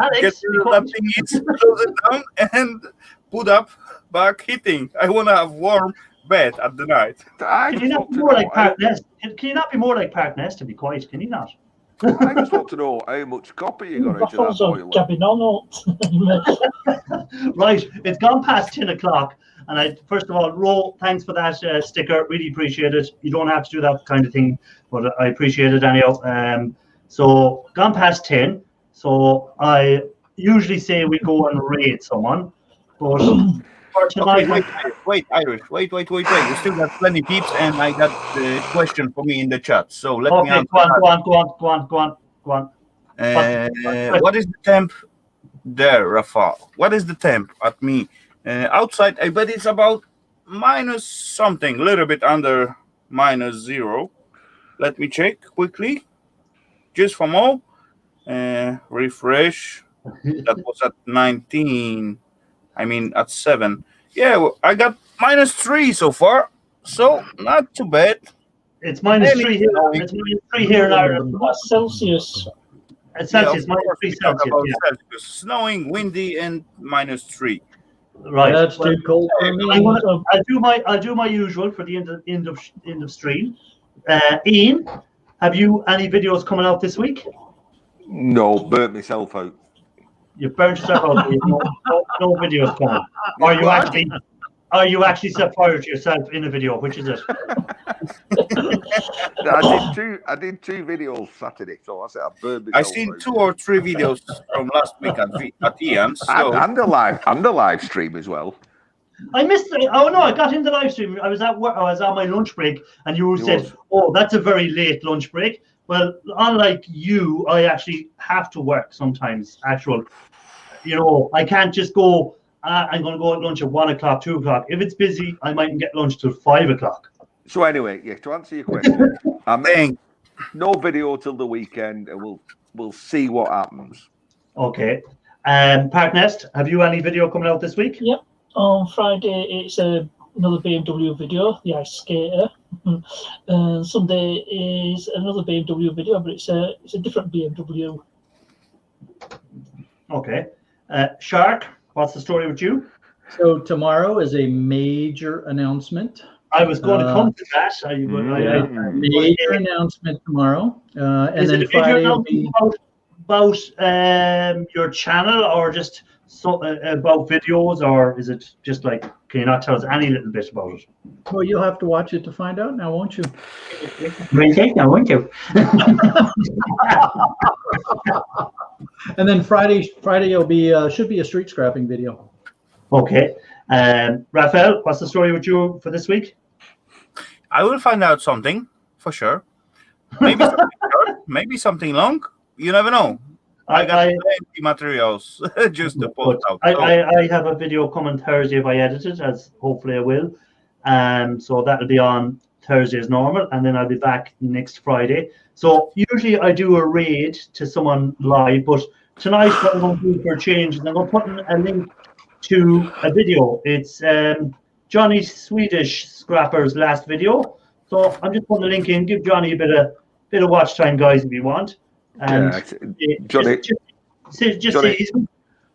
Alex, get rid of that thing, close it down, and put up back heating. I want to have warm bed at the night. Can you not be more like Park Nest? Can you not be more like Park Nest to be quiet? Can you not? I just want to know how much copper you got into that boiler. Right, it's gone past 10 o'clock. And first of all, Ro, thanks for that sticker. Really appreciate it. You don't have to do that kind of thing, but I appreciate it anyhow. So gone past 10. So I usually say we go and raid someone, but for tonight, wait, Irish, wait. You still got plenty peeps, and I got the question for me in the chat. So let me answer. Go on. What is the temp there, Rafa? What is the temp at me? Outside, I bet it's about minus something, a little bit under -0. Let me check quickly. Just for more. Refresh. That was at 19. I mean, at 7. Yeah, well, I got -3 so far. So, not too bad. It's -3 here. It's -3 here in Ireland. That's Celsius. It's Celsius, -3 Celsius. Celsius. Snowing, windy, and -3. Right. That's too cold for me. I'll do my usual for the end of stream. Ian, have you any videos coming out this week? No, burnt myself out. You burnt yourself out. So no videos coming. Are you actually set fire to yourself in a video? Which is it? I did two videos Saturday, so I said I burned myself. I seen out. 2 or 3 videos from last week at Ian's. So. And the live stream as well. I missed it. Oh no, I got in the live stream. I was at work. I was on my lunch break, and you said, "Oh, that's a very late lunch break." Well, unlike you, I actually have to work sometimes. I can't just go. I'm going to go at lunch at 1 o'clock, 2 o'clock. If it's busy, I mightn't get lunch till 5 o'clock. So anyway, yeah. To answer your question, I'm making no video till the weekend, and we'll see what happens. Okay. Park Nest, have you any video coming out this week? Yep. On Friday, it's another BMW video, the Ice Skater. Sunday is another BMW video, but it's a different BMW. Okay. Shark, what's the story with you? So tomorrow is a major announcement. I was going to come to that. Are you going? Major announcement tomorrow, and is then it Friday will be about your channel, or just about videos, or is it just like, can you not tell us any little bit about it? Well, you'll have to watch it to find out now, won't you? Really? Now, won't you? And then Friday will be should be a street scrapping video. Okay. Raphael, what's the story with you for this week? I will find out something for sure. Maybe something short, maybe something long. You never know. I got plenty materials just to post out. So. I have a video coming Thursday if I edit it, as hopefully I will. So that'll be on Thursday as normal, and then I'll be back next Friday. So usually I do a raid to someone live, but tonight what I'm going to do for a change is I'm going to put in a link to a video. It's Johnny Swedish Scrapper's last video. So I'm just putting a link in. Give Johnny a bit of watch time, guys, if you want. And Johnny, just say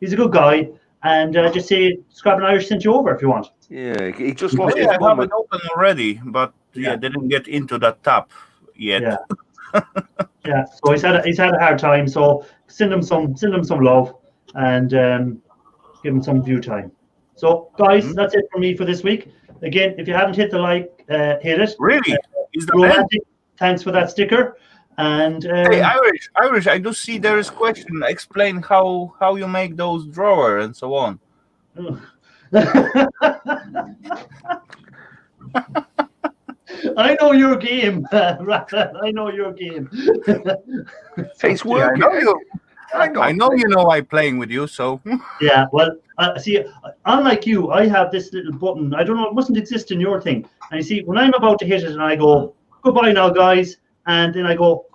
he's a good guy, and just say Scrapping Irish sent you over if you want. Yeah, he just lost. I have it open already, but didn't get into that tab yet. Yeah. Yeah. So he's had a hard time. So send him some love, and give him some view time. So guys, that's it for me for this week. Again, if you haven't hit the like, hit it. Really? Is the romantic? Thanks for that sticker. And hey, Irish, I do see there is question. Explain how you make those drawer and so on. I know your game, Rafa. I know your game. It's working. I know you know I'm playing with you, so. Yeah, well, see, unlike you, I have this little button. I don't know, it mustn't exist in your thing. And you see, when I'm about to hit it and I go, goodbye now, guys, and then I go,